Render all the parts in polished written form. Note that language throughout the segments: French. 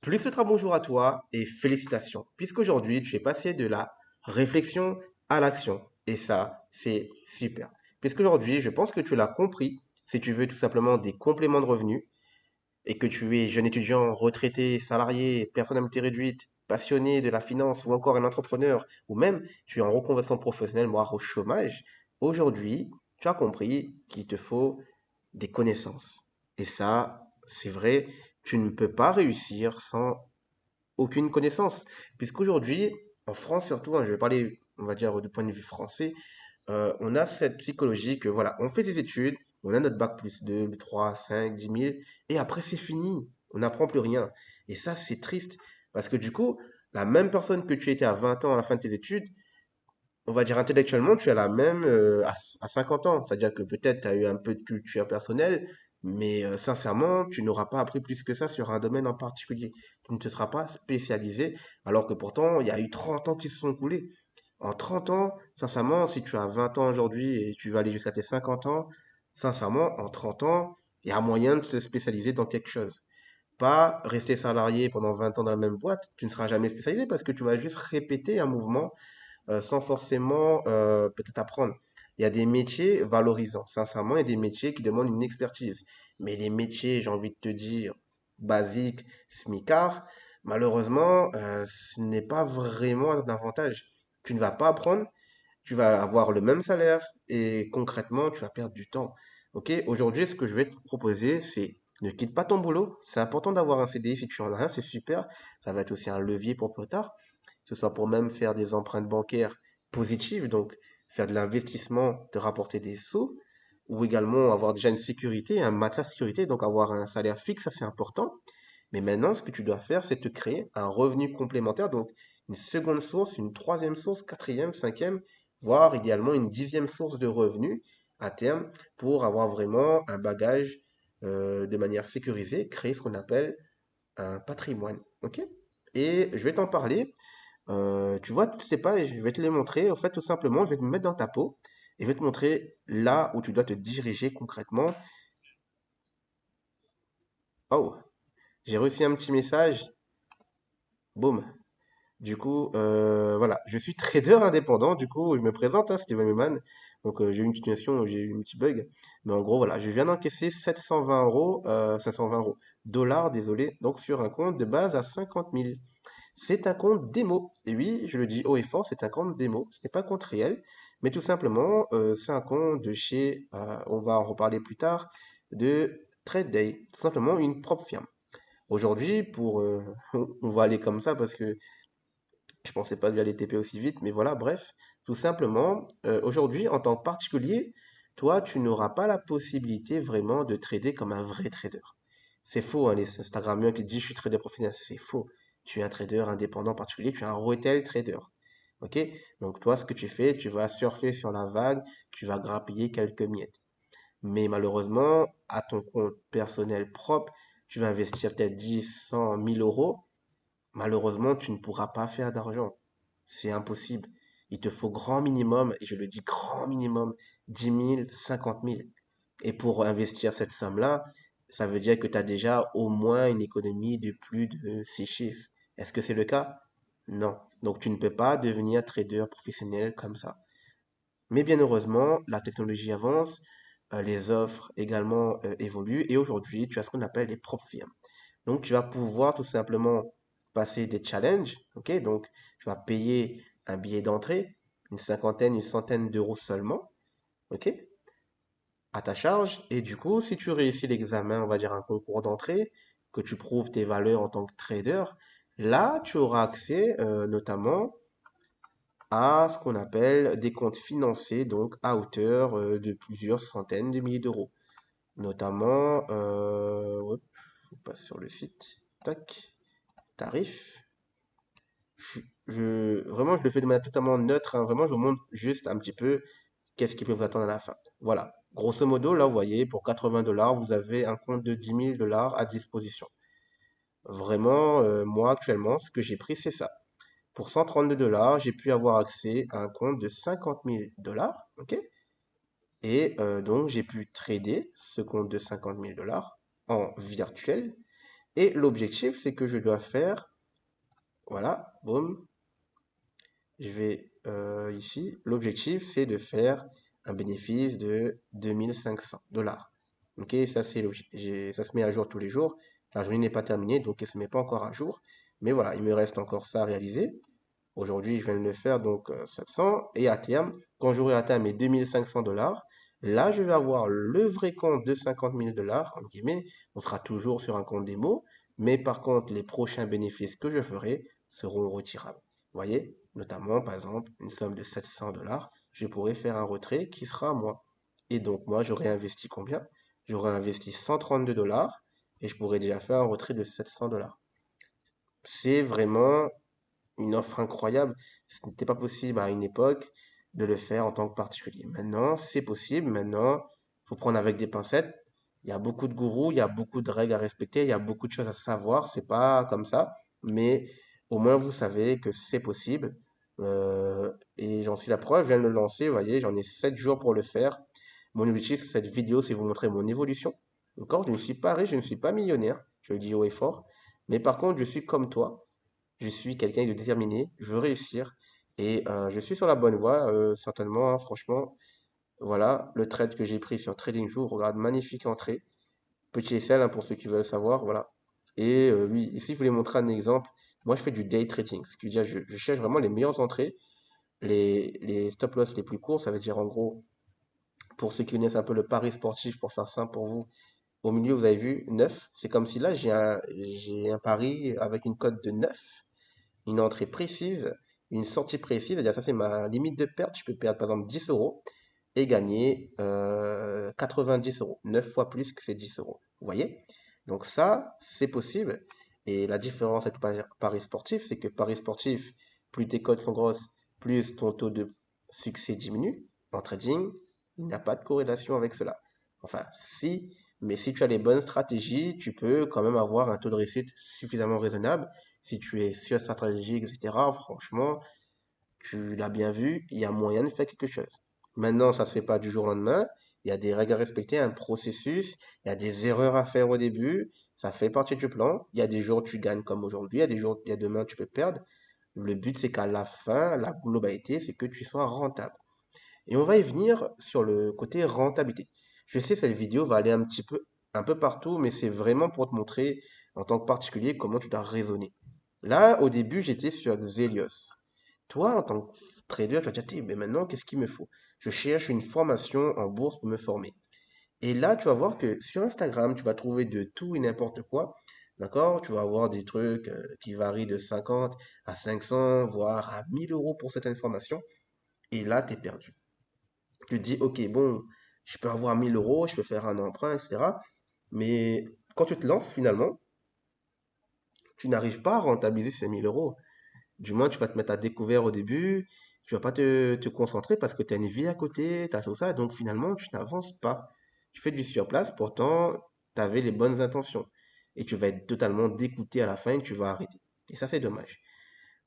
Plus ultra bonjour à toi et félicitations, puisqu'aujourd'hui tu es passé de la réflexion à l'action. Et ça, c'est super. Puisqu'aujourd'hui, je pense que tu l'as compris, si tu veux tout simplement des compléments de revenus et que tu es jeune étudiant, retraité, salarié, personne à mobilité réduite, passionné de la finance ou encore un entrepreneur, ou même tu es en reconversion professionnelle, voire au chômage, aujourd'hui, tu as compris qu'il te faut des connaissances. Et ça, c'est vrai, tu ne peux pas réussir sans aucune connaissance. Puisqu'aujourd'hui, en France surtout, hein, je vais parler, on va dire, du point de vue français, on a cette psychologie que voilà, on fait ses études, on a notre bac plus 2 3 5 10 000, et après c'est fini, on n'apprend plus rien. Et ça, c'est triste, parce que du coup, la même personne que tu étais à 20 ans à la fin de tes études, on va dire intellectuellement, tu es la même à 50 ans. C'est-à-dire que peut-être tu as eu un peu de culture personnelle, mais sincèrement, tu n'auras pas appris plus que ça sur un domaine en particulier. Tu ne te seras pas spécialisé, alors que pourtant, il y a eu 30 ans qui se sont écoulés. En 30 ans, sincèrement, si tu as 20 ans aujourd'hui et tu vas aller jusqu'à tes 50 ans, sincèrement, en 30 ans, il y a moyen de se spécialiser dans quelque chose. Pas rester salarié pendant 20 ans dans la même boîte, tu ne seras jamais spécialisé parce que tu vas juste répéter un mouvement sans forcément peut-être apprendre. Il y a des métiers valorisants. Sincèrement, il y a des métiers qui demandent une expertise. Mais les métiers, j'ai envie de te dire, basiques, smicard, malheureusement, ce n'est pas vraiment un avantage. Tu ne vas pas apprendre, tu vas avoir le même salaire et concrètement, tu vas perdre du temps. Ok, aujourd'hui, ce que je vais te proposer, c'est ne quitte pas ton boulot. C'est important d'avoir un CDI si tu en as un, c'est super. Ça va être aussi un levier pour plus tard, que ce soit pour même faire des empreintes bancaires positives, donc faire de l'investissement, te rapporter des sous, ou également avoir déjà une sécurité, un matelas de sécurité, donc avoir un salaire fixe, ça c'est important. Mais maintenant, ce que tu dois faire, c'est te créer un revenu complémentaire, donc une seconde source, une troisième source, quatrième, cinquième, voire idéalement une dixième source de revenus à terme pour avoir vraiment un bagage de manière sécurisée, créer ce qu'on appelle un patrimoine. Ok? Et je vais t'en parler. Tu vois, toutes ces pages, je vais te les montrer. En fait, tout simplement, je vais te mettre dans ta peau et je vais te montrer là où tu dois te diriger concrètement. Oh, j'ai reçu un petit message. Boum. Du coup, voilà, je suis trader indépendant. Du coup, je me présente, hein, Steven Newman. Donc, j'ai eu une situation, j'ai eu un petit bug. Mais en gros, voilà, je viens d'encaisser 720 euros, 520 euros, dollars, désolé, donc sur un compte de base à 50 000. C'est un compte démo. Et oui, je le dis haut et fort, c'est un compte démo. Ce n'est pas un compte réel, mais tout simplement, c'est un compte de chez, on va en reparler plus tard, de TradeDay. Tout simplement une propre firme. Aujourd'hui, on va aller comme ça parce que je pensais pas que j'allais TP aussi vite, mais voilà, bref, tout simplement, aujourd'hui, en tant que particulier, toi, tu n'auras pas la possibilité vraiment de trader comme un vrai trader. C'est faux, hein, les Instagrammeurs qui disent je suis trader professionnel, c'est faux. Tu es un trader indépendant particulier, tu es un retail trader. Ok? Donc toi, ce que tu fais, tu vas surfer sur la vague, tu vas grappiller quelques miettes. Mais malheureusement, à ton compte personnel propre, tu vas investir peut-être 10, 100, 1000 euros. Malheureusement, tu ne pourras pas faire d'argent. C'est impossible. Il te faut grand minimum, et je le dis grand minimum, 10 000, 50 000. Et pour investir cette somme-là, ça veut dire que tu as déjà au moins une économie de plus de 6 chiffres. Est-ce que c'est le cas? Non. Donc tu ne peux pas devenir trader professionnel comme ça. Mais bien heureusement, la technologie avance, les offres également évoluent, et aujourd'hui, tu as ce qu'on appelle les propres firmes. Donc, tu vas pouvoir tout simplement passer des challenges, ok? Donc, tu vas payer un billet d'entrée, une cinquantaine, une centaine d'euros seulement, ok? À ta charge. Et du coup, si tu réussis l'examen, on va dire un concours d'entrée, que tu prouves tes valeurs en tant que trader, là, tu auras accès notamment à ce qu'on appelle des comptes financés, donc à hauteur de plusieurs centaines de milliers d'euros. Notamment, hop, je passe sur le site, tac, tarif. Vraiment, je le fais de manière totalement neutre, hein. Vraiment, je vous montre juste un petit peu qu'est-ce qui peut vous attendre à la fin. Voilà. Grosso modo, là, vous voyez, pour 80 dollars, vous avez un compte de 10 000 dollars à disposition. Vraiment, moi, actuellement, ce que j'ai pris, c'est ça. Pour 132 dollars, j'ai pu avoir accès à un compte de 50 000 dollars. OK? Et donc, j'ai pu trader ce compte de 50 000 dollars en virtuel. Et l'objectif, c'est que je dois faire, voilà, boum, je vais ici. L'objectif, c'est de faire un bénéfice de 2500 $. Ok, ça, ça se met à jour tous les jours. La journée n'est pas terminée, donc elle ne se met pas encore à jour. Mais voilà, il me reste encore ça à réaliser. Aujourd'hui, je viens de le faire, donc 700. Et à terme, quand j'aurai atteint mes 2500 $, là, je vais avoir le vrai compte de 50 000 $, en guillemets. On sera toujours sur un compte démo. Mais par contre, les prochains bénéfices que je ferai seront retirables. Vous voyez, notamment, par exemple, une somme de 700 $, je pourrais faire un retrait qui sera à moi. Et donc, moi, j'aurais investi combien? J'aurais investi 132 $ et je pourrais déjà faire un retrait de 700 $. C'est vraiment une offre incroyable. Ce n'était pas possible à une époque de le faire en tant que particulier. Maintenant, c'est possible. Maintenant, il faut prendre avec des pincettes. Il y a beaucoup de gourous, il y a beaucoup de règles à respecter, il y a beaucoup de choses à savoir. C'est pas comme ça, mais au moins vous savez que c'est possible. Et j'en suis la preuve. Je viens de le lancer. Vous voyez, j'en ai 7 jours pour le faire. Mon objectif sur cette vidéo, c'est vous montrer mon évolution. D'accord? Je ne suis pas riche, je ne suis pas millionnaire. Je le dis haut et fort. Mais par contre, je suis comme toi. Je suis quelqu'un de déterminé, je veux réussir et je suis sur la bonne voie, certainement, hein, franchement. Voilà, le trade que j'ai pris sur TradingView, regarde, magnifique entrée. Petit SL hein, pour ceux qui veulent savoir, voilà. Et oui, ici, je voulais montrer un exemple. Moi, je fais du day trading, ce qui veut dire je cherche vraiment les meilleures entrées, les stop loss les plus courts. Ça veut dire en gros, pour ceux qui connaissent un peu le pari sportif, pour faire simple pour vous, au milieu, vous avez vu 9. C'est comme si là, j'ai un pari avec une cote de 9, une entrée précise, une sortie précise, c'est-à-dire ça c'est ma limite de perte, je peux perdre par exemple 10 euros et gagner 90 euros, 9 fois plus que ces 10 euros. Vous voyez? Donc ça, c'est possible. Et la différence avec Paris sportif, c'est que Paris sportif, plus tes cotes sont grosses, plus ton taux de succès diminue. En trading, il n'y a pas de corrélation avec cela. Enfin, si, mais si tu as les bonnes stratégies, tu peux quand même avoir un taux de réussite suffisamment raisonnable. Si tu es sur stratégique, etc., franchement, tu l'as bien vu, il y a moyen de faire quelque chose. Maintenant, ça ne se fait pas du jour au lendemain. Il y a des règles à respecter, un processus. Il y a des erreurs à faire au début. Ça fait partie du plan. Il y a des jours où tu gagnes comme aujourd'hui. Il y a des jours, il y a demain, tu peux perdre. Le but, c'est qu'à la fin, la globalité, c'est que tu sois rentable. Et on va y venir sur le côté rentabilité. Je sais, cette vidéo va aller un peu partout, mais c'est vraiment pour te montrer, en tant que particulier, comment tu dois raisonner. Là, au début, j'étais sur Xelios. Toi, en tant que trader, tu vas dire, mais maintenant, qu'est-ce qu'il me faut? Je cherche une formation en bourse pour me former. Et là, tu vas voir que sur Instagram, tu vas trouver de tout et n'importe quoi. D'accord? Tu vas avoir des trucs qui varient de 50 à 500, voire à 1000 euros pour certaines formations. Et là, tu es perdu. Tu te dis, ok, bon, je peux avoir 1000 euros, je peux faire un emprunt, etc. Mais quand tu te lances, finalement, tu n'arrives pas à rentabiliser ces 1000 euros. Du moins, tu vas te mettre à découvert au début, tu vas pas te concentrer parce que tu as une vie à côté, tu as tout ça, donc finalement, tu n'avances pas. Tu fais du surplace, pourtant, tu avais les bonnes intentions. Et tu vas être totalement dégoûté à la fin et tu vas arrêter. Et ça, c'est dommage.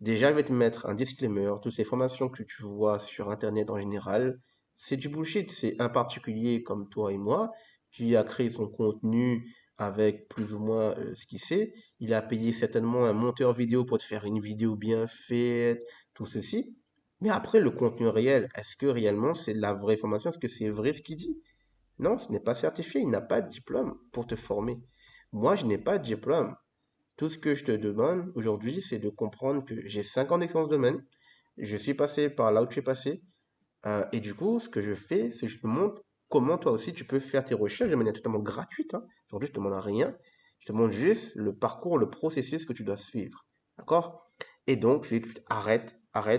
Déjà, je vais te mettre un disclaimer. Toutes les formations que tu vois sur Internet en général, c'est du bullshit. C'est un particulier comme toi et moi qui a créé son contenu avec plus ou moins ce qu'il sait. Il a payé certainement un monteur vidéo pour te faire une vidéo bien faite, tout ceci. Mais après, le contenu réel, est-ce que réellement c'est de la vraie formation? Est-ce que c'est vrai ce qu'il dit? Non, ce n'est pas certifié. Il n'a pas de diplôme pour te former. Moi, je n'ai pas de diplôme. Tout ce que je te demande aujourd'hui, c'est de comprendre que j'ai 5 ans d'expérience de domaine. Je suis passé par là où tu es passé. Et du coup, ce que je fais, c'est que je te montre comment toi aussi tu peux faire tes recherches de manière totalement gratuite, hein. Aujourd'hui, je te demande rien. Je te montre juste le parcours, le processus que tu dois suivre. D'accord? Et donc, je dis, arrête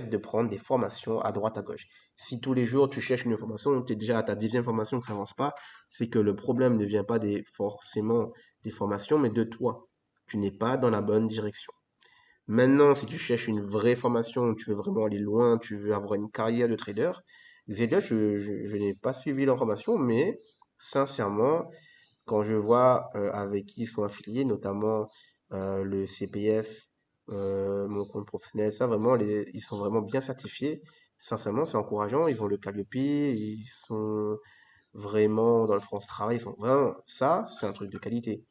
de prendre des formations à droite, à gauche. Si tous les jours tu cherches une formation, tu es déjà à ta 10e formation que ça avance pas, c'est que le problème ne vient pas forcément des formations, mais de toi. Tu n'es pas dans la bonne direction. Maintenant, si tu cherches une vraie formation, tu veux vraiment aller loin, tu veux avoir une carrière de trader, Xelia, je n'ai pas suivi leur formation, mais sincèrement, quand je vois avec qui ils sont affiliés, notamment le CPF, mon compte professionnel, ça vraiment, ils sont vraiment bien certifiés. Sincèrement, c'est encourageant. Ils ont le Calliope, ils sont vraiment dans le France Travail. Ils sont vraiment, ça, c'est un truc de qualité.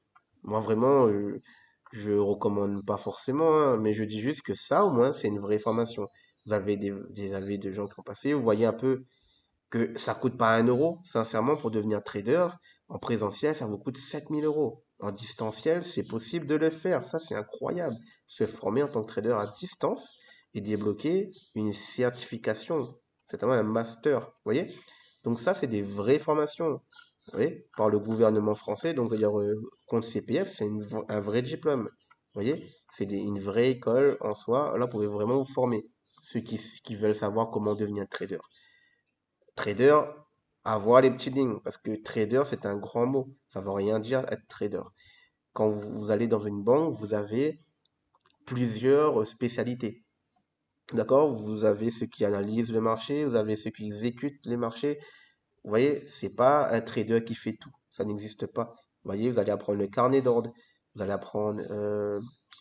Moi, vraiment, Je recommande pas forcément, hein, mais je dis juste que ça, au moins, c'est une vraie formation. Vous avez des avis de gens qui ont passé, vous voyez un peu que ça coûte pas 1 euro, sincèrement, pour devenir trader. En présentiel, ça vous coûte 7 000 euros. En distanciel, c'est possible de le faire. Ça, c'est incroyable. Se former en tant que trader à distance et débloquer une certification, c'est un master. Vous voyez? Donc ça, c'est des vraies formations. Oui, par le gouvernement français, donc d'ailleurs, compte CPF, c'est un vrai diplôme. Vous voyez, c'est une vraie école en soi. Là, vous pouvez vraiment vous former. Ceux qui veulent savoir comment devenir trader. Trader, avoir les petites lignes, parce que trader, c'est un grand mot. Ça ne veut rien dire être trader. Quand vous allez dans une banque, vous avez plusieurs spécialités. D'accord? Vous avez ceux qui analysent le marché, vous avez ceux qui exécutent les marchés. Vous voyez, c'est pas un trader qui fait tout. Ça n'existe pas. Vous voyez, vous allez apprendre le carnet d'ordre, vous allez apprendre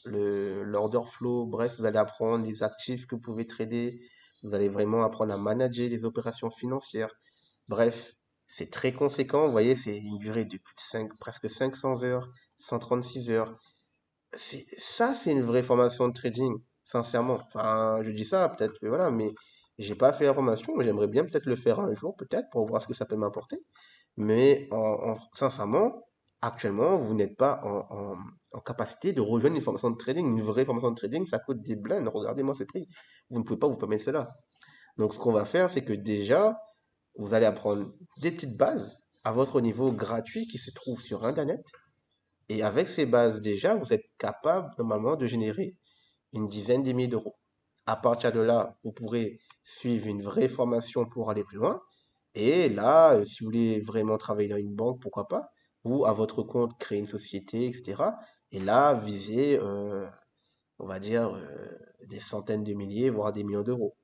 l'order flow, bref, vous allez apprendre les actifs que vous pouvez trader, vous allez vraiment apprendre à manager les opérations financières. Bref, c'est très conséquent. Vous voyez, c'est une durée de plus de 5, presque 500 heures, 136 heures. Ça, c'est une vraie formation de trading, sincèrement. Enfin, je dis ça, peut-être que voilà, mais j'ai pas fait la formation. J'aimerais bien peut-être le faire un jour, peut-être, pour voir ce que ça peut m'apporter. Mais sincèrement, actuellement, vous n'êtes pas en capacité de rejoindre une formation de trading. Une vraie formation de trading, ça coûte des blindes. Regardez-moi ce prix. Vous ne pouvez pas vous permettre cela. Donc, ce qu'on va faire, c'est que déjà, vous allez apprendre des petites bases à votre niveau gratuit qui se trouve sur Internet. Et avec ces bases déjà, vous êtes capable normalement de générer une dizaine de milliers d'euros. À partir de là, vous pourrez suivre une vraie formation pour aller plus loin. Et là, si vous voulez vraiment travailler dans une banque, pourquoi pas, ou à votre compte créer une société, etc. Et là, viser, on va dire, des centaines de milliers, voire des millions d'euros.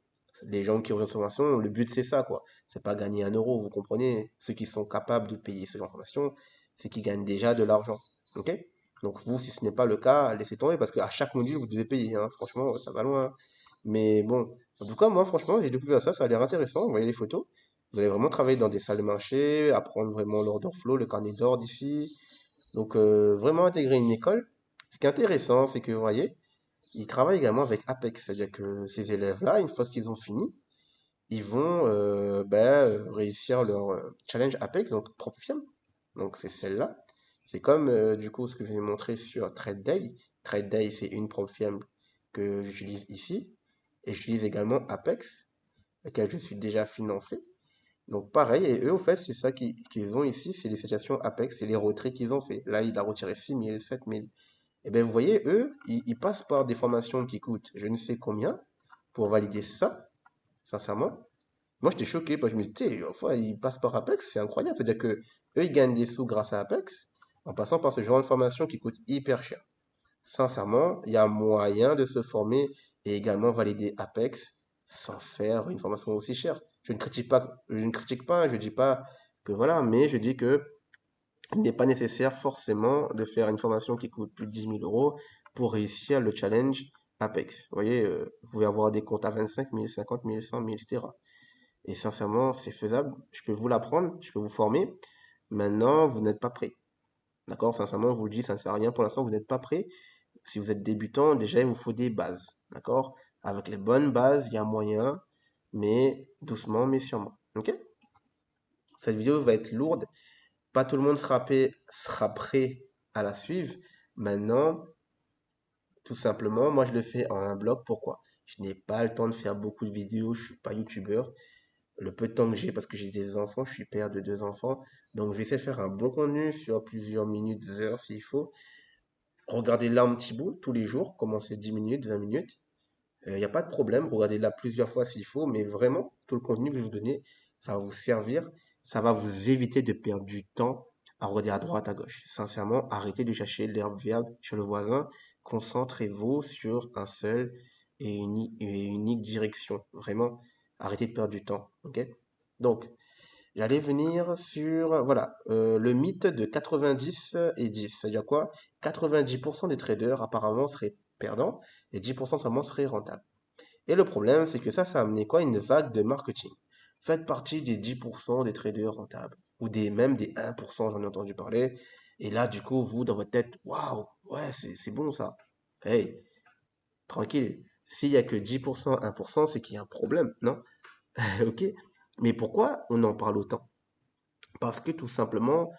Les gens qui ont une formation, le but c'est ça, quoi. C'est pas gagner 1 euro, vous comprenez? Ceux qui sont capables de payer ce genre de formation, c'est qu'ils gagnent déjà de l'argent. Ok? Donc vous, si ce n'est pas le cas, laissez tomber parce qu'à chaque module, vous devez payer, hein. Franchement, ça va loin. Mais bon, en tout cas, moi, franchement, j'ai découvert ça, ça a l'air intéressant. Vous voyez les photos. Vous allez vraiment travailler dans des salles de marché, apprendre vraiment l'order flow, le carnet d'ordre ici. Donc, vraiment intégrer une école. Ce qui est intéressant, c'est que, vous voyez, ils travaillent également avec Apex. C'est-à-dire que ces élèves-là, une fois qu'ils ont fini, ils vont réussir leur challenge Apex, donc propre firme. Donc c'est celle-là. C'est comme du coup ce que je vais montrer sur TradeDay. TradeDay, c'est une propre firme que j'utilise ici. Et j'utilise également Apex, laquelle je suis déjà financé. Donc pareil, et eux, au fait, c'est ça qu'ils ont ici, c'est les situations Apex, c'est les retraits qu'ils ont fait. Là, il a retiré 6 000, 7 000. Et bien, vous voyez, eux, ils passent par des formations qui coûtent je ne sais combien pour valider ça, sincèrement. Moi, j'étais choqué parce que je me disais, enfin, ils passent par Apex, c'est incroyable. C'est-à-dire que eux, ils gagnent des sous grâce à Apex en passant par ce genre de formation qui coûte hyper cher. Sincèrement, il y a moyen de se former et également valider Apex sans faire une formation aussi chère. Je ne critique pas, je dis pas que voilà, mais je dis que il n'est pas nécessaire forcément de faire une formation qui coûte plus de 10 000 euros pour réussir le challenge Apex. Vous voyez, vous pouvez avoir des comptes à 25 000, 50 000, 100 000, etc. Et sincèrement, c'est faisable. Je peux vous l'apprendre, je peux vous former. Maintenant, vous n'êtes pas prêt. D'accord? Sincèrement, je vous le dis, ça ne sert à rien pour l'instant, vous n'êtes pas prêt. Si vous êtes débutant, déjà, il vous faut des bases. D'accord? Avec les bonnes bases, il y a moyen, mais doucement, mais sûrement. Ok? Cette vidéo va être lourde. Pas tout le monde sera prêt à la suivre. Maintenant, tout simplement, moi, je le fais en un bloc. Pourquoi? Je n'ai pas le temps de faire beaucoup de vidéos, je suis pas youtubeur. Le peu de temps que j'ai, parce que j'ai des enfants, je suis père de 2 enfants, donc je vais essayer de faire un bon contenu sur plusieurs minutes, heures s'il faut. Regardez là un petit bout tous les jours, commencez 10 minutes, 20 minutes. Il n'y a pas de problème, regardez-la plusieurs fois s'il faut, mais vraiment, tout le contenu que je vais vous donner, ça va vous servir, ça va vous éviter de perdre du temps à regarder à droite, à gauche. Sincèrement, arrêtez de chercher l'herbe verte chez le voisin, concentrez-vous sur un seul et unique direction. Vraiment, arrêtez de perdre du temps, ok? Donc, j'allais venir sur, voilà, le mythe de 90 et 10. C'est-à-dire quoi? 90% des traders apparemment seraient perdants et 10% seulement seraient rentables. Et le problème, c'est que ça a amené quoi? Une vague de marketing. Faites partie des 10% des traders rentables, ou même des 1%, j'en ai entendu parler. Et là, du coup, vous, dans votre tête, waouh, Ouais, c'est bon ça. Hey, tranquille. S'il y a que 10%, 1%, c'est qu'il y a un problème, non? Ok? Mais pourquoi on en parle autant? Parce que tout simplement,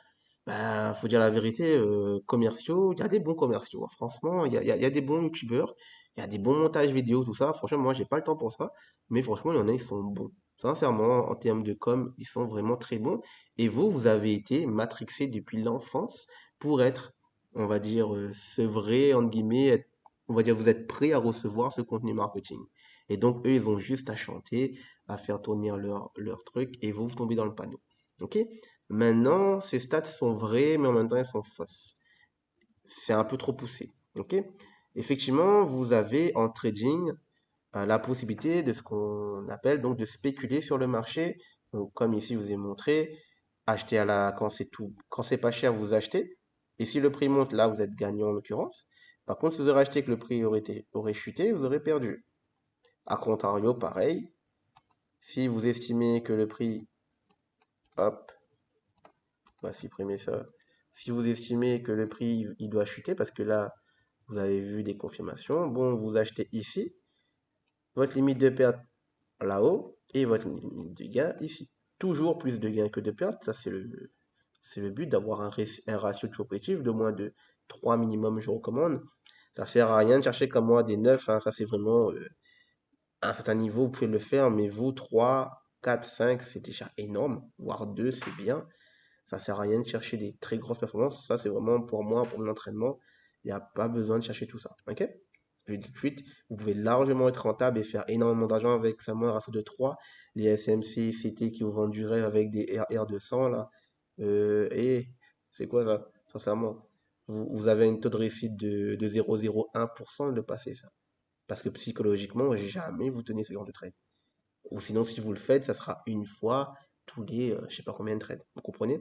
bah, faut dire la vérité, commerciaux, il y a des bons commerciaux, hein. Franchement, il y a des bons youtubeurs, il y a des bons montages vidéo, tout ça. Franchement, moi, j'ai pas le temps pour ça. Mais franchement, il y en a, ils sont bons. Sincèrement, en termes de com, ils sont vraiment très bons. Et vous, vous avez été matrixé depuis l'enfance pour être, on va dire, sevré, entre guillemets, on va dire, vous êtes prêt à recevoir ce contenu marketing. Et donc, eux, ils ont juste à chanter, à faire tourner leur truc, et vous, vous tombez dans le panneau. OK? Maintenant, ces stats sont vraies, mais en même temps, elles sont fausses. C'est un peu trop poussé. OK? Effectivement, vous avez en trading la possibilité de ce qu'on appelle donc de spéculer sur le marché. Donc, comme ici, je vous ai montré, acheter quand c'est quand c'est pas cher, vous achetez. Et si le prix monte, là, vous êtes gagnant en l'occurrence. Par contre, si vous aurez acheté que le prix aurait chuté, vous aurez perdu. A contrario, pareil. Si vous estimez que le prix, hop, on va supprimer ça. Si vous estimez que le prix il doit chuter, parce que là, vous avez vu des confirmations, bon, vous achetez ici, votre limite de perte là-haut, et votre limite de gain ici. Toujours plus de gains que de pertes, ça c'est le but d'avoir un ratio toujours positif de moins de 3 minimum, je recommande. Ça sert à rien de chercher comme moi des 9, hein, ça c'est vraiment à un certain niveau, vous pouvez le faire, mais vous, 3, 4, 5, c'est déjà énorme, voire 2, c'est bien. Ça sert à rien de chercher des très grosses performances. Ça, c'est vraiment pour moi, pour l'entraînement. Il n'y a pas besoin de chercher tout ça. OK? Je le dis tout de suite, vous pouvez largement être rentable et faire énormément d'argent avec seulement un ratio de 3. Les SMC, CT qui vous vendent du rêve avec des RR200 là. Et c'est quoi ça? Sincèrement, vous avez un taux de réussite de 0,01% de passer ça. Parce que psychologiquement, jamais vous tenez ce genre de trade. Ou sinon, si vous le faites, ça sera une fois tous les, je sais pas combien de trades. Vous comprenez?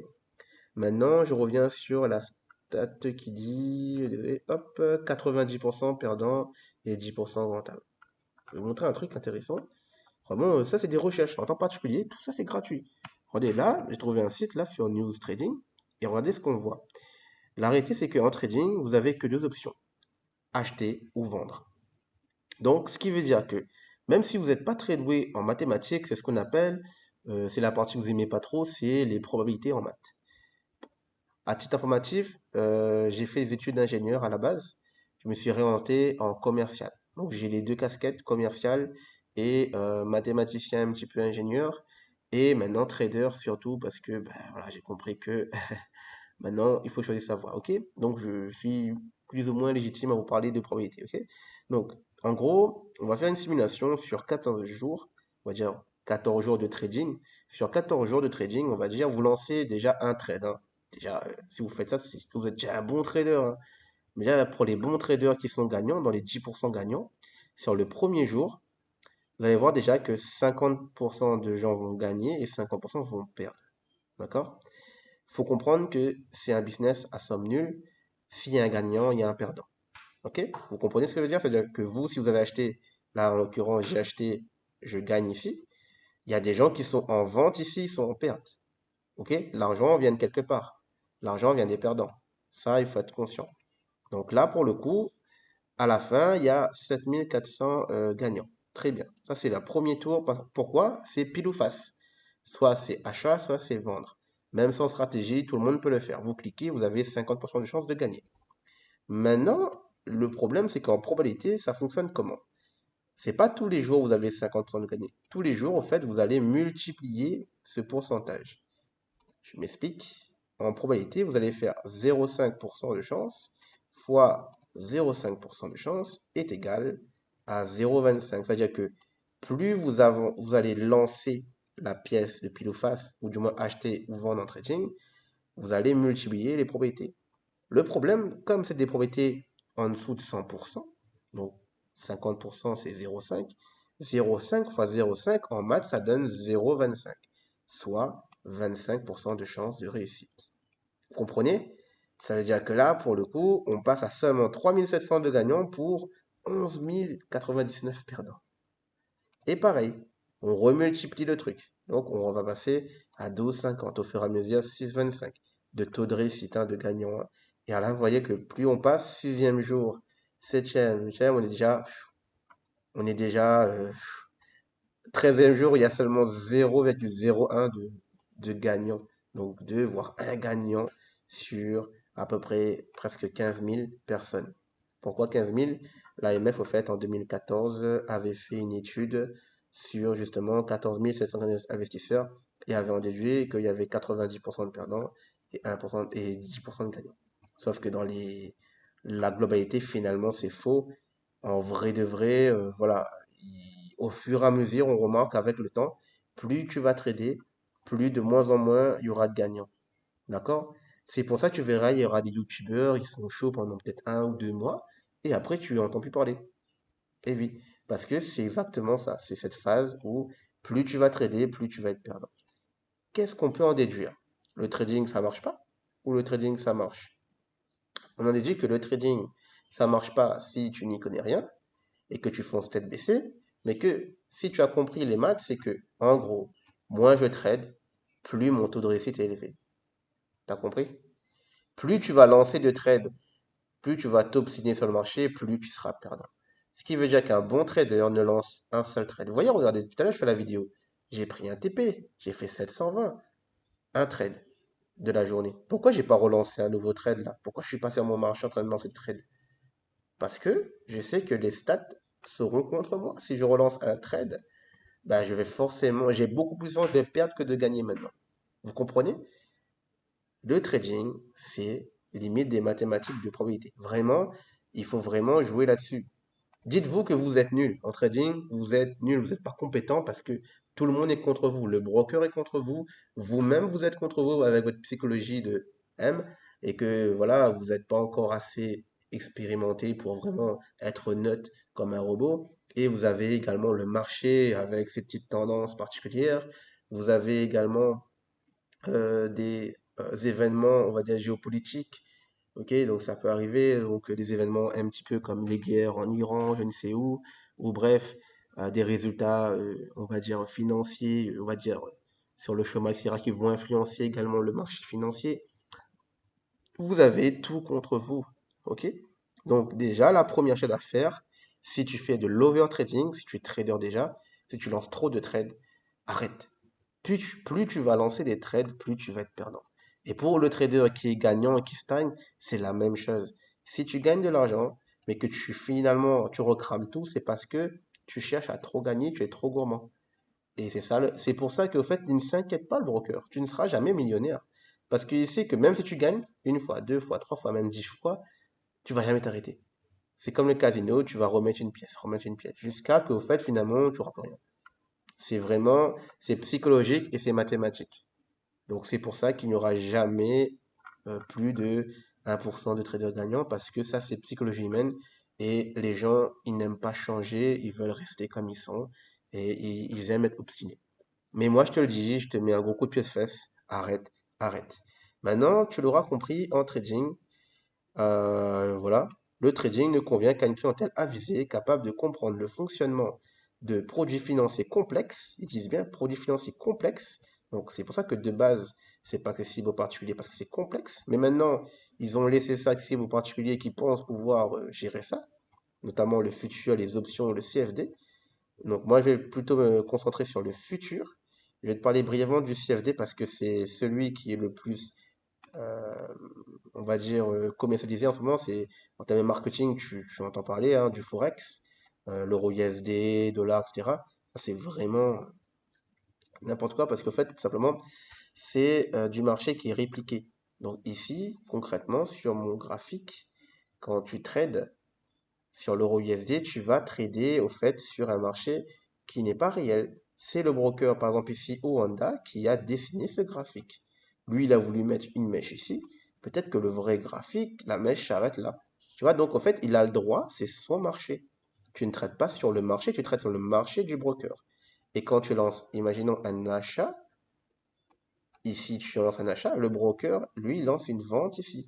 Maintenant, je reviens sur la stat qui dit, hop, 90% perdant et 10% rentable. Je vais vous montrer un truc intéressant. Vraiment, ça, c'est des recherches. En temps particulier, tout ça, c'est gratuit. Regardez, là, j'ai trouvé un site là sur News Trading et regardez ce qu'on voit. La réalité, c'est qu'en trading, vous avez que deux options, acheter ou vendre. Donc, ce qui veut dire que même si vous n'êtes pas très doué en mathématiques, c'est ce qu'on appelle, c'est la partie que vous aimez pas trop, c'est les probabilités en maths. À titre informatif, j'ai fait des études d'ingénieur à la base. Je me suis réorienté en commercial. Donc j'ai les deux casquettes, commercial et mathématicien, un petit peu ingénieur. Et maintenant trader surtout parce que ben, voilà, j'ai compris que maintenant il faut choisir sa voie. Ok? Donc je suis plus ou moins légitime à vous parler de probabilité. Ok? Donc en gros, on va faire une simulation sur 14 jours. On va dire 14 jours de trading. Sur 14 jours de trading, on va dire vous lancez déjà un trade, hein. Déjà, si vous faites ça, c'est que vous êtes déjà un bon trader, hein. Mais là, pour les bons traders qui sont gagnants, dans les 10% gagnants, sur le premier jour, vous allez voir déjà que 50% de gens vont gagner et 50% vont perdre. D'accord? Il faut comprendre que c'est un business à somme nulle. S'il y a un gagnant, il y a un perdant. Ok? Vous comprenez ce que je veux dire? C'est-à-dire que vous, si vous avez acheté, là en l'occurrence, j'ai acheté, je gagne ici. Il y a des gens qui sont en vente ici, ils sont en perte. Ok? L'argent vient de quelque part. L'argent vient des perdants. Ça, il faut être conscient. Donc là, pour le coup, à la fin, il y a 7400 gagnants. Très bien. Ça, c'est le premier tour. Pourquoi? C'est pile ou face. Soit c'est achat, soit c'est vendre. Même sans stratégie, tout le monde peut le faire. Vous cliquez, vous avez 50% de chance de gagner. Maintenant, le problème, c'est qu'en probabilité, ça fonctionne comment? C'est pas tous les jours vous avez 50% de gagner. Tous les jours, en fait, vous allez multiplier ce pourcentage. Je m'explique. En probabilité, vous allez faire 0,5% de chance fois 0,5% de chance est égal à 0,25. C'est-à-dire que plus vous allez lancer la pièce de pile ou face, ou du moins acheter ou vendre en trading, vous allez multiplier les probabilités. Le problème, comme c'est des probabilités en dessous de 100%, donc 50% c'est 0,5, 0,5 fois 0,5 en maths, ça donne 0,25, soit 25% de chance de réussite. Vous comprenez? Ça veut dire que là, pour le coup, on passe à seulement 3700 de gagnants pour 11 099 perdants. Et pareil, on remultiplie le truc. Donc, on va passer à 12,50 au fur et à mesure 6,25 de taux de réussite, hein, de gagnants, hein. Et là, vous voyez que plus on passe, sixième jour, septième, huitième, on est déjà 13e jour, il y a seulement 0,01 de gagnants. Donc 2, voire un gagnant sur à peu près presque 15 000 personnes. Pourquoi 15 000? L'AMF, au fait, en 2014, avait fait une étude sur justement 14 700 investisseurs et avait en déduit qu'il y avait 90% de perdants et 1% et 10% de gagnants. Sauf que dans la globalité, finalement, c'est faux. En vrai de vrai, voilà, au fur et à mesure, on remarque avec le temps, plus tu vas trader, plus de moins en moins il y aura de gagnants. D'accord? C'est pour ça que tu verras, il y aura des youtubeurs, ils sont chauds pendant peut-être 1 ou 2 mois, et après tu n'entends plus parler. Et oui, parce que c'est exactement ça. C'est cette phase où plus tu vas trader, plus tu vas être perdant. Qu'est-ce qu'on peut en déduire? Le trading, ça marche pas? Ou le trading, ça marche? On en déduit que le trading, ça marche pas si tu n'y connais rien et que tu fonces tête baissée, mais que si tu as compris les maths, c'est que, en gros, moins je trade, plus mon taux de réussite est élevé. T'as compris? Plus tu vas lancer de trades, plus tu vas t'obstiner sur le marché, plus tu seras perdant. Ce qui veut dire qu'un bon trader ne lance un seul trade. Vous voyez, regardez, tout à l'heure, je fais la vidéo. J'ai pris un TP, j'ai fait 720, un trade de la journée. Pourquoi j'ai pas relancé un nouveau trade là? Pourquoi je suis pas sur mon marché en train de lancer le trade? Parce que je sais que les stats seront contre moi. Si je relance un trade, bah, je vais forcément, j'ai beaucoup plus de chances de perdre que de gagner maintenant. Vous comprenez? Le trading, c'est limite des mathématiques de probabilité. Vraiment, il faut vraiment jouer là-dessus. Dites-vous que vous êtes nul. En trading, vous êtes nul, vous n'êtes pas compétent parce que tout le monde est contre vous. Le broker est contre vous. Vous-même, vous êtes contre vous avec votre psychologie de M et que voilà, vous n'êtes pas encore assez expérimenté pour vraiment être neutre comme un robot. Et vous avez également le marché avec ses petites tendances particulières. Vous avez également des événements, on va dire, géopolitiques. Ok, donc ça peut arriver, donc des événements un petit peu comme les guerres en Iran, je ne sais où, ou bref, des résultats, on va dire, financiers, on va dire, sur le chômage, etc., qui vont influencer également le marché financier. Vous avez tout contre vous. Ok? Donc déjà, la première chose à faire, si tu fais de l'overtrading, si tu es trader déjà, si tu lances trop de trades, arrête. Plus tu vas lancer des trades, plus tu vas être perdant. Et pour le trader qui est gagnant et qui stagne, c'est la même chose. Si tu gagnes de l'argent, mais que finalement tu recrames tout, c'est parce que tu cherches à trop gagner, tu es trop gourmand. Et c'est ça, c'est pour ça qu'au fait, il ne s'inquiète pas le broker. Tu ne seras jamais millionnaire. Parce qu'il sait que même si tu gagnes une fois, deux fois, trois fois, même 10 fois, tu vas jamais t'arrêter. C'est comme le casino, tu vas remettre une pièce, jusqu'à qu'au fait, finalement, tu n'auras plus rien. C'est vraiment, c'est psychologique et c'est mathématique. Donc c'est pour ça qu'il n'y aura jamais plus de 1% de traders gagnants parce que ça, c'est psychologie humaine et les gens, ils n'aiment pas changer, ils veulent rester comme ils sont et ils aiment être obstinés. Mais moi, je te le dis, je te mets un gros coup de pied de fesse. Arrête, arrête. Maintenant, tu l'auras compris, en trading, voilà, le trading ne convient qu'à une clientèle avisée, capable de comprendre le fonctionnement de produits financiers complexes. Ils disent bien produits financiers complexes. Donc, c'est pour ça que de base, c'est pas accessible aux particuliers parce que c'est complexe. Mais maintenant, ils ont laissé ça accessible aux particuliers qui pensent pouvoir gérer ça, notamment le futur, les options, le CFD. Donc moi, je vais plutôt me concentrer sur le futur. Je vais te parler brièvement du CFD parce que c'est celui qui est le plus, euh, on va dire, commercialisé en ce moment. C'est en termes de marketing, tu entends parler hein, du Forex, l'euro USD, dollar, etc. Ça, c'est vraiment n'importe quoi parce qu'en fait, tout simplement, c'est du marché qui est répliqué. Donc ici, concrètement, sur mon graphique, quand tu trades, sur l'euro USD, tu vas trader au fait sur un marché qui n'est pas réel. C'est le broker, par exemple ici, Oanda, qui a dessiné ce graphique. Lui, il a voulu mettre une mèche ici. Peut-être que le vrai graphique, la mèche s'arrête là. Tu vois, donc en fait, il a le droit, c'est son marché. Tu ne traites pas sur le marché, tu traites sur le marché du broker. Et quand tu lances, imaginons un achat, ici tu lances un achat, le broker, lui, lance une vente ici.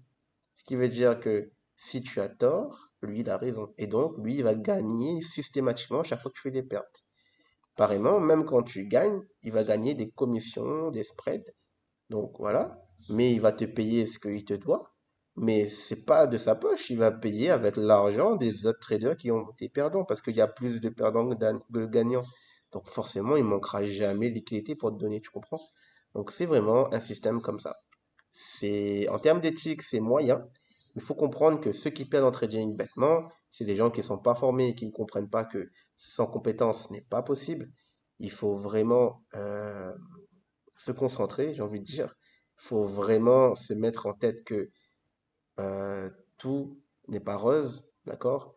Ce qui veut dire que si tu as tort, lui, il a raison. Et donc, lui, il va gagner systématiquement chaque fois que tu fais des pertes. Pareillement, même quand tu gagnes, il va gagner des commissions, des spreads. Donc voilà. Mais il va te payer ce qu'il te doit. mais c'est pas de sa poche, il va payer avec l'argent des autres traders qui ont été perdants, parce qu'il y a plus de perdants que gagnants. Donc forcément, il manquera jamais de liquidité pour te donner, tu comprends? Donc c'est vraiment un système comme ça. C'est, en termes d'éthique, c'est moyen. Il faut comprendre que ceux qui perdent en trading bêtement, c'est des gens qui ne sont pas formés et qui ne comprennent pas que sans compétence, ce n'est pas possible. Il faut vraiment se concentrer, j'ai envie de dire. Il faut vraiment se mettre en tête que euh, tout n'est pas rose, d'accord?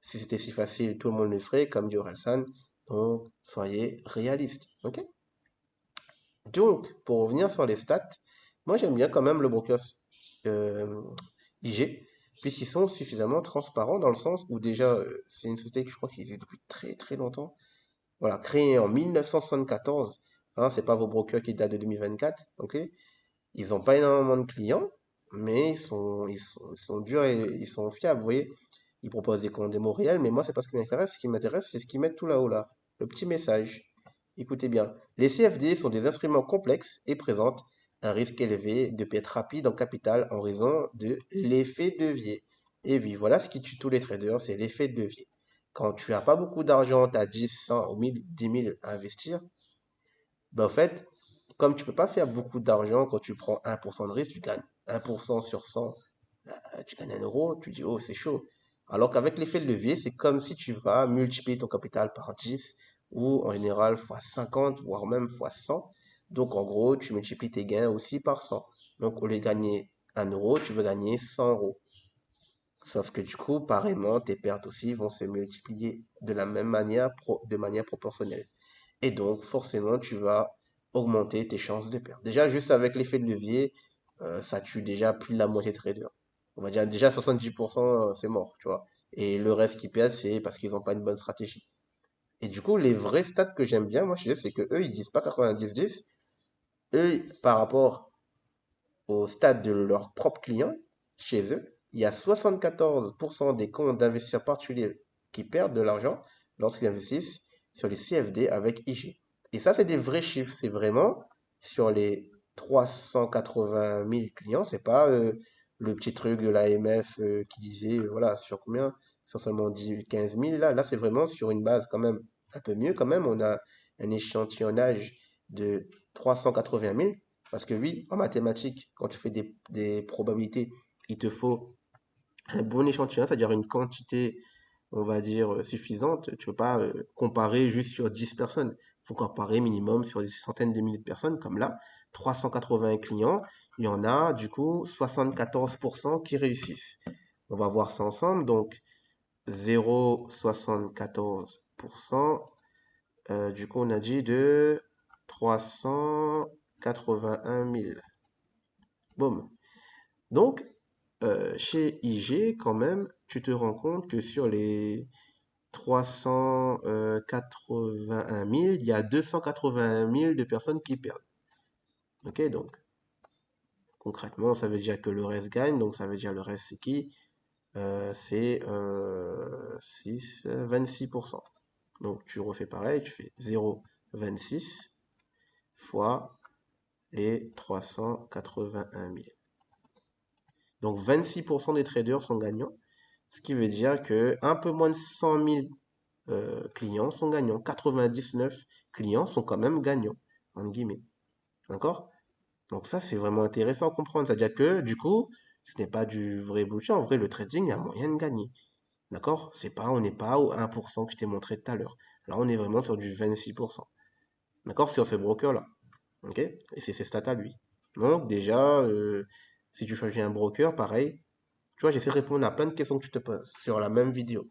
Si c'était si facile, tout le monde le ferait, comme dit Orelsan. Donc, soyez réalistes, ok? Donc, pour revenir sur les stats, moi j'aime bien quand même le broker euh, IG, puisqu'ils sont suffisamment transparents dans le sens où déjà, c'est une société que je crois qu'ils existent depuis très très longtemps. Voilà, créée en 1974, hein, c'est pas vos brokers qui datent de 2024, ok? Ils n'ont pas énormément de clients, mais ils sont durs et ils sont fiables, vous voyez? Ils proposent des comptes démo réels, mais moi, c'est pas ce qui m'intéresse. Ce qui m'intéresse, c'est ce qu'ils mettent tout là-haut, là. Le petit message. Écoutez bien. Les CFD sont des instruments complexes et présentent un risque élevé de perte rapide en capital en raison de l'effet de levier. Et oui, voilà ce qui tue tous les traders, c'est l'effet de levier. Quand tu n'as pas beaucoup d'argent, tu as 10, 100 ou 1000, 10 000 à investir, ben, en fait, comme tu peux pas faire beaucoup d'argent quand tu prends 1% de risque, tu gagnes 1% sur 100, tu gagnes 1 euro, tu dis, oh, c'est chaud. Alors qu'avec l'effet de levier, c'est comme si tu vas multiplier ton capital par 10 ou en général fois 50, voire même fois 100. Donc en gros, tu multiplies tes gains aussi par 100. Donc au lieu de gagner 1 euro, tu veux gagner 100 euros. Sauf que du coup, pareillement, tes pertes aussi vont se multiplier de la même manière, de manière proportionnelle. Et donc, forcément, tu vas augmenter tes chances de perdre. Déjà, juste avec l'effet de levier, ça tue déjà plus de la moitié de traders. On va dire déjà 70%, c'est mort, tu vois. Et le reste qui perd, c'est parce qu'ils n'ont pas une bonne stratégie. Et du coup, les vrais stats que j'aime bien, moi, je sais, c'est que eux, ils disent pas 90-10. Eux, par rapport au stade de leurs propres clients, chez eux, il y a 74% des comptes d'investisseurs particuliers qui perdent de l'argent lorsqu'ils investissent sur les CFD avec IG. Et ça, c'est des vrais chiffres. C'est vraiment sur les 380 000 clients. C'est pas le petit truc de l'AMF qui disait, voilà, sur combien? Sur seulement 10, 15 000. Là, c'est vraiment sur une base quand même un peu mieux quand même. On a un échantillonnage de 380 000. Parce que oui, en mathématiques, quand tu fais des probabilités, il te faut un bon échantillon, c'est-à-dire une quantité, on va dire, suffisante. Tu ne peux pas comparer juste sur 10 personnes. Il faut comparer minimum sur des centaines de milliers de personnes, comme là, 380 clients. Il y en a, du coup, 74% qui réussissent. On va voir ça ensemble. Donc, 0,74%. Du coup, on a dit de 381 000. Boum. Donc, chez IG, quand même, tu te rends compte que sur les 381 000, il y a 281 000 de personnes qui perdent. Ok, donc concrètement, ça veut dire que le reste gagne, donc ça veut dire le reste c'est qui? C'est 26%. Donc tu refais pareil, tu fais 0,26 fois les 381 000. Donc 26% des traders sont gagnants, ce qui veut dire que un peu moins de 100 000 clients sont gagnants. 99 clients sont quand même gagnants, entre guillemets. D'accord? Donc ça, c'est vraiment intéressant à comprendre. C'est-à-dire que, du coup, ce n'est pas du vrai bullshit. En vrai, le trading, il y a moyen de gagner. D'accord? On n'est pas au 1% que je t'ai montré tout à l'heure. Là, on est vraiment sur du 26%. D'accord? Sur ce broker-là. Ok? Et c'est ses stats à lui. Donc, déjà, si tu choisis un broker, pareil, tu vois, j'essaie de répondre à plein de questions que tu te poses sur la même vidéo.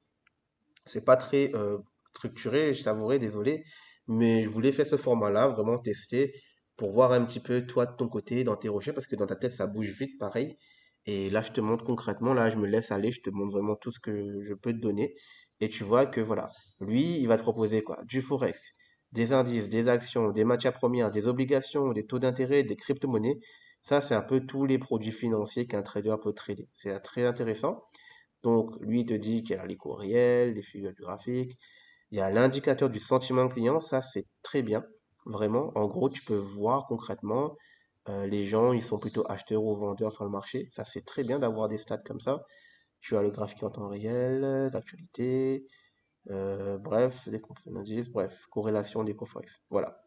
C'est pas très structuré, je t'avouerai, désolé, mais je voulais faire ce format-là, vraiment tester pour voir un petit peu toi de ton côté dans tes recherches, parce que dans ta tête ça bouge vite, pareil. Et là, je te montre concrètement, là, je me laisse aller, je te montre vraiment tout ce que je peux te donner. Et tu vois que voilà, lui, il va te proposer quoi? Du forex, des indices, des actions, des matières premières, des obligations, des taux d'intérêt, des crypto-monnaies. Ça, c'est un peu tous les produits financiers qu'un trader peut trader. C'est très intéressant. Donc, lui, il te dit qu'il y a les cours réels, les figures graphiques. Il y a l'indicateur du sentiment client. Ça, c'est très bien. Vraiment. En gros, tu peux voir concrètement. Les gens, ils sont plutôt acheteurs ou vendeurs sur le marché. Ça, c'est très bien d'avoir des stats comme ça. Tu as le graphique en temps réel, l'actualité, bref, les indices, bref, corrélation des coforex. Voilà.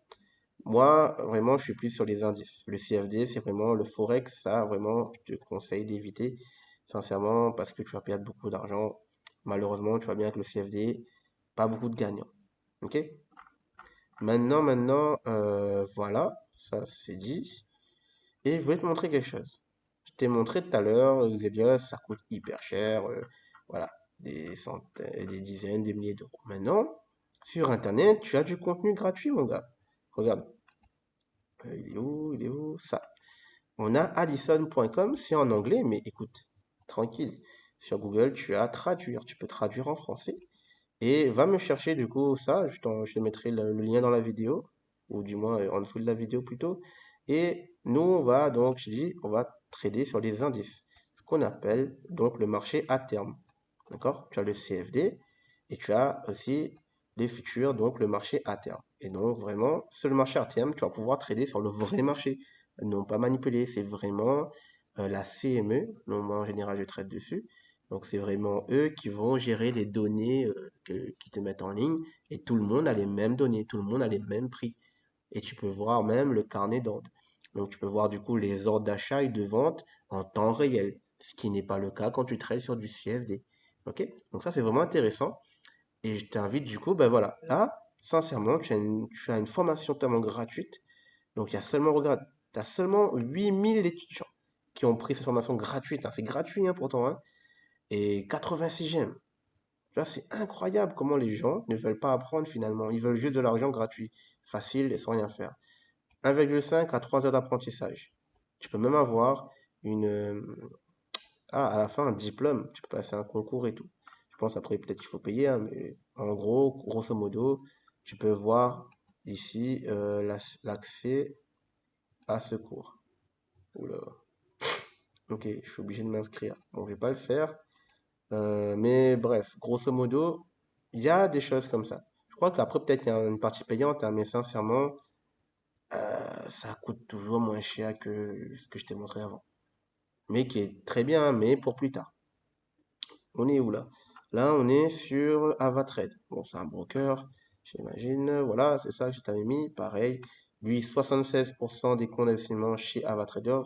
Moi, vraiment, je suis plus sur les indices. Le CFD, c'est vraiment le forex. Ça, vraiment, je te conseille d'éviter, sincèrement, parce que tu vas perdre beaucoup d'argent. Malheureusement, tu vois bien que le CFD, pas beaucoup de gagnants. Ok? Maintenant, voilà, ça c'est dit. Et je voulais te montrer quelque chose. Je t'ai montré tout à l'heure, Xebios, ça coûte hyper cher. Voilà, des centaines, des dizaines, des milliers d'euros. Maintenant, sur Internet, tu as du contenu gratuit, mon gars. Regarde. Il est où? Il est où? Ça. On a Allison.com, c'est en anglais, mais écoute, tranquille. Sur Google, tu as traduire. Tu peux traduire en français. Et va me chercher du coup ça. Je te mettrai le lien dans la vidéo, ou du moins en dessous de la vidéo plutôt. Et nous, on va donc, je dis, on va trader sur les indices. Ce qu'on appelle donc le marché à terme. D'accord? Tu as le CFD et tu as aussi les futurs, donc le marché à terme. Et donc vraiment, sur le marché à terme, tu vas pouvoir trader sur le vrai marché. Non pas manipuler, c'est vraiment la CME. Donc moi en général, je trade dessus. Donc c'est vraiment eux qui vont gérer les données qui te mettent en ligne et tout le monde a les mêmes données, tout le monde a les mêmes prix. Et tu peux voir même le carnet d'ordre. Donc tu peux voir du coup les ordres d'achat et de vente en temps réel, ce qui n'est pas le cas quand tu trades sur du CFD. Ok? Donc ça c'est vraiment intéressant. Et je t'invite du coup, ben voilà, là, sincèrement, tu as une formation totalement gratuite. Donc il y a seulement, regarde, tu as seulement 8000 étudiants qui ont pris cette formation gratuite, hein. C'est gratuit hein, pourtant, hein. Et 86 gemmes. Tu vois, c'est incroyable comment les gens ne veulent pas apprendre finalement. Ils veulent juste de l'argent gratuit, facile et sans rien faire. 1,5 à 3 heures d'apprentissage. Tu peux même avoir à la fin, un diplôme. Tu peux passer un concours et tout. Je pense après, peut-être qu'il faut payer, hein, mais en gros, grosso modo, tu peux voir ici l'accès à ce cours. Oula. Ok, je suis obligé de m'inscrire. Bon, je vais pas le faire. Mais bref, grosso modo, il y a des choses comme ça. Je crois qu'après, peut-être qu'il y a une partie payante, hein, mais sincèrement, ça coûte toujours moins cher que ce que je t'ai montré avant. Mais qui est très bien, mais pour plus tard. On est où là? Là, on est sur Avatrade. Bon, c'est un broker, j'imagine. Voilà, c'est ça que je t'avais mis. Pareil, lui, 76% des comptes d'investissement chez Avatrader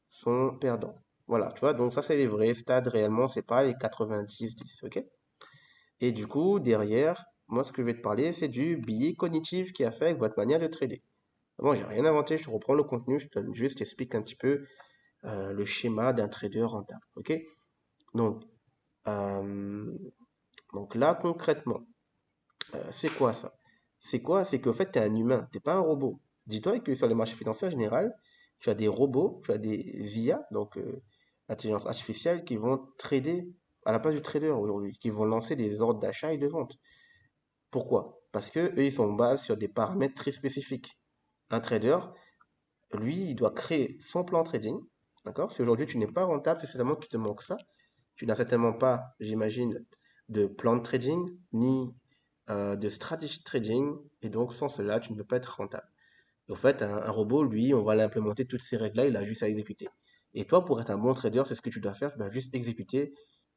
sont perdants. Voilà, tu vois, donc ça, c'est les vrais stades réellement, c'est pas les 90-10, ok? Et du coup, derrière, moi, ce que je vais te parler, c'est du biais cognitif qui affecte votre manière de trader. Bon, j'ai rien inventé, je te reprends le contenu, je te juste explique un petit peu le schéma d'un trader rentable, ok? Donc, euh, donc là, concrètement, c'est quoi ça? C'est quoi? C'est qu'en fait, tu es un humain, tu n'es pas un robot. Dis-toi que sur les marchés financiers en général, tu as des robots, tu as des IA, donc intelligence artificielle, qui vont trader à la place du trader aujourd'hui, qui vont lancer des ordres d'achat et de vente. Pourquoi? Parce que eux, ils sont basés sur des paramètres très spécifiques. Un trader, lui, il doit créer son plan trading. D'accord? Si aujourd'hui tu n'es pas rentable, c'est certainement qu'il te manque ça. Tu n'as certainement pas, j'imagine, de plan de trading ni de stratégie de trading. Et donc, sans cela, tu ne peux pas être rentable. Au fait, un robot, lui, on va l'implémenter toutes ces règles-là, il a juste à exécuter. Et toi, pour être un bon trader, c'est ce que tu dois faire, tu dois juste exécuter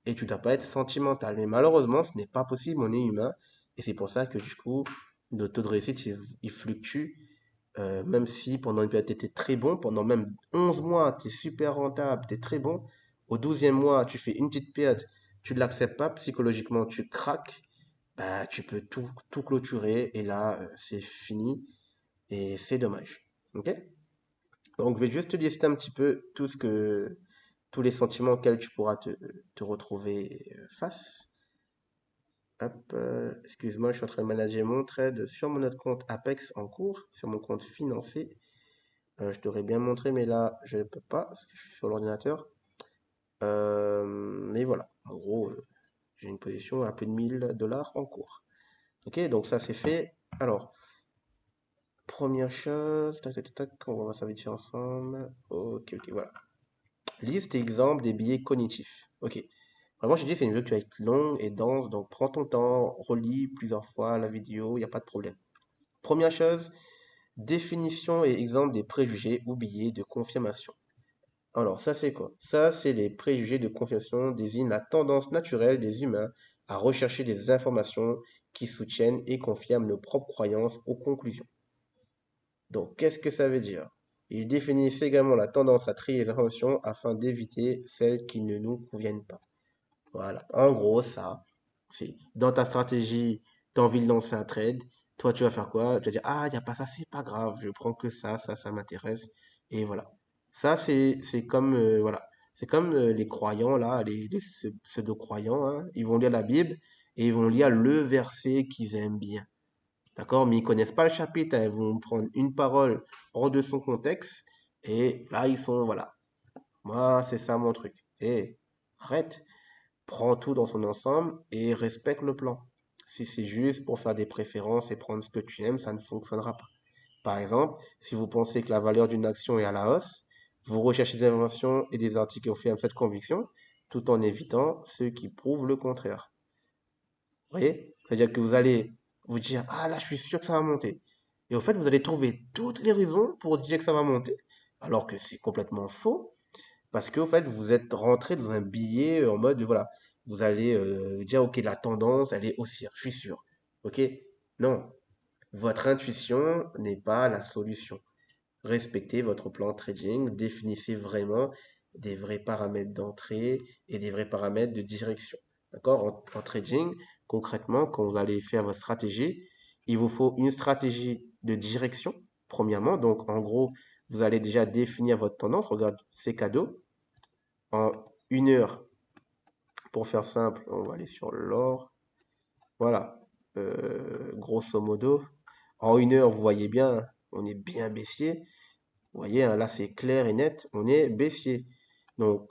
et tu ne dois pas être sentimental. Mais malheureusement, ce n'est pas possible, on est humain. Et c'est pour ça que du coup, notre taux de réussite, il fluctue. Même si pendant une période, tu étais très bon, pendant même 11 mois, tu es super rentable, tu es très bon. Au 12e mois, tu fais une petite période, tu ne l'acceptes pas, psychologiquement, tu craques, bah, tu peux tout clôturer et là, c'est fini. Et c'est dommage. Ok? Donc, je vais juste te lister un petit peu tous les sentiments auxquels tu pourras te retrouver face. Hop, excuse-moi, je suis en train de manager mon trade sur mon autre compte Apex en cours, sur mon compte financier. Je t'aurais bien montré, mais là, je ne peux pas parce que je suis sur l'ordinateur. Mais voilà, en gros, j'ai une position à plus de 1000 $ en cours. Ok, donc ça c'est fait. Alors, première chose, tac, tac, tac, tac, on va voir ça vite fait ensemble. Ok, ok, voilà. Liste exemple des biais cognitifs. Ok. Vraiment, je dis, c'est une vidéo qui va être longue et dense, donc prends ton temps, relis plusieurs fois la vidéo, il n'y a pas de problème. Première chose, Définition et exemple des préjugés ou billets de confirmation. Alors, ça c'est quoi? Ça, c'est les préjugés de confirmation désignent la tendance naturelle des humains à rechercher des informations qui soutiennent et confirment nos propres croyances ou conclusions. Donc, qu'est-ce que ça veut dire? Ils définissent également la tendance à trier les informations afin d'éviter celles qui ne nous conviennent pas. Voilà. En gros, ça, c'est dans ta stratégie, tu as envie de lancer un trade. Toi, tu vas faire quoi? Tu vas dire, ah, il n'y a pas ça, c'est pas grave. Je prends que ça m'intéresse. Et voilà. Ça, c'est comme, voilà. C'est comme les croyants, là, les pseudo-croyants, hein. Ils vont lire la Bible et ils vont lire le verset qu'ils aiment bien. D'accord? Mais ils connaissent pas le chapitre, hein. Ils vont prendre une parole hors de son contexte. Et là, ils sont, voilà. Moi, c'est ça mon truc. Et arrête. Prends tout dans son ensemble et respecte le plan. Si c'est juste pour faire des préférences et prendre ce que tu aimes, ça ne fonctionnera pas. Par exemple, si vous pensez que la valeur d'une action est à la hausse, vous recherchez des informations et des articles qui confirment cette conviction, tout en évitant ceux qui prouvent le contraire. Vous voyez? C'est-à-dire que vous allez vous dire, ah là, je suis sûr que ça va monter. Et au fait, vous allez trouver toutes les raisons pour dire que ça va monter, alors que c'est complètement faux. Parce qu'au fait, vous êtes rentré dans un billet en mode, voilà, vous allez dire, ok, la tendance, elle est haussière, je suis sûr. Ok? Non, votre intuition n'est pas la solution. Respectez votre plan de trading, définissez vraiment des vrais paramètres d'entrée et des vrais paramètres de direction. D'accord? En trading, concrètement, quand vous allez faire votre stratégie, il vous faut une stratégie de direction, premièrement. Donc, en gros, vous allez déjà définir votre tendance. Regarde, c'est cadeau en 1 heure. Pour faire simple, on va aller sur l'or. Voilà. Grosso modo, en 1 heure, vous voyez bien, on est bien baissier. Vous voyez, hein, là, c'est clair et net, on est baissier. Donc,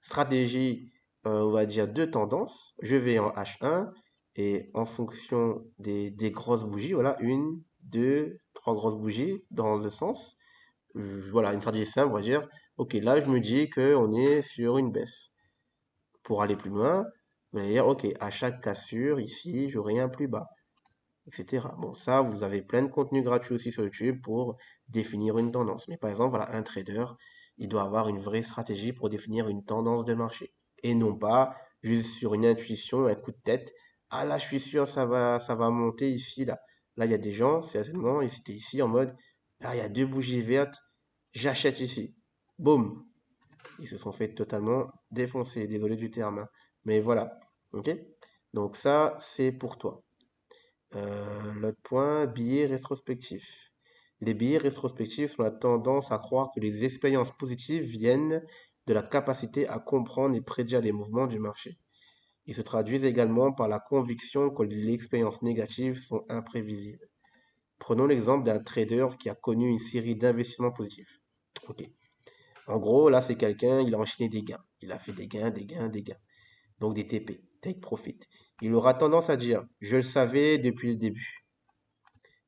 stratégie, on va dire deux tendances. Je vais en H1 et en fonction des grosses bougies, voilà, une, deux, trois grosses bougies dans le sens. Voilà, une stratégie simple, on va dire. Ok, là, je me dis qu'on est sur une baisse. Pour aller plus loin, vous allez dire, OK, à chaque cassure, ici, j'aurai un plus bas, etc. Bon, ça, vous avez plein de contenu gratuit aussi sur YouTube pour définir une tendance. Mais par exemple, voilà, un trader, il doit avoir une vraie stratégie pour définir une tendance de marché. Et non pas juste sur une intuition, un coup de tête. Ah là, je suis sûr, ça va monter ici, là. Là, il y a des gens, c'est certainement, ils étaient ici en mode, ah, il y a deux bougies vertes, j'achète ici. Boum, ils se sont fait totalement défoncer. Désolé du terme, hein. Mais voilà. Ok? Donc ça, c'est pour toi. L'autre point, billets rétrospectifs. Les billets rétrospectifs ont la tendance à croire que les expériences positives viennent de la capacité à comprendre et prédire les mouvements du marché. Ils se traduisent également par la conviction que les expériences négatives sont imprévisibles. Prenons l'exemple d'un trader qui a connu une série d'investissements positifs. Ok. En gros, là, c'est quelqu'un, il a enchaîné des gains. Il a fait des gains, des gains, des gains. Donc des TP, take profit. Il aura tendance à dire, je le savais depuis le début.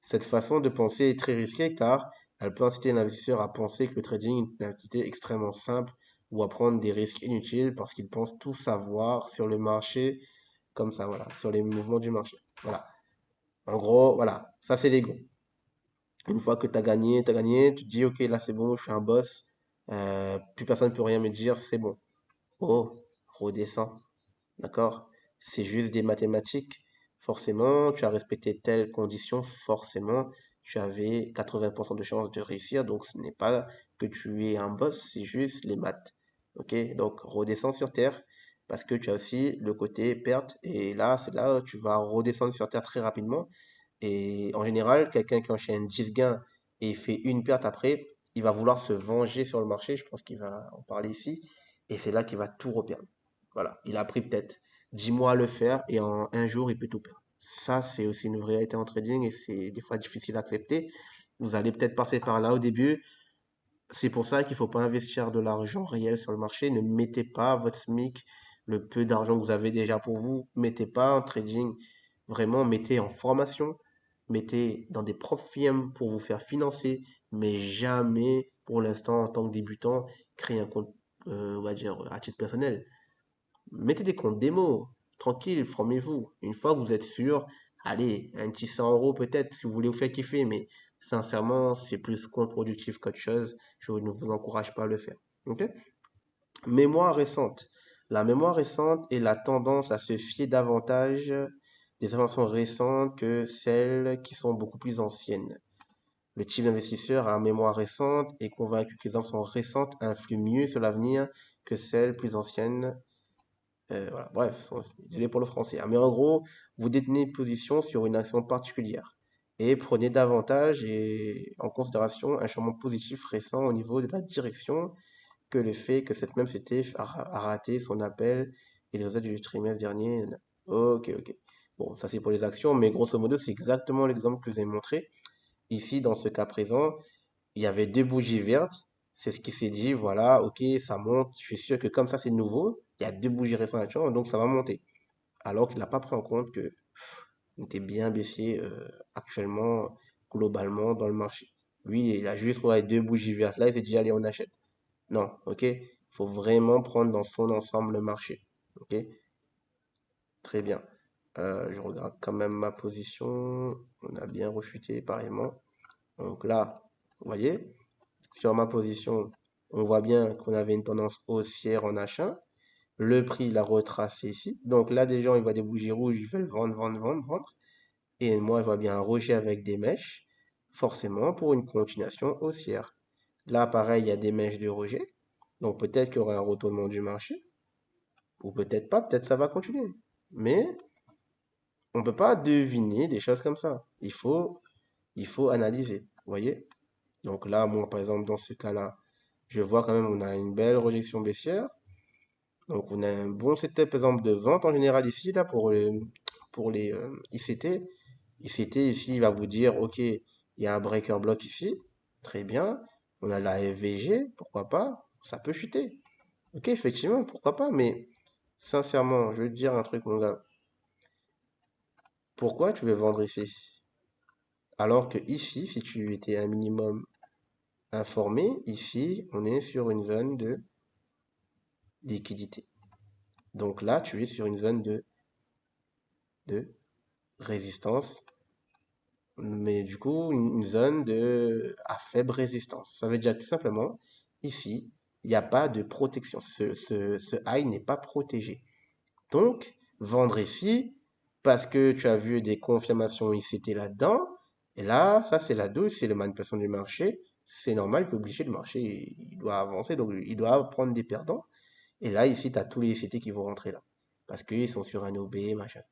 Cette façon de penser est très risquée car elle peut inciter l'investisseur à penser que le trading est une activité extrêmement simple ou à prendre des risques inutiles parce qu'il pense tout savoir sur le marché, comme ça, voilà, sur les mouvements du marché. Voilà. En gros, voilà, ça c'est l'ego. Une fois que tu as gagné, tu te dis, ok, là c'est bon, je suis un boss, plus personne ne peut rien me dire, c'est bon. Oh, redescends. D'accord? C'est juste des mathématiques. Forcément, tu as respecté telle condition, forcément, tu avais 80% de chances de réussir. Donc, ce n'est pas que tu es un boss, c'est juste les maths. Ok? Donc, redescends sur Terre parce que tu as aussi le côté perte. Et là, c'est là où tu vas redescendre sur Terre très rapidement. Et en général, quelqu'un qui enchaîne 10 gains et fait une perte après, il va vouloir se venger sur le marché. Je pense qu'il va en parler ici. Et c'est là qu'il va tout reperdre. Voilà. Il a pris peut-être 10 mois à le faire et en un jour, il peut tout perdre. Ça, c'est aussi une réalité en trading et c'est des fois difficile à accepter. Vous allez peut-être passer par là au début. C'est pour ça qu'il ne faut pas investir de l'argent réel sur le marché. Ne mettez pas votre SMIC, le peu d'argent que vous avez déjà pour vous, mettez pas en trading. Vraiment, mettez en formation, mettez dans des propres firmes pour vous faire financer, mais jamais pour l'instant, en tant que débutant, créer un compte, on va dire, à titre personnel. Mettez des comptes démo, tranquille, formez-vous. Une fois que vous êtes sûr, allez, un petit 100 € peut-être si vous voulez vous faire kiffer, mais sincèrement, c'est plus contre-productif qu'autre chose. Je ne vous encourage pas à le faire. Ok? Mémoire récente. La mémoire récente est la tendance à se fier davantage des informations récentes que celles qui sont beaucoup plus anciennes. Le type d'investisseur à mémoire récente est convaincu que les informations récentes influent mieux sur l'avenir que celles plus anciennes. Voilà. Bref, désolé pour le français, hein. Mais en gros, vous détenez une position sur une action particulière et prenez davantage en considération un changement positif récent au niveau de la direction que le fait que cette même société a raté son appel et les résultats du trimestre dernier. Ok, ok. Bon, ça c'est pour les actions, mais grosso modo, c'est exactement l'exemple que je vous ai montré. Ici, dans ce cas présent, il y avait deux bougies vertes. C'est ce qui s'est dit, voilà, ok, ça monte. Je suis sûr que comme ça, c'est nouveau. Il y a deux bougies récentes actuellement, donc ça va monter. Alors qu'il n'a pas pris en compte que on était bien baissé actuellement, globalement, dans le marché. Lui, il a juste trouvé deux bougies vertes là, il s'est dit, allez, on achète. Non, ok? Il faut vraiment prendre dans son ensemble le marché. Ok? Très bien. Je regarde quand même ma position. On a bien rechuté pareillement. Donc là, vous voyez, sur ma position, on voit bien qu'on avait une tendance haussière en achat. Le prix l'a retracé ici. Donc là, des gens, ils voient des bougies rouges, ils veulent vendre, vendre, vendre, vendre. Et moi, je vois bien un rejet avec des mèches, forcément pour une continuation haussière. Là, pareil, il y a des mèches de rejet. Donc peut-être qu'il y aura un retournement du marché, ou peut-être pas, peut-être ça va continuer. Mais on ne peut pas deviner des choses comme ça. Il faut analyser, vous voyez? Donc là, moi, par exemple, dans ce cas-là, je vois quand même on a une belle rejection baissière. Donc on a un bon setup, par exemple, de vente en général ici, là, pour les ICT. ICT, ici, il va vous dire, OK, il y a un breaker block ici. Très bien. On a la FVG, pourquoi pas? Ça peut chuter. OK, effectivement, pourquoi pas? Mais sincèrement, je veux te dire un truc, mon gars. Pourquoi tu veux vendre ici? Alors que ici, si tu étais un minimum informé, ici, on est sur une zone de liquidité. Donc là, tu es sur une zone de résistance, mais du coup, une zone à faible résistance. Ça veut dire tout simplement, ici, il n'y a pas de protection. Ce high n'est pas protégé. Donc, vendre ici, parce que tu as vu des confirmations ICT là-dedans, et là, ça c'est la douche, c'est la manipulation du marché. C'est normal qu'obligé, le marché, il doit avancer, donc il doit prendre des perdants. Et là, ici, tu as tous les ICT qui vont rentrer là. Parce qu'ils sont sur un OB, machin.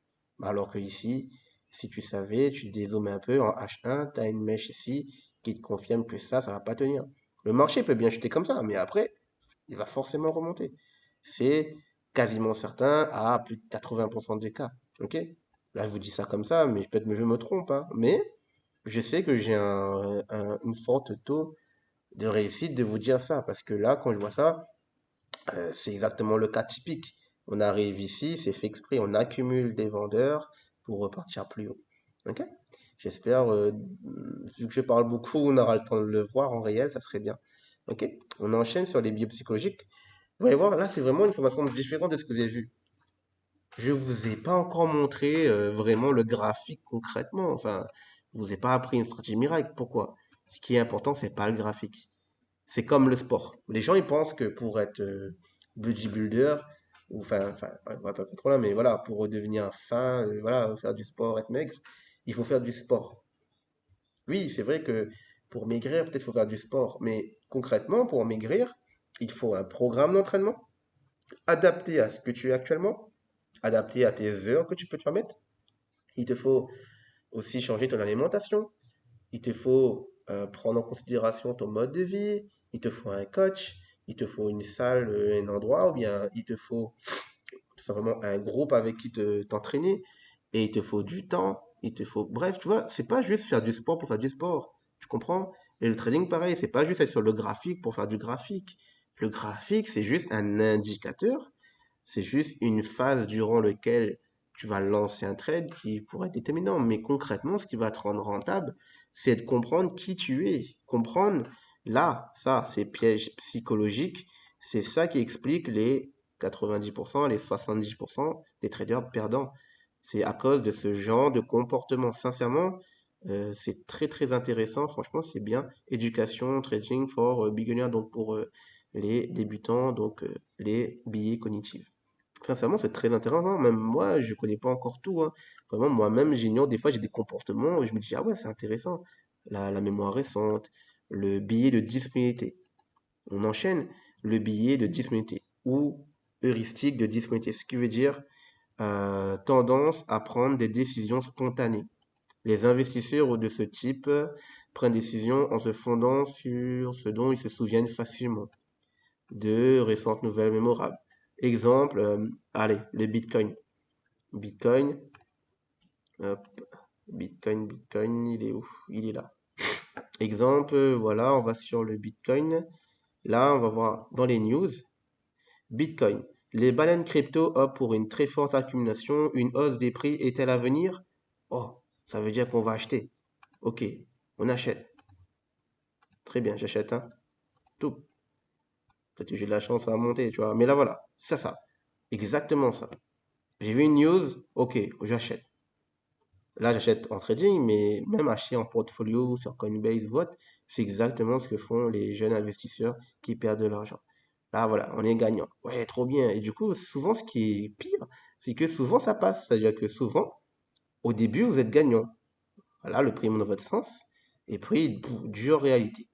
Alors que ici, si tu savais, tu dézoomes un peu en H1, tu as une mèche ici qui te confirme que ça va pas tenir. Le marché peut bien chuter comme ça, mais après, il va forcément remonter. C'est quasiment certain à plus de 80% des cas. Ok? Là, je vous dis ça comme ça, mais peut-être que je me trompe, hein. Mais je sais que j'ai une forte taux de réussite de vous dire ça. Parce que là, quand je vois ça, c'est exactement le cas typique. On arrive ici, c'est fait exprès, on accumule des vendeurs pour repartir plus haut. Ok? J'espère, vu que je parle beaucoup, on aura le temps de le voir en réel, ça serait bien. Ok? On enchaîne sur les biopsychologiques. Vous allez voir, là, c'est vraiment une formation différente de ce que vous avez vu. Je vous ai pas encore montré vraiment le graphique concrètement. Enfin, je vous ai pas appris une stratégie miracle. Pourquoi? Ce qui est important, c'est pas le graphique. C'est comme le sport. Les gens, ils pensent que pour être bodybuilder, ou enfin, on va pas trop là, mais voilà, pour devenir fin, voilà, faire du sport, être maigre, il faut faire du sport. Oui, c'est vrai que pour maigrir, peut-être faut faire du sport, mais concrètement, pour maigrir, il faut un programme d'entraînement adapté à ce que tu es actuellement, adapté à tes heures que tu peux te permettre. Il te faut aussi changer ton alimentation. Il te faut prendre en considération ton mode de vie. Il te faut un coach. Il te faut une salle, un endroit, ou bien il te faut tout simplement un groupe avec qui t'entraîner. Et il te faut du temps. Il te faut. Bref, tu vois, c'est pas juste faire du sport pour faire du sport. Tu comprends? Et le trading, pareil, c'est pas juste être sur le graphique pour faire du graphique. Le graphique, c'est juste un indicateur. C'est juste une phase durant laquelle tu vas lancer un trade qui pourrait être déterminant. Mais concrètement, ce qui va te rendre rentable, c'est de comprendre qui tu es. Comprendre, là, ça, ces pièges psychologiques, c'est ça qui explique les 90%, les 70% des traders perdants. C'est à cause de ce genre de comportement. Sincèrement, C'est très très intéressant, franchement, c'est bien. Éducation, trading for beginners, donc pour les débutants, donc les billets cognitifs. Sincèrement, c'est très intéressant. Même moi, je connais pas encore tout, hein. Vraiment, moi-même, j'ignore. Des fois, j'ai des comportements. Et je me dis, ah ouais, c'est intéressant. La mémoire récente, le billet de disponibilité. On enchaîne le billet de disponibilité ou heuristique de disponibilité, ce qui veut dire tendance à prendre des décisions spontanées. Les investisseurs de ce type prennent des décisions en se fondant sur ce dont ils se souviennent facilement de récentes nouvelles mémorables. Exemple, allez, le Bitcoin. Bitcoin, hop, Bitcoin, il est où? Il est là. Exemple, voilà, on va sur le Bitcoin. Là, on va voir dans les news, Bitcoin. Les baleines crypto optent pour une très forte accumulation. Une hausse des prix est-elle à venir? Oh, ça veut dire qu'on va acheter. Ok, on achète. Très bien, j'achète, hein. Tout. Peut-être que j'ai de la chance à monter, tu vois. Mais là, voilà, c'est ça. Exactement ça. J'ai vu une news, ok, j'achète. Là, j'achète en trading, mais même acheter en portfolio sur Coinbase, vote, c'est exactement ce que font les jeunes investisseurs qui perdent de l'argent. Là, voilà, on est gagnant. Ouais, trop bien. Et du coup, souvent, ce qui est pire, c'est que souvent, ça passe. C'est-à-dire que souvent, au début, vous êtes gagnant. Voilà, le prix monte dans votre sens. Et puis, dure réalité.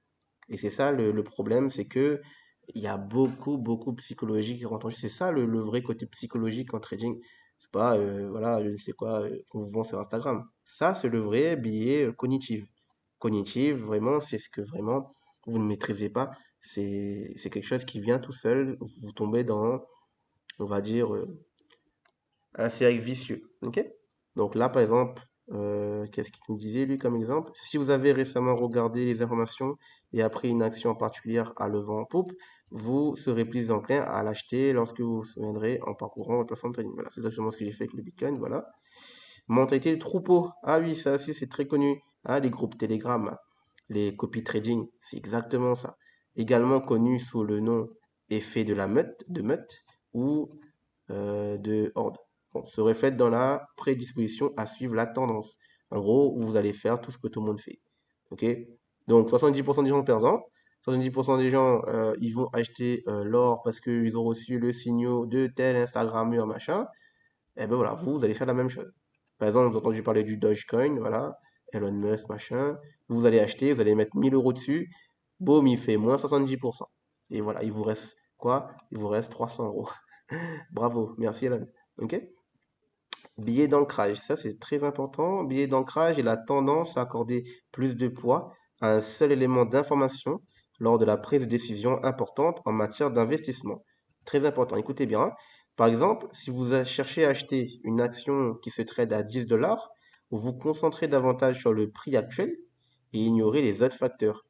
Et c'est ça le problème, c'est que il y a beaucoup de psychologie qui rentre en jeu. C'est ça le vrai côté psychologique en trading. C'est pas, voilà, je ne sais quoi, qu'on vous vend sur Instagram. Ça, c'est le vrai billet cognitif. Cognitif, vraiment, c'est ce que vraiment vous ne maîtrisez pas. C'est quelque chose qui vient tout seul. Vous tombez dans, on va dire, un cercle vicieux. Ok? Donc là, par exemple, qu'est-ce qu'il nous disait lui comme exemple? Si vous avez récemment regardé les informations et appris une action particulière à le vent en poupe, vous serez plus enclin à l'acheter lorsque vous vous souviendrez en parcourant votre plateforme de trading. Voilà, c'est exactement ce que j'ai fait avec le Bitcoin. Voilà. Mentalité de troupeau. Ah oui, ça aussi, c'est très connu. Ah, les groupes Telegram, les copy trading, c'est exactement ça. Également connu sous le nom effet de meute ou de horde. Bon, se reflète dans la prédisposition à suivre la tendance. En gros, vous allez faire tout ce que tout le monde fait. Ok? Donc, 70% des gens perdants. 70% des gens, ils vont acheter l'or parce qu'ils ont reçu le signal de tel Instagrammeur, machin. Et ben voilà, vous allez faire la même chose. Par exemple, vous avez entendu parler du Dogecoin, voilà, Elon Musk, machin. Vous allez acheter, vous allez mettre 1000 euros dessus. Boum, il fait moins 70%. Et voilà, il vous reste quoi? Il vous reste 300 euros. Bravo, merci Elon. Ok? Billet d'ancrage, ça c'est très important. Billet d'ancrage est la tendance à accorder plus de poids à un seul élément d'information lors de la prise de décision importante en matière d'investissement. Très important, écoutez bien, hein. Par exemple, si vous cherchez à acheter une action qui se trade à 10 dollars, vous vous concentrez davantage sur le prix actuel et ignorez les autres facteurs.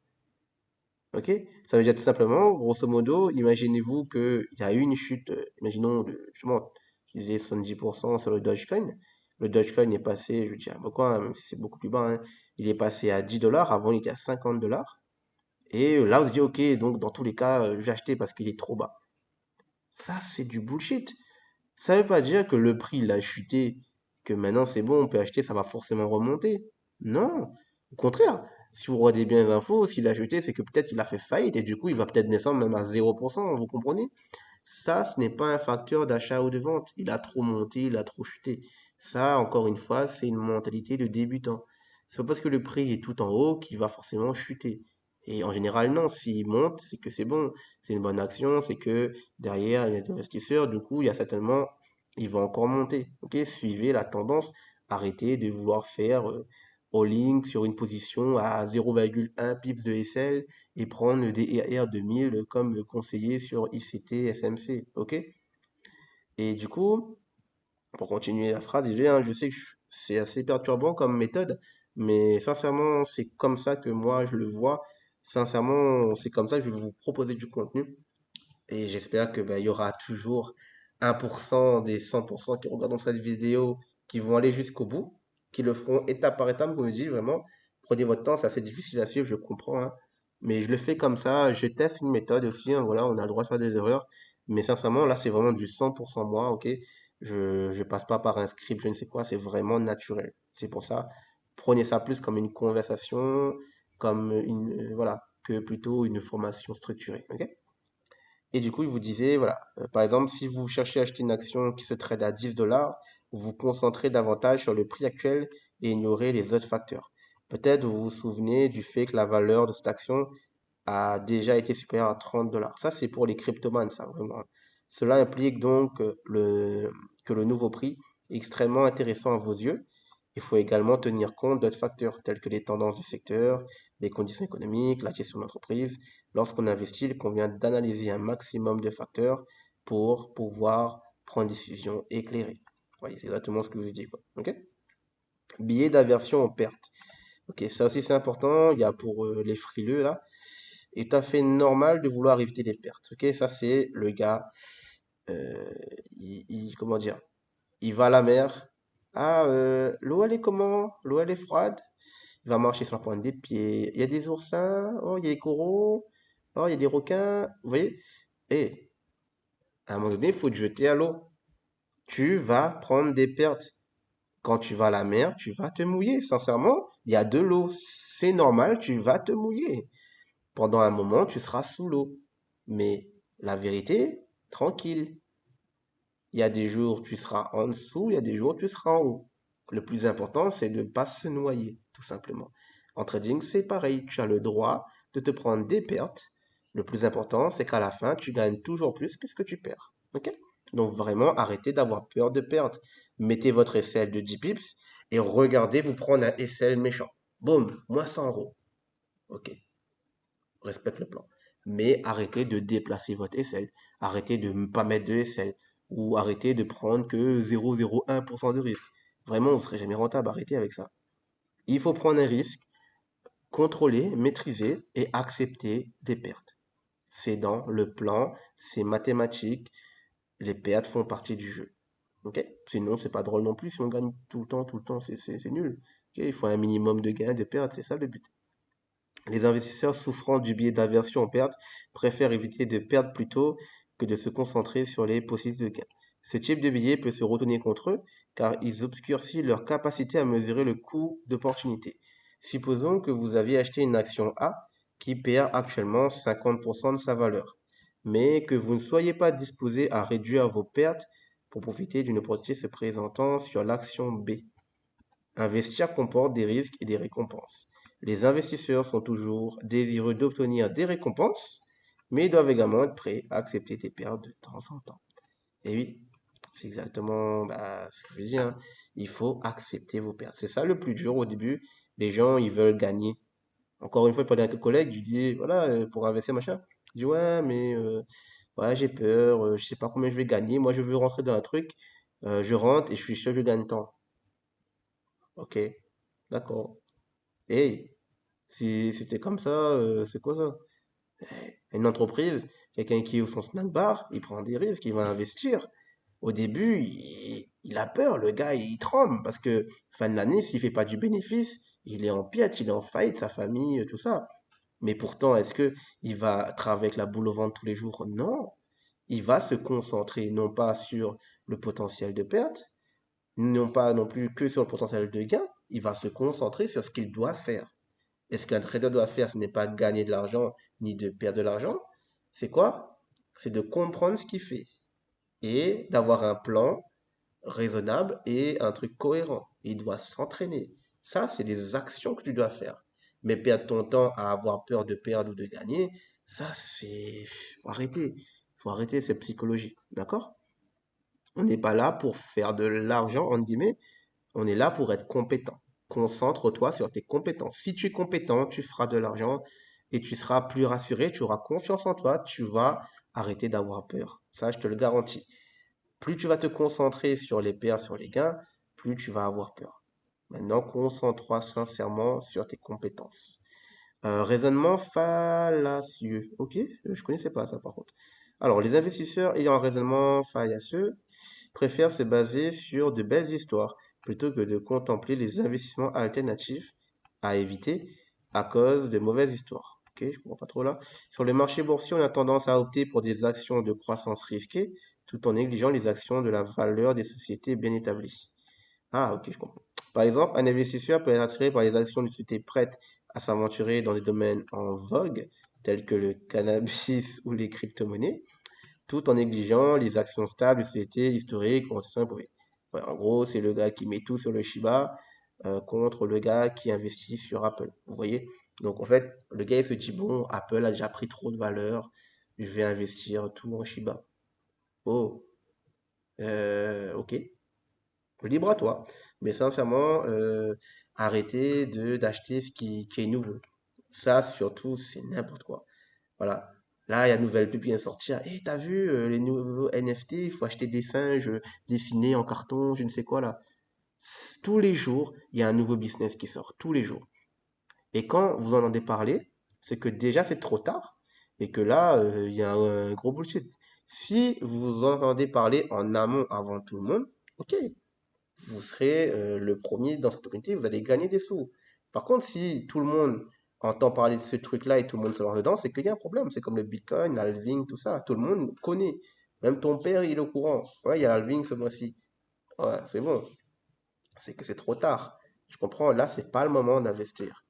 Ok? Ça veut dire tout simplement, grosso modo, imaginez-vous qu'il y a eu une chute, imaginons, justement, je disais 70% sur le Dogecoin. Le Dogecoin est passé, je dis, ah, pourquoi, même si c'est beaucoup plus bas, hein, il est passé à 10 dollars, avant il était à 50 dollars. Et là, vous vous dites, ok, donc dans tous les cas, je vais acheter parce qu'il est trop bas. Ça, c'est du bullshit. Ça veut pas dire que le prix, il a chuté, que maintenant c'est bon, on peut acheter, ça va forcément remonter. Non, au contraire. Si vous regardez bien les infos, s'il a chuté, c'est que peut-être il a fait faillite et du coup, il va peut-être descendre même à 0%, vous comprenez? Ça, ce n'est pas un facteur d'achat ou de vente. Il a trop monté, il a trop chuté. Ça, encore une fois, c'est une mentalité de débutant. C'est pas parce que le prix est tout en haut qu'il va forcément chuter. Et en général, non. S'il monte, c'est que c'est bon. C'est une bonne action, c'est que derrière, il y a des investisseurs. Du coup, il y a certainement, il va encore monter. Ok? Suivez la tendance. Arrêtez de vouloir faire all-in sur une position à 0,1 pips de SL et prendre le DER 2000 comme conseillé sur ICT SMC. Ok? Et du coup, pour continuer la phrase, je sais que c'est assez perturbant comme méthode, mais sincèrement, c'est comme ça que moi je le vois. Sincèrement, c'est comme ça que je vais vous proposer du contenu. Et j'espère que il y aura toujours 1% des 100% qui regarderont cette vidéo qui vont aller jusqu'au bout, qui le feront étape par étape, comme je dis, vraiment. Prenez votre temps, c'est assez difficile à suivre, je comprends, hein. Mais je le fais comme ça, je teste une méthode aussi, hein, voilà, on a le droit de faire des erreurs. Mais sincèrement, là, c'est vraiment du 100% moi, ok? Je passe pas par un script, je ne sais quoi, c'est vraiment naturel. C'est pour ça, Prenez ça plus comme une conversation, comme voilà, que plutôt une formation structurée. Ok? Et du coup, il vous disait, voilà, par exemple, si vous cherchez à acheter une action qui se trade à 10 dollars, vous vous concentrez davantage sur le prix actuel et ignorez les autres facteurs. Peut-être vous vous souvenez du fait que la valeur de cette action a déjà été supérieure à 30 dollars. Ça, c'est pour les cryptomans, ça, vraiment. Cela implique donc que le nouveau prix est extrêmement intéressant à vos yeux. Il faut également tenir compte d'autres facteurs tels que les tendances du secteur, les conditions économiques, la gestion de l'entreprise. Lorsqu'on investit, il convient d'analyser un maximum de facteurs pour pouvoir prendre une décision éclairée. Voyez, c'est exactement ce que je vous ai dit, quoi. Ok? Billet d'aversion aux pertes. Ok, ça aussi c'est important. Il y a pour les frileux là. Il est tout à fait normal de vouloir éviter les pertes. Ok, ça c'est le gars. euh, comment dire? Il va à la mer. Ah, l'eau elle est comment? L'eau elle est froide. Il va marcher sur la pointe des pieds. Il y a des oursins. Oh, il y a des coraux. Oh, il y a des requins. Vous voyez? Et à un moment donné, il faut te jeter à l'eau. Tu vas prendre des pertes. Quand tu vas à la mer, tu vas te mouiller. Sincèrement, il y a de l'eau. C'est normal, tu vas te mouiller. Pendant un moment, tu seras sous l'eau. Mais la vérité, tranquille. Il y a des jours, tu seras en dessous, il y a des jours, tu seras en haut. Le plus important, c'est de ne pas se noyer, tout simplement. En trading, c'est pareil. Tu as le droit de te prendre des pertes. Le plus important, c'est qu'à la fin, tu gagnes toujours plus que ce que tu perds. OK? Donc vraiment, arrêtez d'avoir peur de perdre. Mettez votre SL de 10 pips et regardez vous prendre un SL méchant. Boum, moins 100 euros. OK, respecte le plan. Mais arrêtez de déplacer votre SL. Arrêtez de ne pas mettre de SL. Ou arrêtez de prendre que 0,01% de risque. Vraiment, vous ne serez jamais rentable. Arrêtez avec ça. Il faut prendre un risque, contrôler, maîtriser et accepter des pertes. C'est dans le plan, c'est mathématique. Les pertes font partie du jeu. Ok? Sinon, c'est pas drôle non plus. Si on gagne tout le temps, c'est nul. Ok? Il faut un minimum de gains, de pertes. C'est ça le but. Les investisseurs souffrant du biais d'aversion en perte préfèrent éviter de perdre plutôt que de se concentrer sur les possibilités de gain. Ce type de biais peut se retourner contre eux car ils obscurcissent leur capacité à mesurer le coût d'opportunité. Supposons que vous aviez acheté une action A qui perd actuellement 50% de sa valeur, mais que vous ne soyez pas disposé à réduire vos pertes pour profiter d'une opportunité se présentant sur l'action B. Investir comporte des risques et des récompenses. Les investisseurs sont toujours désireux d'obtenir des récompenses, mais ils doivent également être prêts à accepter des pertes de temps en temps. Et oui, c'est exactement ce que je dis, hein. Il faut accepter vos pertes. C'est ça le plus dur au début. Les gens, ils veulent gagner. Encore une fois, je parlais avec un collègue, je lui dis, voilà, pour investir, machin. Je dis, ouais, mais ouais, j'ai peur, je sais pas combien je vais gagner. Moi, je veux rentrer dans un truc, je rentre et je suis sûr que je gagne tant. Ok, d'accord. Hey, si c'était comme ça, c'est quoi ça? Une entreprise, quelqu'un qui ouvre son snack bar, il prend des risques, il va investir. Au début, il a peur, le gars, il tremble parce que fin de l'année, s'il fait pas du bénéfice, il est en piètre, il est en faillite, sa famille, tout ça. Mais pourtant, est-ce que il va travailler avec la boule au ventre tous les jours? Non. Il va se concentrer non pas sur le potentiel de perte, non pas non plus que sur le potentiel de gain, il va se concentrer sur ce qu'il doit faire. Et ce qu'un trader doit faire, ce n'est pas gagner de l'argent ni de perdre de l'argent. C'est quoi? C'est de comprendre ce qu'il fait et d'avoir un plan raisonnable et un truc cohérent. Il doit s'entraîner. Ça, c'est des actions que tu dois faire. Mais perdre ton temps à avoir peur de perdre ou de gagner, ça, c'est... Faut arrêter. Faut arrêter, c'est psychologie. D'accord? On n'est pas là pour faire de l'argent, entre guillemets. On est là pour être compétent. Concentre-toi sur tes compétences. Si tu es compétent, tu feras de l'argent et tu seras plus rassuré, tu auras confiance en toi, tu vas arrêter d'avoir peur. Ça, je te le garantis. Plus tu vas te concentrer sur les pertes, sur les gains, plus tu vas avoir peur. Maintenant, concentre-toi sincèrement sur tes compétences. Raisonnement fallacieux. Ok, je connaissais pas ça par contre. Alors, les investisseurs ayant un raisonnement fallacieux préfèrent se baser sur de belles histoires plutôt que de contempler les investissements alternatifs à éviter à cause de mauvaises histoires. Ok, je comprends pas trop là. Sur le marché boursier, on a tendance à opter pour des actions de croissance risquées tout en négligeant les actions de la valeur des sociétés bien établies. Ah, ok, je comprends. Par exemple, un investisseur peut être attiré par les actions d'une société prête à s'aventurer dans des domaines en vogue, tels que le cannabis ou les crypto-monnaies, tout en négligeant les actions stables des sociétés historiques ou anciennement éprouvées. Ouais, en gros, c'est le gars qui met tout sur le Shiba contre le gars qui investit sur Apple. Vous voyez? Donc en fait, le gars il se dit, bon, Apple a déjà pris trop de valeur, je vais investir tout en Shiba. Oh, ok, libre à toi. Mais sincèrement, arrêtez d'acheter ce qui est nouveau. Ça, surtout, c'est n'importe quoi. Voilà. Là, il y a une nouvelle pub qui vient de sortir. Et t'as vu les nouveaux NFT, il faut acheter des singes dessinés en carton, je ne sais quoi là. Tous les jours, il y a un nouveau business qui sort. Tous les jours. Et quand vous en entendez parler, c'est que déjà c'est trop tard et que là, il y a un gros bullshit. Si vous entendez parler en amont avant tout le monde, ok, vous serez le premier dans cette opportunité, vous allez gagner des sous. Par contre, si tout le monde entend parler de ce truc-là et tout le monde se lance dedans, c'est qu'il y a un problème. C'est comme le Bitcoin, l'halving, tout ça. Tout le monde connaît. Même ton père, il est au courant. Ouais, il y a l'halving ce mois-ci. Ouais, c'est bon. C'est que c'est trop tard. Je comprends. Là, c'est pas le moment d'investir.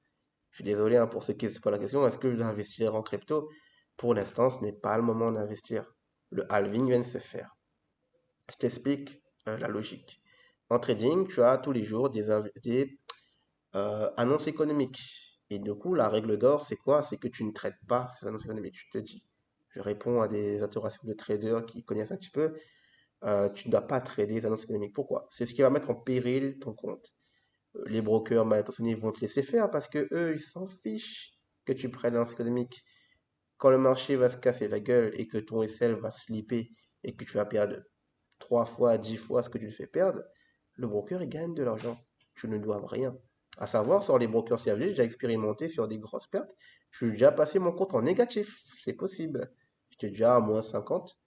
Je suis désolé hein, pour ceux qui se posent la question, est-ce que je dois investir en crypto? Pour l'instant, ce n'est pas le moment d'investir. Le halving vient de se faire. Je t'explique la logique. En trading, tu as tous les jours des annonces économiques. Et du coup, la règle d'or, c'est quoi? C'est que tu ne traites pas ces annonces économiques. Je te dis. Je réponds à des interrogations de traders qui connaissent un petit peu. Tu ne dois pas trader les annonces économiques. Pourquoi? C'est ce qui va mettre en péril ton compte. Les brokers mal intentionnés vont te laisser faire parce que eux, ils s'en fichent que tu prennes l'annonce économique. Quand le marché va se casser la gueule et que ton SL va slipper et que tu vas perdre 3 fois, 10 fois ce que tu le fais perdre, le broker, il gagne de l'argent. Tu ne dois rien. À savoir, sur les brokers services, j'ai expérimenté sur des grosses pertes. Je suis déjà passé mon compte en négatif. C'est possible. J'étais déjà à moins 50.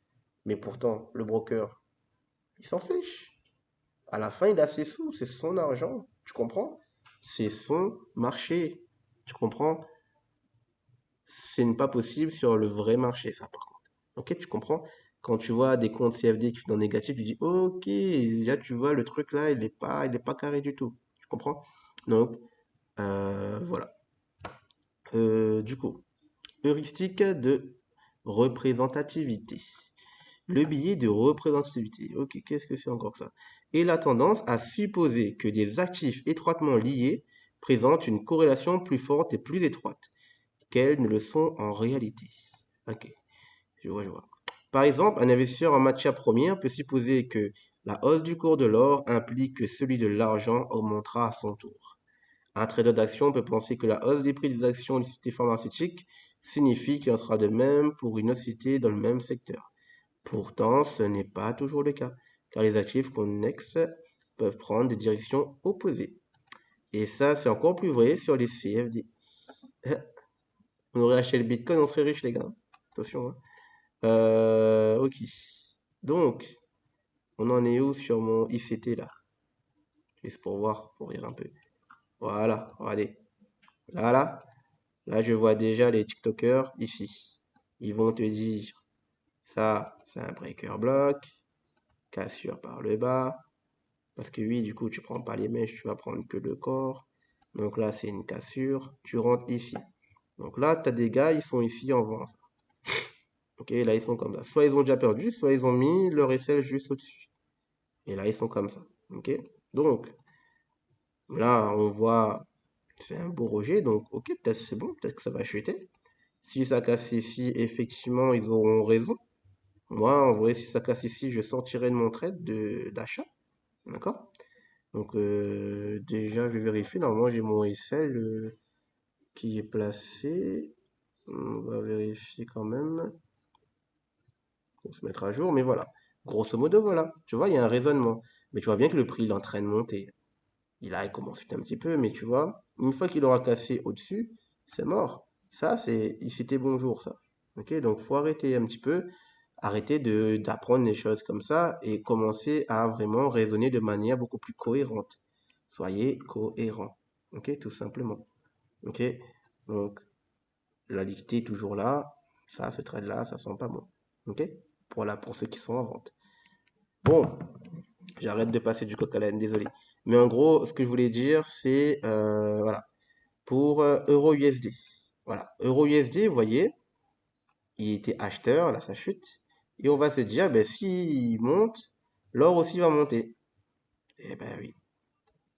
Mais pourtant, le broker, il s'en fiche. À la fin, il a ses sous. C'est son argent. Tu comprends? C'est son marché. Tu comprends? Ce n'est pas possible sur le vrai marché, ça, par contre. Ok, tu comprends? Quand tu vois des comptes CFD qui sont négatifs, tu dis, ok, là, tu vois, le truc là, il est pas carré du tout. Tu comprends? Donc, voilà. Du coup, heuristique de représentativité. Le biais de représentativité. Ok, qu'est-ce que c'est encore que ça? Et la tendance à supposer que des actifs étroitement liés présentent une corrélation plus forte et plus étroite qu'elles ne le sont en réalité. Ok, je vois. Par exemple, un investisseur en matière première peut supposer que la hausse du cours de l'or implique que celui de l'argent augmentera à son tour. Un trader d'actions peut penser que la hausse des prix des actions d'une société pharmaceutique signifie qu'il en sera de même pour une autre société dans le même secteur. Pourtant, ce n'est pas toujours le cas, car les actifs connexes peuvent prendre des directions opposées. Et ça, c'est encore plus vrai sur les CFD. On aurait acheté le Bitcoin, on serait riche, les gars. Attention, hein. Ok. Donc, on en est où sur mon ICT là? Juste pour voir, pour rire un peu. Voilà, regardez. Là, je vois déjà les TikTokers ici. Ils vont te dire, ça, c'est un breaker block, cassure par le bas. Parce que oui, du coup, tu prends pas les mèches, tu vas prendre que le corps. Donc là, c'est une cassure. Tu rentres ici. Donc là, tu as des gars, ils sont ici en vente. Ok, là, ils sont comme ça. Soit ils ont déjà perdu, soit ils ont mis leur aisselle juste au-dessus. Et là, ils sont comme ça. Ok? Donc, là, on voit, c'est un beau rejet. Donc, ok, peut-être c'est bon, peut-être que ça va chuter. Si ça casse ici, effectivement, ils auront raison. Moi, en vrai, si ça casse ici, je sortirai de mon trade d'achat. D'accord? Donc, déjà, je vais vérifier. Normalement, j'ai mon SL qui est placé. On va vérifier quand même pour se mettre à jour. Mais voilà. Grosso modo, voilà. Tu vois, il y a un raisonnement. Mais tu vois bien que le prix, il est en train de monter. Il commence un petit peu, mais tu vois, une fois qu'il aura cassé au-dessus, c'est mort. Ça, c'était bonjour, ça. Ok, donc faut arrêter un petit peu, arrêter d'apprendre les choses comme ça et commencer à vraiment raisonner de manière beaucoup plus cohérente. Soyez cohérent. Ok, tout simplement. Ok, donc la liquidité est toujours là. Ça, ce trade-là, ça sent pas bon. Ok, voilà pour ceux qui sont en vente. Bon, j'arrête de passer du coq à l'âne, désolé. Mais en gros, ce que je voulais dire, c'est, voilà, pour Euro USD. Voilà, Euro USD, vous voyez, il était acheteur, là ça chute. Et on va se dire, ben, s'il monte, l'or aussi va monter. Eh ben oui,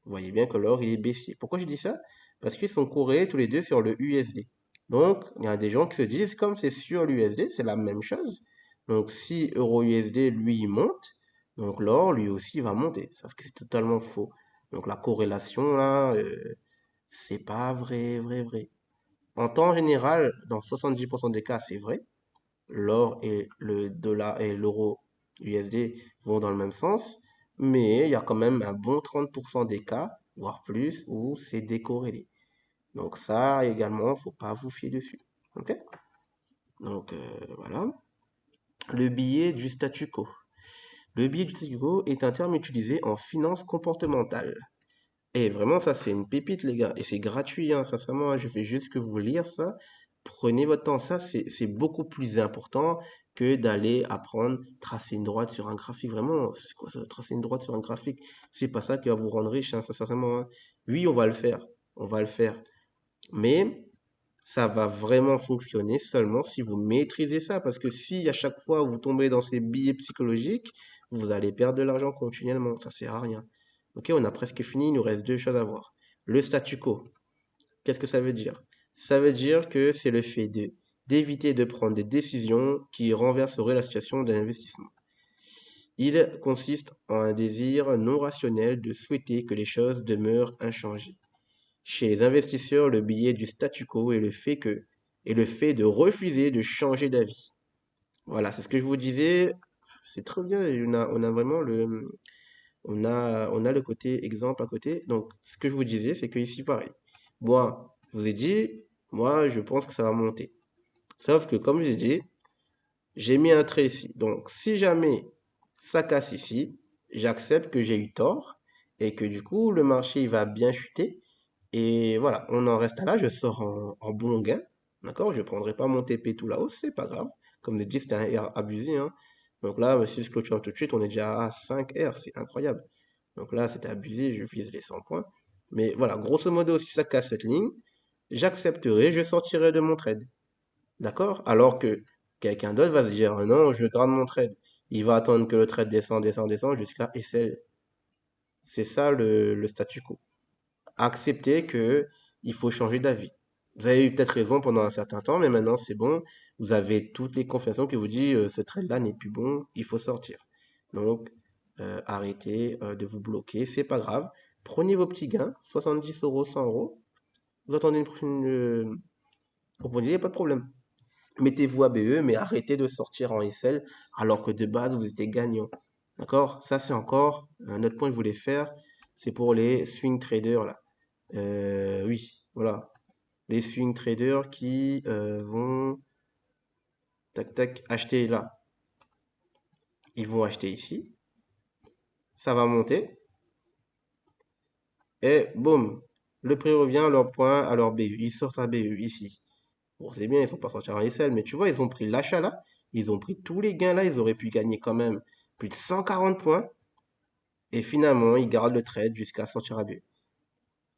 vous voyez bien que l'or, il est baissier. Pourquoi je dis ça? Parce qu'ils sont corrélés tous les deux sur le USD. Donc, il y a des gens qui se disent, comme c'est sur l'USD, c'est la même chose. Donc, si euro USD, lui, il monte, donc l'or, lui aussi, va monter. Sauf que c'est totalement faux. Donc, la corrélation, là, c'est pas vrai, vrai, vrai. En temps général, dans 70% des cas, c'est vrai. L'or et le dollar et l'euro USD vont dans le même sens, mais il y a quand même un bon 30% des cas, voire plus, où c'est décorrélé. Donc ça également, faut pas vous fier dessus. Ok? Donc voilà. Le billet du statu quo. Le billet du statu quo est un terme utilisé en finance comportementale. Et vraiment, ça, c'est une pépite, les gars. Et c'est gratuit, hein. Sincèrement, hein, je fais juste que vous lire ça. Prenez votre temps. Ça, c'est beaucoup plus important que d'aller apprendre, tracer une droite sur un graphique. Vraiment, c'est quoi ça, tracer une droite sur un graphique? C'est pas ça qui va vous rendre riche, hein, ça, sincèrement, hein. Oui, on va le faire. On va le faire. Mais ça va vraiment fonctionner seulement si vous maîtrisez ça. Parce que si à chaque fois vous tombez dans ces billets psychologiques, vous allez perdre de l'argent continuellement. Ça sert à rien. Ok, on a presque fini. Il nous reste deux choses à voir. Le statu quo. Qu'est-ce que ça veut dire? Ça veut dire que c'est le fait d'éviter de prendre des décisions qui renverseraient la situation d'un investissement. Il consiste en un désir non rationnel de souhaiter que les choses demeurent inchangées. Chez les investisseurs, le billet du statu quo est le fait de refuser de changer d'avis. Voilà, c'est ce que je vous disais. C'est très bien. On a vraiment on a le côté exemple à côté. Donc, ce que je vous disais, c'est que ici, pareil. Moi, je vous ai dit, moi, je pense que ça va monter. Sauf que, comme j'ai dit, j'ai mis un trait ici. Donc, si jamais ça casse ici, j'accepte que j'ai eu tort et que du coup, le marché il va bien chuter. Et voilà, on en reste à là, je sors en bon gain. D'accord? Je ne prendrai pas mon TP tout là-haut, c'est pas grave. Comme je dis, c'était un R abusé, hein. Donc là, si je clôture tout de suite, on est déjà à 5 R, c'est incroyable. Donc là, c'était abusé, je vise les 100 points. Mais voilà, grosso modo, si ça casse cette ligne, j'accepterai, je sortirai de mon trade. D'accord? Alors que quelqu'un d'autre va se dire, non, je garde mon trade. Il va attendre que le trade descend, descend, descend jusqu'à SL. C'est ça le statu quo. Accepter que il faut changer d'avis. Vous avez eu peut-être raison pendant un certain temps, mais maintenant c'est bon. Vous avez toutes les confirmations qui vous disent ce trade-là n'est plus bon, il faut sortir. Donc arrêtez de vous bloquer, c'est pas grave. Prenez vos petits gains, 70 euros, 100 euros. Vous attendez une prochaine opportunité, il n'y a pas de problème. Mettez-vous à BE, mais arrêtez de sortir en SL alors que de base vous étiez gagnant. D'accord? Ça c'est encore un autre point que je voulais faire. C'est pour les swing traders là. Oui, voilà. Les swing traders qui vont tac tac acheter là. Ils vont acheter ici. Ça va monter. Et boum. Le prix revient à leur point, à leur BU. Ils sortent à BU ici. Bon, c'est bien, ils sont pas sortis en SL, mais tu vois, ils ont pris l'achat là. Ils ont pris tous les gains là. Ils auraient pu gagner quand même plus de 140 points. Et finalement, ils gardent le trade jusqu'à sortir à BU.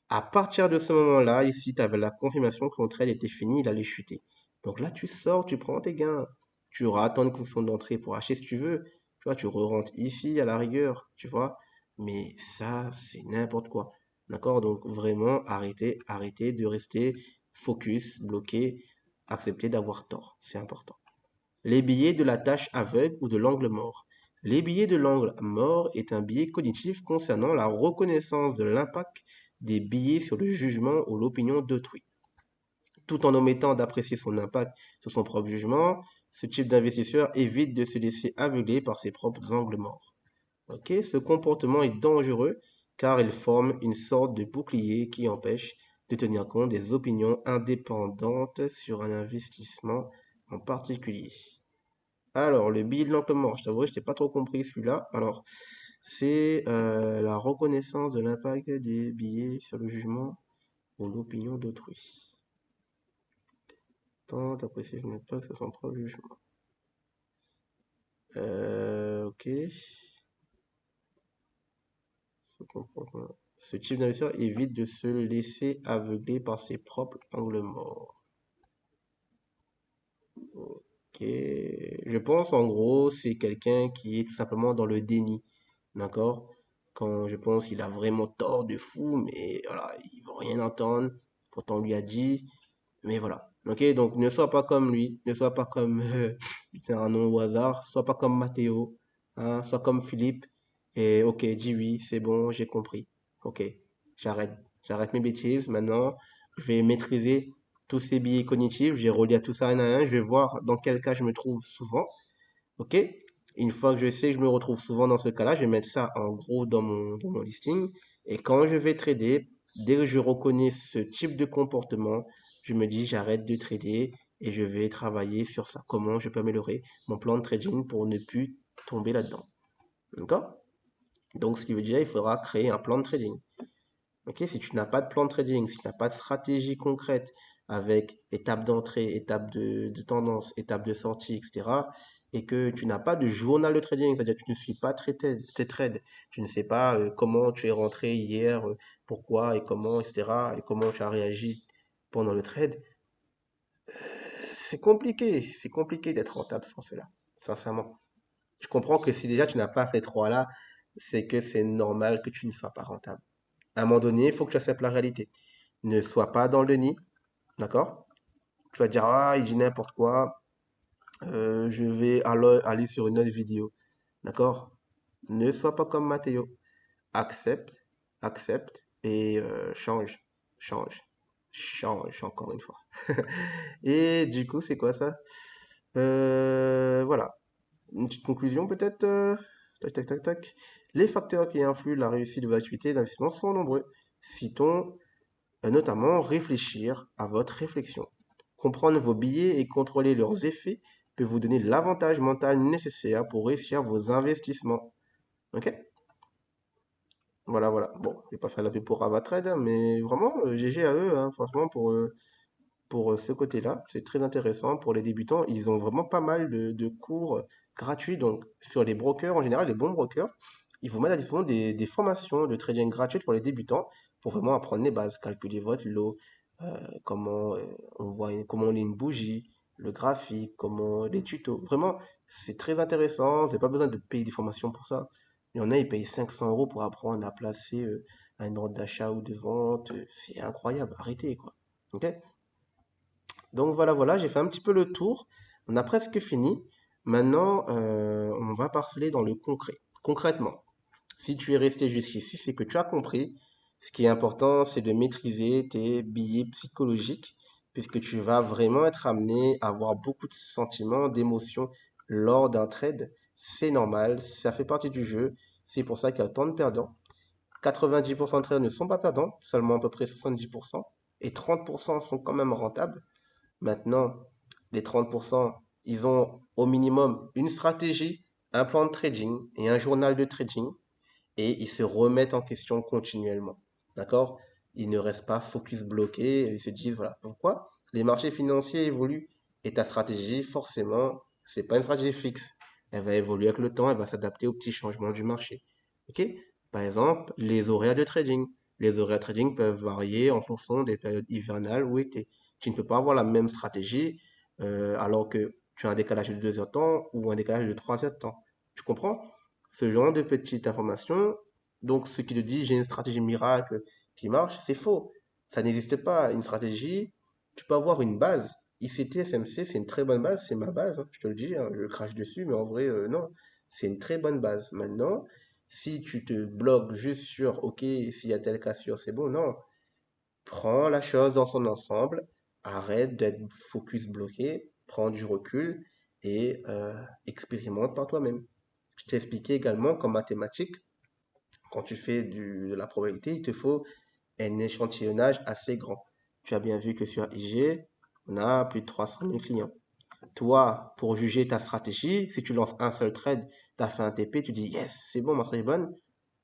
À partir de ce moment-là, ici, tu avais la confirmation que ton trade était fini, il allait chuter. Donc là, tu sors, tu prends tes gains. Tu auras attendre une fonction d'entrée pour acheter si tu veux. Tu vois, tu re-rentres ici à la rigueur, tu vois. Mais ça, c'est n'importe quoi. D'accord? Donc vraiment, arrêtez de rester focus, bloqué, accepter d'avoir tort. C'est important. Les billets de la tâche aveugle ou de l'angle mort. Les billets de l'angle mort est un billet cognitif concernant la reconnaissance de l'impact des billets sur le jugement ou l'opinion d'autrui. Tout en omettant d'apprécier son impact sur son propre jugement, ce type d'investisseur évite de se laisser aveugler par ses propres angles morts. Ok, ce comportement est dangereux car il forme une sorte de bouclier qui empêche de tenir compte des opinions indépendantes sur un investissement en particulier. Alors, le billet de l'enclement, je t'avoue, je n'ai pas trop compris celui-là. Alors, c'est la reconnaissance de l'impact des billets sur le jugement ou l'opinion d'autrui. Tant d'apprécier son impact sur son propre jugement. Ok. Ce type d'investisseur évite de se laisser aveugler par ses propres angles morts. Ok. Je pense en gros, c'est quelqu'un qui est tout simplement dans le déni. D'accord? Quand je pense qu'il a vraiment tort de fou, mais voilà, il veut rien entendre. Pourtant, on lui a dit, mais voilà. Ok? Donc, ne sois pas comme lui, ne sois pas comme putain, un nom au hasard, sois pas comme Mathéo, hein, sois comme Philippe. Et ok, dis oui, c'est bon, j'ai compris. Ok, j'arrête. J'arrête mes bêtises. Maintenant, je vais maîtriser tous ces biais cognitifs. J'ai relié à tout ça un à un. Je vais voir dans quel cas je me trouve souvent. Ok? Une fois que je sais que je me retrouve souvent dans ce cas-là, je vais mettre ça en gros dans mon listing. Et quand je vais trader, dès que je reconnais ce type de comportement, je me dis j'arrête de trader et je vais travailler sur ça. Comment je peux améliorer mon plan de trading pour ne plus tomber là-dedans. D'accord? Donc, ce qui veut dire il faudra créer un plan de trading. Ok, si tu n'as pas de plan de trading, si tu n'as pas de stratégie concrète avec étape d'entrée, étape de tendance, étape de sortie, etc., et que tu n'as pas de journal de trading, c'est-à-dire que tu ne suis pas tes trades, tu ne sais pas comment tu es rentré hier, pourquoi et comment, etc., et comment tu as réagi pendant le trade, c'est compliqué d'être rentable sans cela, sincèrement. Je comprends que si déjà tu n'as pas ces trois-là, c'est que c'est normal que tu ne sois pas rentable. À un moment donné, il faut que tu acceptes la réalité. Ne sois pas dans le déni, d'accord? Tu vas dire, ah, il dit n'importe quoi, je vais aller sur une autre vidéo, d'accord? Ne sois pas comme Mathéo. Accepte, accepte et change, change, change encore une fois. Et du coup, c'est quoi ça? Voilà. Une petite conclusion peut-être. Tac, tac, tac, tac. Les facteurs qui influent la réussite de vos activités d'investissement sont nombreux. Citons notamment réfléchir à votre réflexion. Comprendre vos billets et contrôler leurs effets peut vous donner l'avantage mental nécessaire pour réussir vos investissements. Ok? Voilà, voilà. Bon, je vais pas faire la pub pour Avatrade, hein, mais vraiment, GG à eux, hein, franchement, pour ce côté-là. C'est très intéressant pour les débutants. Ils ont vraiment pas mal de cours gratuits. Donc, sur les brokers, en général, les bons brokers, ils vous mettent à disposition des formations de trading gratuites pour les débutants pour vraiment apprendre les bases, calculer votre lot, comment comment on lit une bougie, le graphique, comment les tutos. Vraiment, c'est très intéressant. Vous n'avez pas besoin de payer des formations pour ça. Il y en a, ils payent 500 euros pour apprendre à placer un ordre d'achat ou de vente. C'est incroyable. Arrêtez, quoi. Ok? Donc voilà, voilà, j'ai fait un petit peu le tour. On a presque fini. Maintenant, on va parler dans le concret. Concrètement, si tu es resté jusqu'ici, c'est que tu as compris. Ce qui est important, c'est de maîtriser tes billets psychologiques, puisque tu vas vraiment être amené à avoir beaucoup de sentiments, d'émotions lors d'un trade. C'est normal, ça fait partie du jeu. C'est pour ça qu'il y a autant de perdants. 90% de traders ne sont pas perdants, seulement à peu près 70%. Et 30% sont quand même rentables. Maintenant, les 30%, ils ont au minimum une stratégie, un plan de trading et un journal de trading et ils se remettent en question continuellement. D'accord? Ils ne restent pas focus bloqués, ils se disent voilà pourquoi les marchés financiers évoluent et ta stratégie, forcément, c'est pas une stratégie fixe. Elle va évoluer avec le temps, elle va s'adapter aux petits changements du marché. OK? Par exemple, les horaires de trading. Les horaires de trading peuvent varier en fonction des périodes hivernales ou été. Tu ne peux pas avoir la même stratégie alors que tu as un décalage de 2 heures de temps ou un décalage de 3 heures de temps. Tu comprends? Ce genre de petites informations, donc ce qui te dit j'ai une stratégie miracle qui marche, c'est faux. Ça n'existe pas. Une stratégie, tu peux avoir une base. ICT, SMC, c'est une très bonne base, c'est ma base, hein, je te le dis, hein, je crache dessus, mais en vrai, non, c'est une très bonne base. Maintenant, si tu te bloques juste sur, ok, s'il y a tel cas sûr, c'est bon, non. Prends la chose dans son ensemble, arrête d'être focus bloqué, prends du recul et expérimente par toi-même. Je t'ai expliqué également qu'en mathématiques, quand tu fais de la probabilité, il te faut un échantillonnage assez grand. Tu as bien vu que sur IG, on a plus de 300 000 clients. Toi, pour juger ta stratégie, si tu lances un seul trade, tu as fait un TP, tu dis yes, c'est bon, ma stratégie est bonne.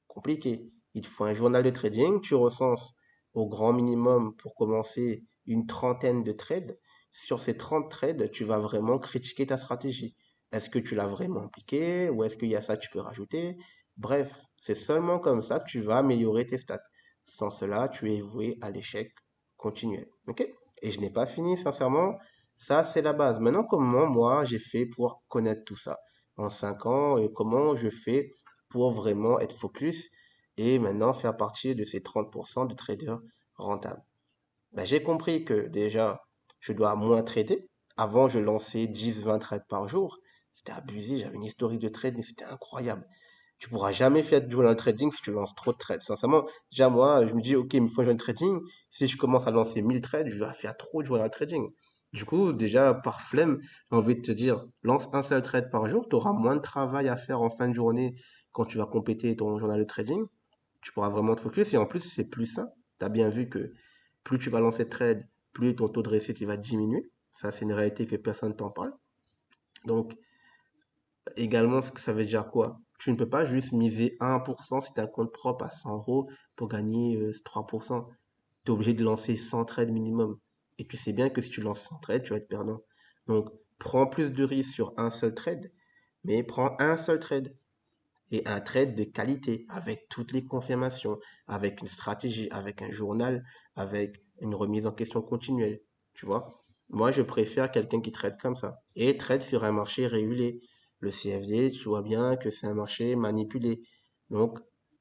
Compliqué. Il te faut un journal de trading, tu recenses au grand minimum pour commencer une trentaine de trades. Sur ces 30 trades, tu vas vraiment critiquer ta stratégie. Est-ce que tu l'as vraiment appliquée ou est-ce qu'il y a ça que tu peux rajouter? Bref, c'est seulement comme ça que tu vas améliorer tes stats. Sans cela, tu es voué à l'échec continuel. OK? Et je n'ai pas fini, sincèrement. Ça, c'est la base. Maintenant, comment moi j'ai fait pour connaître tout ça en 5 ans et comment je fais pour vraiment être focus et maintenant faire partie de ces 30% de traders rentables. Ben, j'ai compris que déjà, je dois moins trader. Avant, je lançais 10-20 trades par jour. C'était abusé, j'avais une historique de trade, mais c'était incroyable. Tu pourras jamais faire du journal trading si tu lances trop de trades. Sincèrement, déjà moi, je me dis, ok, il me faut un journal trading. Si je commence à lancer 1000 trades, je dois faire trop de journal trading. Du coup, déjà, par flemme, j'ai envie de te dire, lance un seul trade par jour, tu auras moins de travail à faire en fin de journée quand tu vas compléter ton journal de trading. Tu pourras vraiment te focus et en plus, c'est plus sain. Tu as bien vu que plus tu vas lancer de trades, plus ton taux de réussite il va diminuer. Ça, c'est une réalité que personne ne t'en parle. Donc, également, ce que ça veut dire quoi? Tu ne peux pas juste miser 1% si tu as un compte propre à 100 euros pour gagner 3%. Tu es obligé de lancer 100 trades minimum. Et tu sais bien que si tu lances 100 trades, tu vas être perdant. Donc, prends plus de risques sur un seul trade, mais prends un seul trade. Et un trade de qualité, avec toutes les confirmations, avec une stratégie, avec un journal, avec une remise en question continuelle. Tu vois? Moi, je préfère quelqu'un qui trade comme ça. Et trade sur un marché régulé. Le CFD, tu vois bien que c'est un marché manipulé. Donc,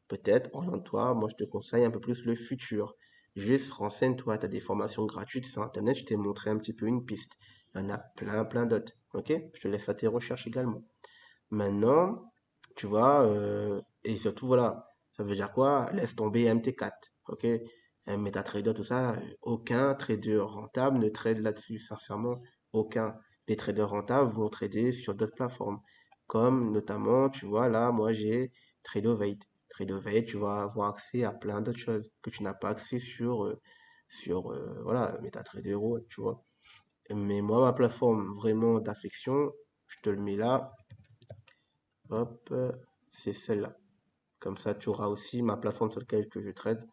peut-être, oriente-toi. Moi, je te conseille un peu plus le futur. Juste renseigne-toi. Tu as des formations gratuites sur Internet. Je t'ai montré un petit peu une piste. Il y en a plein, plein d'autres. OK? Je te laisse faire tes recherches également. Maintenant, tu vois, et surtout, voilà, ça veut dire quoi? Laisse tomber MT4, ok? MetaTrader, tout ça, aucun trader rentable ne trade là-dessus, sincèrement, aucun. Les traders rentables vont trader sur d'autres plateformes, comme notamment, tu vois, là, moi, j'ai Tradeovate. Tradeovate, tu vas avoir accès à plein d'autres choses que tu n'as pas accès sur voilà, MetaTrader, ou autre, tu vois. Mais moi, ma plateforme vraiment d'affection, je te le mets là. Hop, c'est celle-là. Comme ça, tu auras aussi ma plateforme sur laquelle que je trade.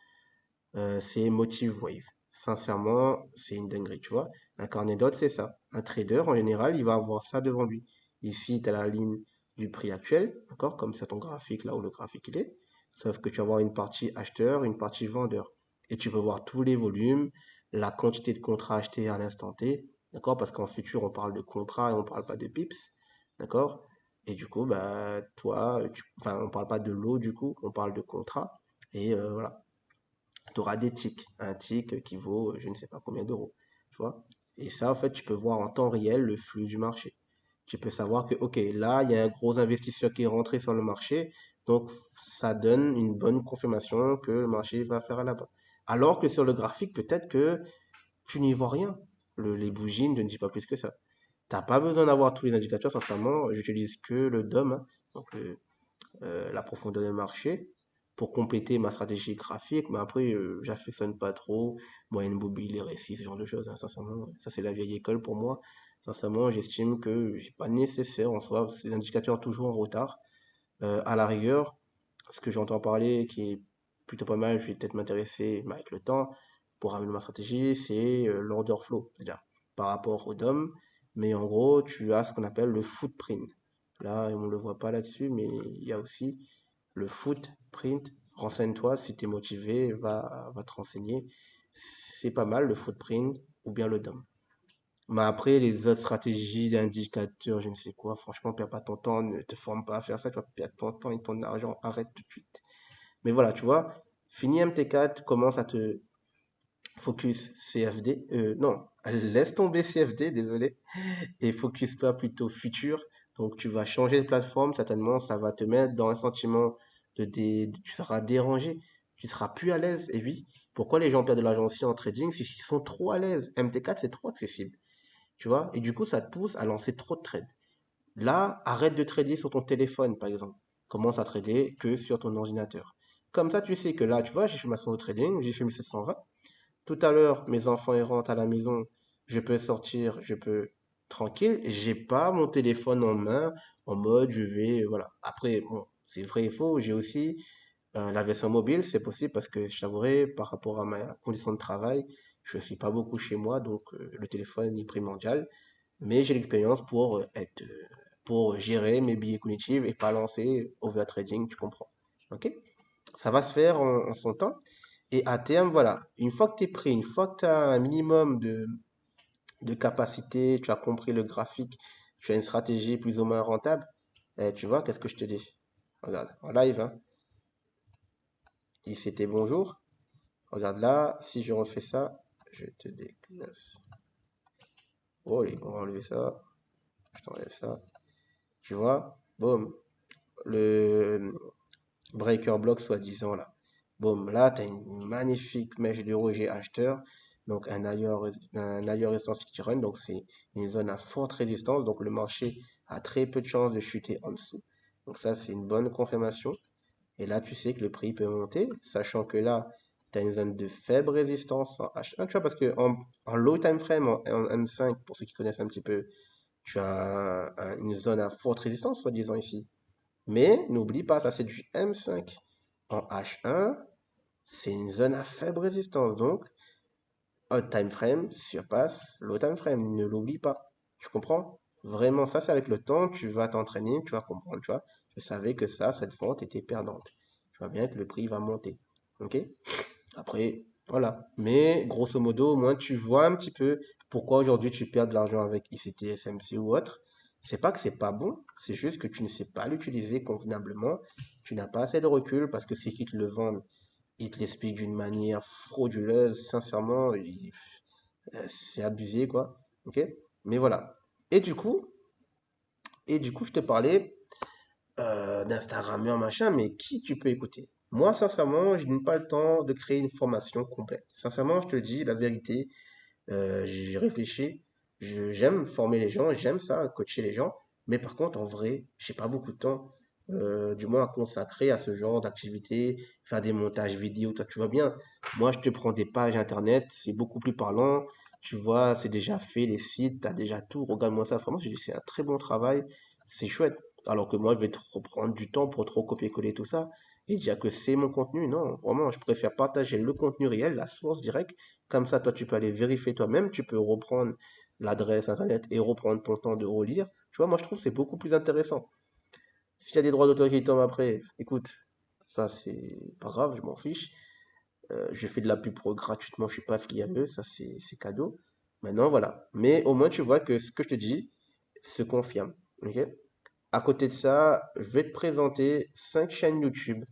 C'est Motive Wave. Sincèrement, c'est une dinguerie, tu vois. Un carnet d'autres, c'est ça. Un trader, en général, il va avoir ça devant lui. Ici, tu as la ligne du prix actuel, d'accord? Comme c'est ton graphique, là où le graphique il est. Sauf que tu vas avoir une partie acheteur, une partie vendeur. Et tu peux voir tous les volumes, la quantité de contrats achetés à l'instant T, d'accord? Parce qu'en futur, on parle de contrats et on ne parle pas de pips, d'accord? Et du coup, bah, toi, enfin, on parle pas de lot, du coup, on parle de contrat. Et voilà, tu auras des ticks. Un tick qui vaut je ne sais pas combien d'euros. Tu vois? Et ça, en fait, tu peux voir en temps réel le flux du marché. Tu peux savoir que, OK, là, il y a un gros investisseur qui est rentré sur le marché. Donc, ça donne une bonne confirmation que le marché va faire à la bas. Alors que sur le graphique, peut-être que tu n'y vois rien. Les bougies ne disent pas plus que ça. Tu n'as pas besoin d'avoir tous les indicateurs, sincèrement. J'utilise que le DOM, hein, donc la profondeur de marché, pour compléter ma stratégie graphique. Mais après, j'affectionne pas trop moyenne mobile, les récits, ce genre de choses, hein, sincèrement. Ça, c'est la vieille école pour moi. Sincèrement, j'estime que c'est pas nécessaire en soi. Ces indicateurs toujours en retard. À la rigueur, ce que j'entends parler, qui est plutôt pas mal, je vais peut-être m'intéresser mais avec le temps pour améliorer ma stratégie, c'est l'order flow, c'est-à-dire par rapport au DOM, mais en gros, tu as ce qu'on appelle le footprint. Là, on ne le voit pas là-dessus, mais il y a aussi le footprint. Renseigne-toi, si tu es motivé, va te renseigner. C'est pas mal le footprint ou bien le DOM. Mais après, les autres stratégies d'indicateurs, je ne sais quoi, franchement, perds pas ton temps, ne te forme pas à faire ça, tu vas perdre ton temps et ton argent, arrête tout de suite. Mais voilà, tu vois, fini MT4, commence à te focus CFD, non, laisse tomber CFD, désolé, et focus-toi plutôt futur. Donc tu vas changer de plateforme, certainement, ça va te mettre dans un sentiment tu seras dérangé, tu seras plus à l'aise. Et oui, pourquoi les gens perdent de l'argent aussi en trading? C'est qu'ils sont trop à l'aise. MT4, c'est trop accessible. Tu vois? Et du coup, ça te pousse à lancer trop de trades. Là, arrête de trader sur ton téléphone, par exemple. Commence à trader que sur ton ordinateur. Comme ça, tu sais que là, tu vois, j'ai fait ma séance de trading, j'ai fait 1720. Tout à l'heure, mes enfants ils rentrent à la maison, je peux sortir, je peux tranquille. J'ai pas mon téléphone en main, en mode je vais, voilà. Après, bon, c'est vrai et faux. J'ai aussi la version mobile, c'est possible parce que je t'avouerai, par rapport à ma condition de travail, je suis pas beaucoup chez moi, donc le téléphone est primordial. Mais j'ai l'expérience pour être pour gérer mes billets cognitifs et pas lancer overtrading, tu comprends. Ok? Ça va se faire en son temps. Et à terme, voilà, une fois que tu es prêt, une fois que tu as un minimum de capacité, tu as compris le graphique, tu as une stratégie plus ou moins rentable, tu vois, qu'est-ce que je te dis? Regarde, en live, hein, ici c'était bonjour. Regarde là, si je refais ça, je te déclasse. Oh, allez, on va enlever ça. Je t'enlève ça. Tu vois, boum, le breaker block soi-disant là. Boum, là, tu as une magnifique mèche de Roger acheteur. Donc, un ailleurs résistance qui run. Donc, c'est une zone à forte résistance. Donc, le marché a très peu de chances de chuter en dessous. Donc, ça, c'est une bonne confirmation. Et là, tu sais que le prix peut monter, sachant que là, tu as une zone de faible résistance en H1, tu vois, parce que en low time frame, en M5, pour ceux qui connaissent un petit peu, tu as une zone à forte résistance, soi-disant ici. Mais n'oublie pas, ça c'est du M5. En H1, c'est une zone à faible résistance. Donc, hot time frame surpasse low time frame. Ne l'oublie pas. Tu comprends? Vraiment, ça c'est avec le temps, tu vas t'entraîner, tu vas comprendre, tu vois. Je savais que ça, cette vente était perdante. Tu vois bien que le prix va monter. Ok? Après, voilà. Mais grosso modo, au moins tu vois un petit peu pourquoi aujourd'hui tu perds de l'argent avec ICT, SMC ou autre. C'est pas que c'est pas bon, c'est juste que tu ne sais pas l'utiliser convenablement. Tu n'as pas assez de recul parce que ceux qui te le vendent, ils te l'expliquent d'une manière frauduleuse. Sincèrement, c'est abusé, quoi. Ok? Mais voilà. Et du coup, je te parlais d'Instagrammeur, machin, mais qui tu peux écouter? Moi, sincèrement, je n'ai pas le temps de créer une formation complète. Sincèrement, je te dis la vérité, j'ai réfléchi, j'aime former les gens, j'aime ça, coacher les gens, mais par contre, en vrai, j'ai pas beaucoup de temps, du moins à consacrer à ce genre d'activité, faire des montages vidéo, toi, tu vois bien. Moi, je te prends des pages internet, c'est beaucoup plus parlant, tu vois, c'est déjà fait, les sites, tu as déjà tout, regarde-moi ça, vraiment, j'ai dit, c'est un très bon travail, c'est chouette. Alors que moi, je vais trop prendre du temps pour trop copier-coller tout ça et dire que c'est mon contenu. Non, vraiment, je préfère partager le contenu réel, la source directe. Comme ça, toi, tu peux aller vérifier toi-même, tu peux reprendre l'adresse internet et reprendre ton temps de relire. Tu vois, moi, je trouve que c'est beaucoup plus intéressant. S'il y a des droits d'auteur qui tombent après, écoute, ça, c'est pas grave, je m'en fiche. Je fais de la pub pro gratuitement, je suis pas affilié à eux, ça, c'est cadeau. Maintenant, voilà. Mais au moins, tu vois que ce que je te dis se confirme. Ok. À côté de ça, je vais te présenter 5 chaînes YouTube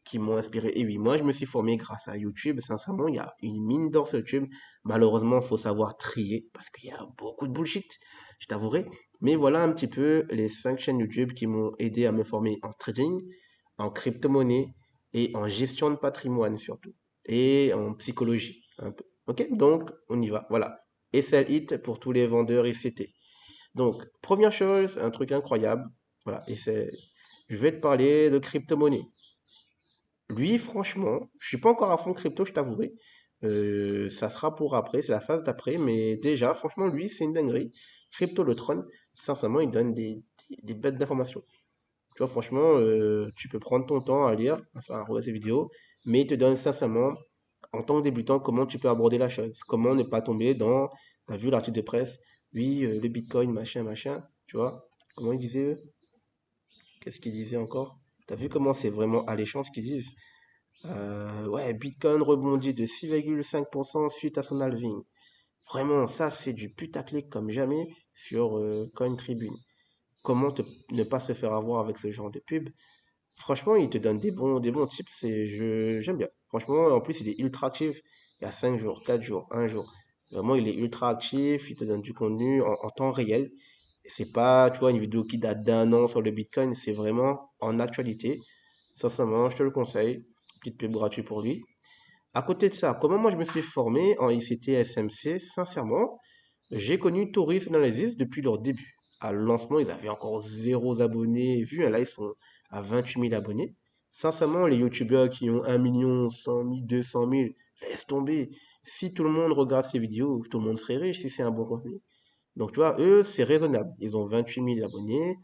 qui m'ont inspiré. Et oui, moi, je me suis formé grâce à YouTube. Sincèrement, il y a une mine d'or sur YouTube. Malheureusement, il faut savoir trier parce qu'il y a beaucoup de bullshit, je t'avouerai. Mais voilà un petit peu les 5 chaînes YouTube qui m'ont aidé à me former en trading, en crypto-monnaie et en gestion de patrimoine surtout. Et en psychologie un peu. Ok, donc on y va. Voilà. Et c'est hit pour tous les vendeurs ICT. Donc, première chose, un truc incroyable. Voilà, et c'est, je vais te parler de crypto-monnaie. Lui, franchement, je suis pas encore à fond crypto, je t'avouerai. Ça sera pour après, c'est la phase d'après, mais déjà, franchement, lui, c'est une dinguerie. Crypto le trône, sincèrement, il donne des bêtes d'informations. Tu vois, franchement, tu peux prendre ton temps à lire, enfin, à regarder ses vidéos, mais il te donne sincèrement, en tant que débutant, comment tu peux aborder la chose, comment ne pas tomber dans, t'as vu l'article de presse, oui, le Bitcoin, machin, machin, tu vois, comment il disait, qu'est-ce qu'il disait encore? T'as vu comment c'est vraiment alléchant ce qu'ils disent? Ouais, Bitcoin rebondit de 6,5% suite à son halving. Vraiment, ça, c'est du putaclic comme jamais sur CoinTribune. Comment ne pas se faire avoir avec ce genre de pub? Franchement, il te donne des bons tips et j'aime bien. Franchement, en plus, il est ultra actif. Il y a 5 jours, 4 jours, 1 jour. Vraiment, il est ultra actif, il te donne du contenu en temps réel. C'est pas, tu vois, une vidéo qui date d'1 an sur le Bitcoin, c'est vraiment en actualité. Sincèrement, je te le conseille. Petite pub gratuite pour lui. À côté de ça, comment moi je me suis formé en ICT SMC, sincèrement, j'ai connu Tourism Analysis depuis leur début. À le lancement, ils avaient encore zéro abonnés vus. Là, ils sont à 28 000 abonnés. Sincèrement, les youtubeurs qui ont 1 million, 100 000, 200 000, laisse tomber. Si tout le monde regarde ces vidéos, tout le monde serait riche si c'est un bon contenu. Donc, tu vois, eux, c'est raisonnable. Ils ont 28 000 abonnés.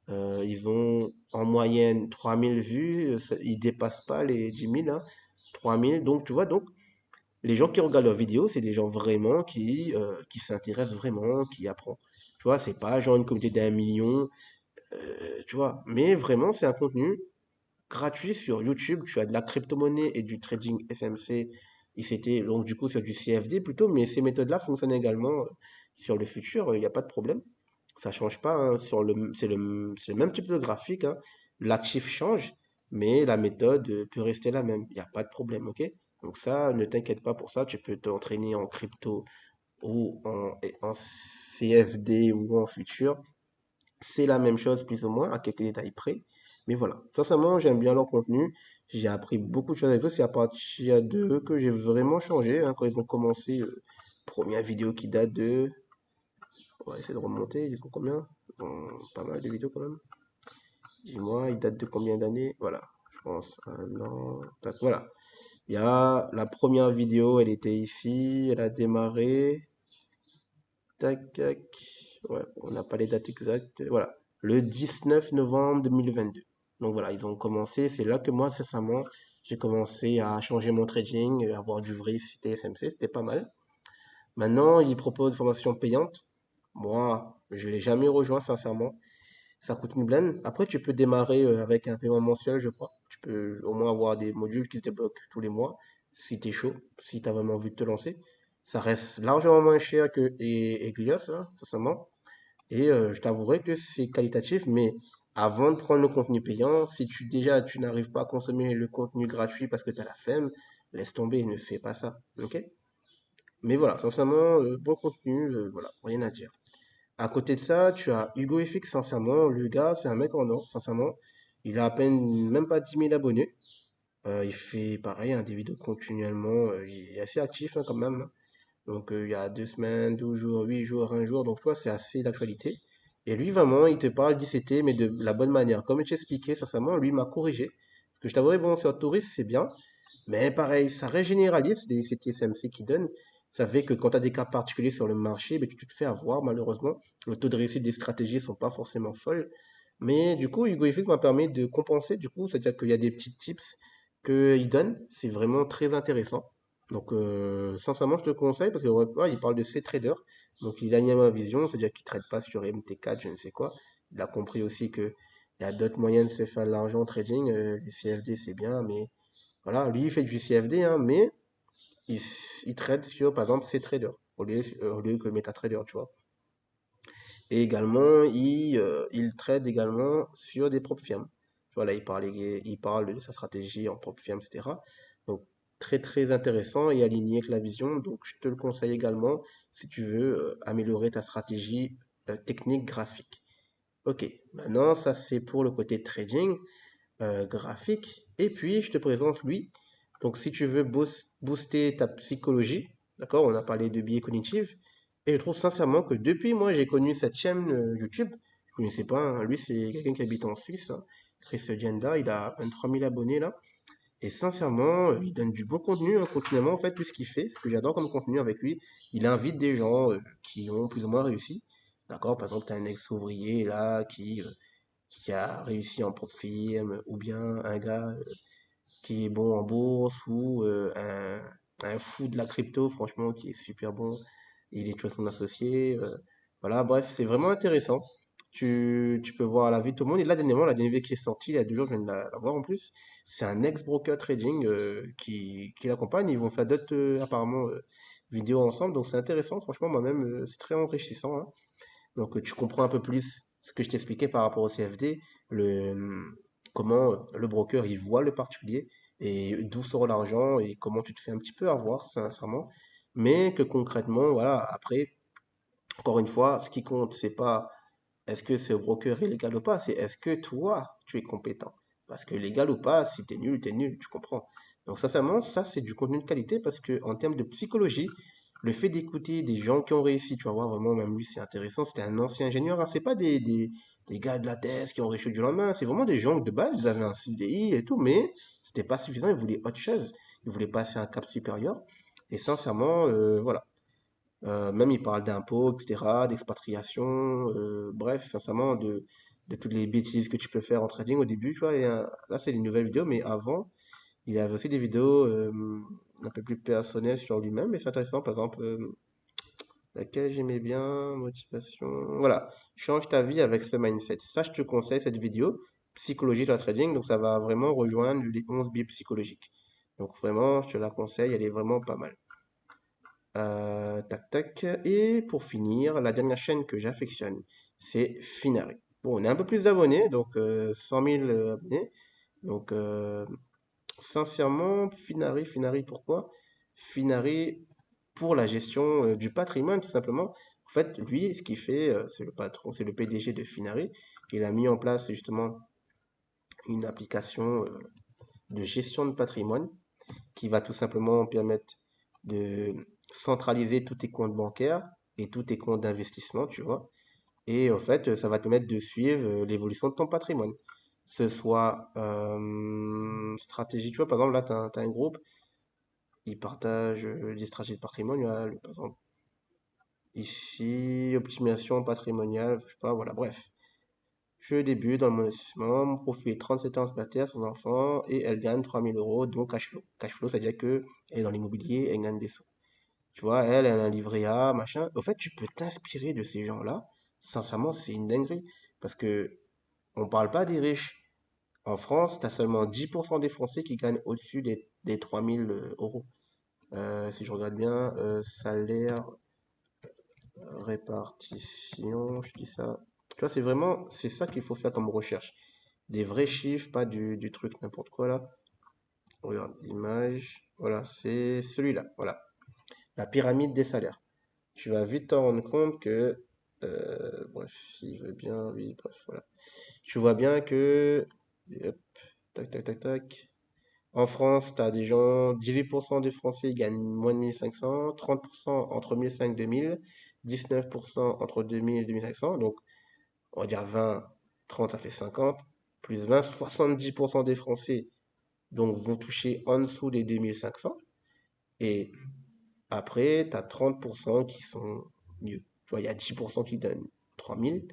Ils ont en moyenne 3 000 vues. Ils dépassent pas les 10 000, hein. 3 000. Donc, tu vois, donc, les gens qui regardent leurs vidéos, c'est des gens vraiment qui s'intéressent vraiment, qui apprennent. Tu vois, c'est pas genre une communauté d'1 million. Tu vois. Mais vraiment, c'est un contenu gratuit sur YouTube. Tu as de la crypto-monnaie et du trading SMC. Et c'était donc du coup sur du CFD plutôt, mais ces méthodes-là fonctionnent également sur le futur, il n'y a pas de problème. Ça change pas, hein, c'est le même type de graphique, hein. L'actif change, mais la méthode peut rester la même. Il n'y a pas de problème, ok? Donc ça, ne t'inquiète pas pour ça. Tu peux t'entraîner en crypto ou en CFD ou en futur. C'est la même chose plus ou moins, à quelques détails près. Mais voilà, sincèrement, j'aime bien leur contenu. J'ai appris beaucoup de choses avec eux. C'est à partir d'eux que j'ai vraiment changé, hein, quand ils ont commencé. Première vidéo qui date de... On va essayer de remonter. Ils ont combien? Ils ont pas mal de vidéos quand même. Dis-moi, ils datent de combien d'années? Voilà, je pense un an. Tac, voilà. Il y a la première vidéo, elle était ici. Elle a démarré. Tac, tac. Ouais, on n'a pas les dates exactes. Voilà. Le 19 novembre 2022. Donc voilà, ils ont commencé. C'est là que moi, sincèrement, j'ai commencé à changer mon trading, avoir du vrai site SMC. C'était pas mal. Maintenant, ils proposent une formation payante. Moi, je l'ai jamais rejoint, sincèrement. Ça coûte une blinde. Après, tu peux démarrer avec un paiement mensuel, je crois. Tu peux au moins avoir des modules qui se débloquent tous les mois, si tu es chaud, si tu as vraiment envie de te lancer. Ça reste largement moins cher que Glios, hein, sincèrement. Et je t'avouerai que c'est qualitatif, mais avant de prendre le contenu payant, si déjà tu n'arrives pas à consommer le contenu gratuit parce que tu as la flemme, laisse tomber, ne fais pas ça. Ok? Mais voilà, sincèrement, bon contenu, voilà, rien à dire. À côté de ça, tu as Hugo FX, sincèrement, le gars, c'est un mec en or, sincèrement. Il a à peine, même pas 10 000 abonnés. Il fait pareil, hein, des vidéos continuellement. Il est assez actif hein, quand même, hein. Donc il y a 2 semaines, 12 jours, 8 jours, un jour. Donc toi, c'est assez d'actualité. Et lui, vraiment, il te parle d'ICT, mais de la bonne manière. Comme je t'expliquais, sincèrement, lui m'a corrigé. Parce que je t'avouerai, bon, sur Touriste, c'est bien. Mais pareil, ça régénéralise les ICT SMC qui donnent. Ça fait que quand tu as des cas particuliers sur le marché, ben, tu te fais avoir, malheureusement. Le taux de réussite des stratégies sont pas forcément folles. Mais du coup, Hugo FX m'a permis de compenser. Du coup, c'est-à-dire qu'il y a des petits tips qu'il donne. C'est vraiment très intéressant. Donc, sincèrement, je te conseille parce que ouais, il parle de C-Trader. Donc, il a ma vision, c'est-à-dire qu'il ne trade pas sur MT4, je ne sais quoi. Il a compris aussi qu'il y a d'autres moyens de se faire de l'argent en trading. Les CFD, c'est bien, mais voilà, lui, il fait du CFD, hein, mais il, il trade sur, par exemple, C-Trader au lieu que MetaTrader, tu vois. Et également, il trade également sur des propres firmes. Voilà, il parle de sa stratégie en propre firme, etc. Donc, très, très intéressant et aligné avec la vision. Donc, je te le conseille également si tu veux améliorer ta stratégie technique graphique. Ok, maintenant, ça, c'est pour le côté trading graphique. Et puis, je te présente lui. Donc, si tu veux booster ta psychologie, d'accord, on a parlé de biais cognitifs. Et je trouve sincèrement que depuis moi, j'ai connu cette chaîne YouTube. Je ne connaissais pas, hein. Lui, c'est quelqu'un qui habite en Suisse, hein. Chris Jenda, il a 23 000 abonnés là. Et sincèrement, il donne du bon contenu hein, continuellement. En fait, tout ce qu'il fait, ce que j'adore comme contenu avec lui, il invite des gens qui ont plus ou moins réussi. D'accord? Par exemple, tu as un ex-ouvrier là qui a réussi en propre firme, ou bien un gars qui est bon en bourse, ou un fou de la crypto, franchement, qui est super bon. Il est toujours son associé. Voilà, bref, c'est vraiment intéressant. Tu peux voir la vie de tout le monde. Et là, dernièrement, la dernière vidéo qui est sortie, il y a 2 jours, je viens de la voir en plus. C'est un ex-broker trading qui l'accompagne. Ils vont faire d'autres, apparemment, vidéos ensemble. Donc, c'est intéressant. Franchement, moi-même, c'est très enrichissant, hein. Donc, tu comprends un peu plus ce que je t'expliquais par rapport au CFD, comment le broker il voit le particulier et d'où sort l'argent et comment tu te fais un petit peu avoir, sincèrement. Mais que concrètement, voilà, après, encore une fois, ce qui compte, c'est pas est-ce que ce broker est légal ou pas, c'est est-ce que toi, tu es compétent. Parce que légal ou pas, si t'es nul, tu comprends. Donc sincèrement, ça c'est du contenu de qualité parce que en termes de psychologie, le fait d'écouter des gens qui ont réussi, tu vas voir vraiment, même lui c'est intéressant, c'était un ancien ingénieur, hein, c'est pas des gars de la thèse qui ont réussi du lendemain, c'est vraiment des gens que de base, ils avaient un CDI et tout, mais c'était pas suffisant, ils voulaient autre chose, ils voulaient passer à un cap supérieur. Et sincèrement, voilà. Même il parle d'impôts, etc., d'expatriation, bref, sincèrement, de toutes les bêtises que tu peux faire en trading au début, tu vois. Et, là, c'est une nouvelle vidéo, mais avant, il avait aussi des vidéos un peu plus personnelles sur lui-même, et c'est intéressant, par exemple, laquelle j'aimais bien, motivation. Voilà, change ta vie avec ce mindset. Ça, je te conseille cette vidéo, psychologie de la trading. Donc, ça va vraiment rejoindre les 11 bibles psychologiques. Donc, vraiment, je te la conseille, elle est vraiment pas mal. Tac, tac. Et pour finir, la dernière chaîne que j'affectionne, c'est Finari. Bon, on est un peu plus d'abonnés, donc 100 000 abonnés. Donc, sincèrement, Finari, pourquoi? Finari, pour la gestion du patrimoine, tout simplement. En fait, lui, ce qu'il fait, c'est le patron, c'est le PDG de Finari. Il a mis en place justement une application de gestion de patrimoine qui va tout simplement permettre de centraliser tous tes comptes bancaires et tous tes comptes d'investissement, tu vois. Et en fait, ça va te permettre de suivre l'évolution de ton patrimoine. Ce soit stratégie, tu vois, par exemple, là, tu as un groupe, ils partagent des stratégies de patrimoine, par exemple, ici, optimisation patrimoniale, je sais pas, voilà, bref. Je débute dans mon investissement, mon profil est 37 ans célibataire, sans enfant, et elle gagne 3 000 euros, donc cash flow. Cash flow, c'est-à-dire que elle est dans l'immobilier, elle gagne des sous. Tu vois, elle a un livret A, machin. En fait, tu peux t'inspirer de ces gens-là. Sincèrement, c'est une dinguerie. Parce que on parle pas des riches. En France, tu as seulement 10% des Français qui gagnent au-dessus des 3000 euros. Si je regarde bien, salaire, répartition, je dis ça. Tu vois, c'est ça qu'il faut faire comme recherche. Des vrais chiffres, pas du truc n'importe quoi là. Regarde, image. Voilà, c'est celui-là. Voilà. La pyramide des salaires. Tu vas vite te rendre compte que, bref, s'il veut bien, oui, bref, voilà. Tu vois bien que, hop, tac, tac, tac, tac. En France, tu as des gens, 18% des Français gagnent moins de 1500, 30% entre 1500 et 2000, 19% entre 2000 et 2500, donc on va dire 20, 30, ça fait 50, plus 20, 70% des Français donc, vont toucher en dessous des 2500, et après, tu as 30% qui sont mieux. Tu vois, il y a 10% qui donnent 3000,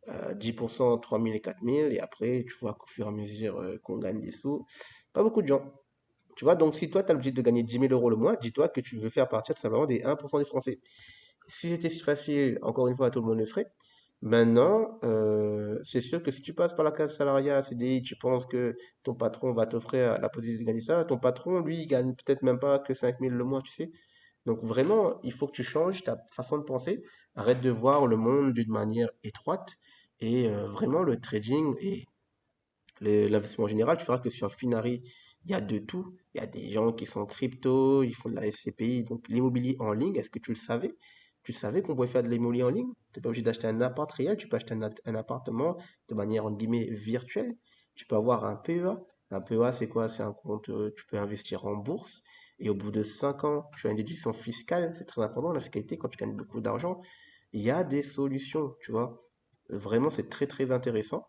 10% 3000 et 4000, et après, tu vois qu'au fur et à mesure qu'on gagne des sous, pas beaucoup de gens. Tu vois, donc si toi, tu as l'objectif de gagner 10 000 euros le mois, dis-toi que tu veux faire partir tout simplement des 1% des Français. Si c'était si facile, encore une fois, tout le monde le ferait. Maintenant, c'est sûr que si tu passes par la case salariat, CDI, tu penses que ton patron va t'offrir la possibilité de gagner ça. Ton patron, lui, il gagne peut-être même pas que 5000 le mois, tu sais. Donc vraiment, il faut que tu changes ta façon de penser. Arrête de voir le monde d'une manière étroite. Et vraiment, le trading et l'investissement en général, tu verras que sur Finari, il y a de tout. Il y a des gens qui sont crypto, ils font de la SCPI, donc l'immobilier en ligne. Est-ce que tu le savais? Tu savais qu'on pouvait faire de l'immobilier en ligne? Tu n'es pas obligé d'acheter un appart réel, tu peux acheter un appartement de manière, entre guillemets, virtuelle. Tu peux avoir un PEA. Un PEA, c'est quoi? C'est un compte, tu peux investir en bourse. Et au bout de 5 ans, tu as une déduction fiscale. C'est très important, la fiscalité, quand tu gagnes beaucoup d'argent. Il y a des solutions, tu vois. Vraiment, c'est très, très intéressant.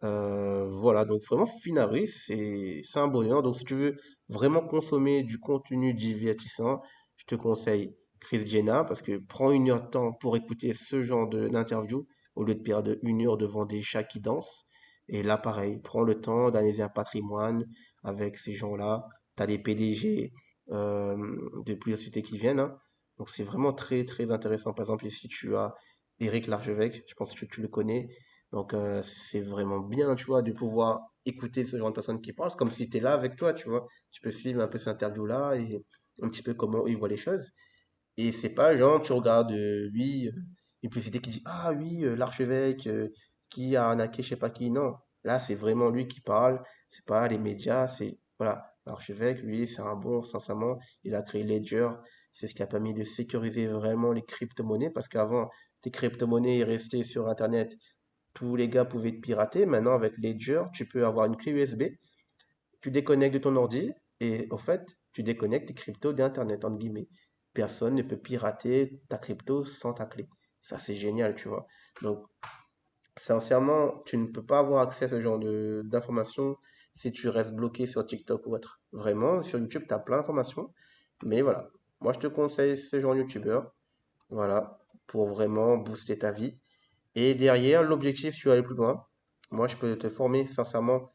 Voilà, donc vraiment, Finari, c'est un bonheur. Donc, si tu veux vraiment consommer du contenu divertissant, je te conseille Chris Jenner parce que prends 1 heure de temps pour écouter ce genre d'interview au lieu de perdre 1 heure devant des chats qui dansent. Et là, pareil, prends le temps d'analyser un patrimoine avec ces gens-là. Tu as des PDG de plusieurs sociétés qui viennent, hein. Donc, c'est vraiment très, très intéressant. Par exemple, ici, tu as Éric Larchevêque, je pense que tu le connais. Donc, c'est vraiment bien, tu vois, de pouvoir écouter ce genre de personnes qui parlent. C'est comme si tu es là avec toi, tu vois. Tu peux suivre un peu cette interview-là et un petit peu comment ils voient les choses. Et c'est pas genre, tu regardes, oui, une publicité qui dit, ah oui, l'archevêque qui a arnaqué je sais pas qui. Non, là, c'est vraiment lui qui parle. C'est pas les médias, c'est, voilà, l'archevêque, lui, c'est un bon, sincèrement, il a créé Ledger. C'est ce qui a permis de sécuriser vraiment les crypto-monnaies parce qu'avant, tes crypto-monnaies restaient sur Internet, tous les gars pouvaient te pirater. Maintenant, avec Ledger, tu peux avoir une clé USB, tu déconnectes de ton ordi et en fait, tu déconnectes tes cryptos d'Internet, entre guillemets. Personne ne peut pirater ta crypto sans ta clé. Ça, c'est génial, tu vois. Donc, sincèrement, tu ne peux pas avoir accès à ce genre d'informations si tu restes bloqué sur TikTok ou autre. Vraiment, sur YouTube, tu as plein d'informations. Mais voilà, moi, je te conseille ce genre de YouTuber. Voilà, pour vraiment booster ta vie. Et derrière, l'objectif, si tu veux aller plus loin, moi, je peux te former sincèrement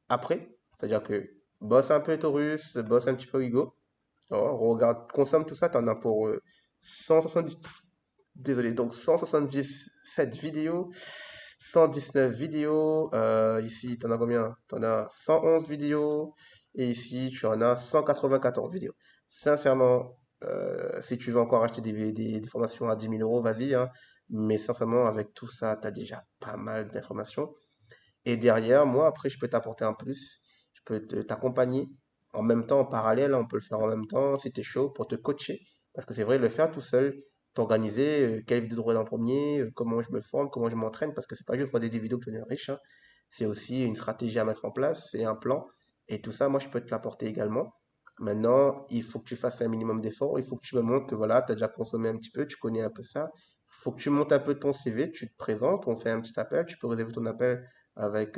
après. C'est-à-dire que bosse un peu Taurus, bosse un petit peu Hugo. Alors, regarde, consomme tout ça, tu en as pour 170. désolé, donc 177 vidéos, 119 vidéos, ici, tu en as combien? Tu en as 111 vidéos, et ici, tu en as 194 vidéos. Sincèrement, si tu veux encore acheter des formations à 10 000 euros, vas-y, hein, mais sincèrement, avec tout ça, tu as déjà pas mal d'informations. Et derrière, moi, après, je peux t'apporter un plus. Je peux t'accompagner en même temps, en parallèle. On peut le faire en même temps si tu es chaud pour te coacher. Parce que c'est vrai, le faire tout seul, t'organiser, quelle vidéo de regarder en premier, comment je me forme, comment je m'entraîne. Parce que c'est pas juste regarder des vidéos pour devenir riche, hein. C'est aussi une stratégie à mettre en place, c'est un plan. Et tout ça, moi, je peux te l'apporter également. Maintenant, il faut que tu fasses un minimum d'efforts. Il faut que tu me montres que voilà, tu as déjà consommé un petit peu, tu connais un peu ça. Il faut que tu montes un peu ton CV, tu te présentes, on fait un petit appel. Tu peux réserver ton appel avec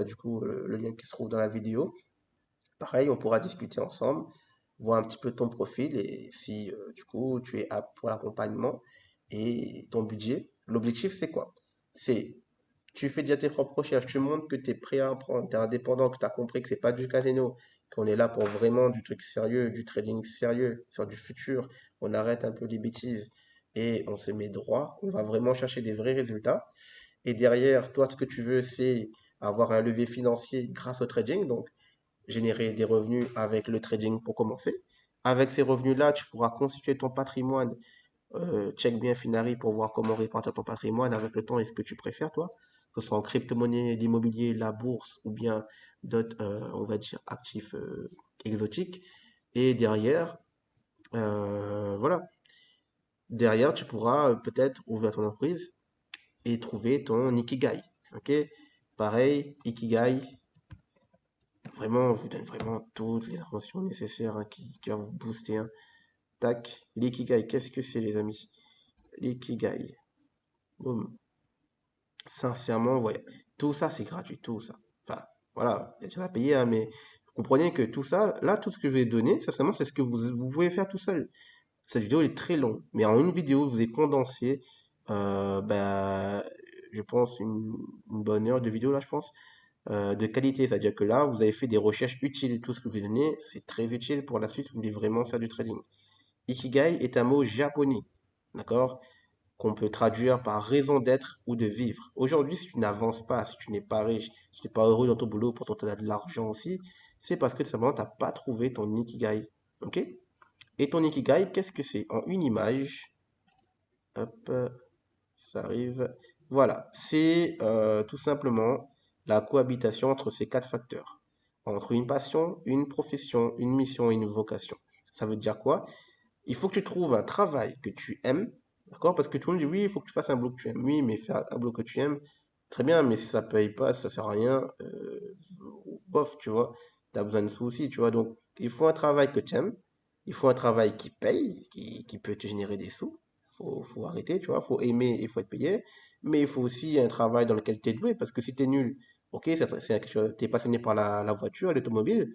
du coup le lien qui se trouve dans la vidéo. Pareil, on pourra discuter ensemble, voir un petit peu ton profil et si du coup tu es apte pour l'accompagnement et ton budget. L'objectif, c'est quoi? C'est tu fais déjà tes propres recherches, tu montres que tu es prêt à apprendre, tu es indépendant, que tu as compris que c'est pas du casino, qu'on est là pour vraiment du truc sérieux, du trading sérieux, sur du futur. On arrête un peu les bêtises et on se met droit. On va vraiment chercher des vrais résultats. Et derrière, toi, ce que tu veux, c'est avoir un levier financier grâce au trading, donc générer des revenus avec le trading pour commencer. Avec ces revenus-là, tu pourras constituer ton patrimoine. Check bien Finari pour voir comment répartir ton patrimoine avec le temps et ce que tu préfères, toi. Que ce soit en crypto-monnaie, l'immobilier, la bourse ou bien d'autres, on va dire, actifs exotiques. Et derrière, voilà. Derrière, tu pourras peut-être ouvrir ton entreprise et trouver ton Ikigai. Ok? Pareil, Ikigai, vraiment, on vous donne vraiment toutes les informations nécessaires hein, qui vont vous booster, hein. Tac, l'ikigai, qu'est-ce que c'est les amis? L'ikigai, boum. Sincèrement, voyez, tout ça c'est gratuit, tout ça. Enfin, voilà, il y a déjà à payer, hein, mais vous comprenez que tout ça, là, tout ce que je vais donner, sincèrement, c'est ce que vous pouvez faire tout seul. Cette vidéo est très longue, mais en une vidéo, je vous ai condensé, bah, je pense, une bonne heure de vidéo, là, je pense, de qualité. C'est-à-dire que là, vous avez fait des recherches utiles. Tout ce que je vous ai donné, c'est très utile pour la suite si vous voulez vraiment faire du trading. Ikigai est un mot japonais, d'accord? Qu'on peut traduire par raison d'être ou de vivre. Aujourd'hui, si tu n'avances pas, si tu n'es pas riche, si tu n'es pas heureux dans ton boulot, pourtant tu as de l'argent aussi, c'est parce que tout simplement, tu n'as pas trouvé ton Ikigai. Ok? Et ton Ikigai, qu'est-ce que c'est? En une image, hop, ça arrive. Voilà, c'est tout simplement la cohabitation entre ces quatre facteurs. Entre une passion, une profession, une mission et une vocation. Ça veut dire quoi? Il faut que tu trouves un travail que tu aimes, d'accord? Parce que tout le monde dit oui, il faut que tu fasses un boulot que tu aimes. Oui, mais faire un boulot que tu aimes, très bien, mais si ça paye pas, si ça sert à rien, bof, tu vois, tu as besoin de sous aussi, tu vois. Donc, il faut un travail que tu aimes, il faut un travail qui paye, qui peut te générer des sous. Faut arrêter, tu vois, faut aimer et il faut être payé. Mais il faut aussi un travail dans lequel tu es doué, parce que si tu es nul, ok, tu es passionné par la voiture, l'automobile,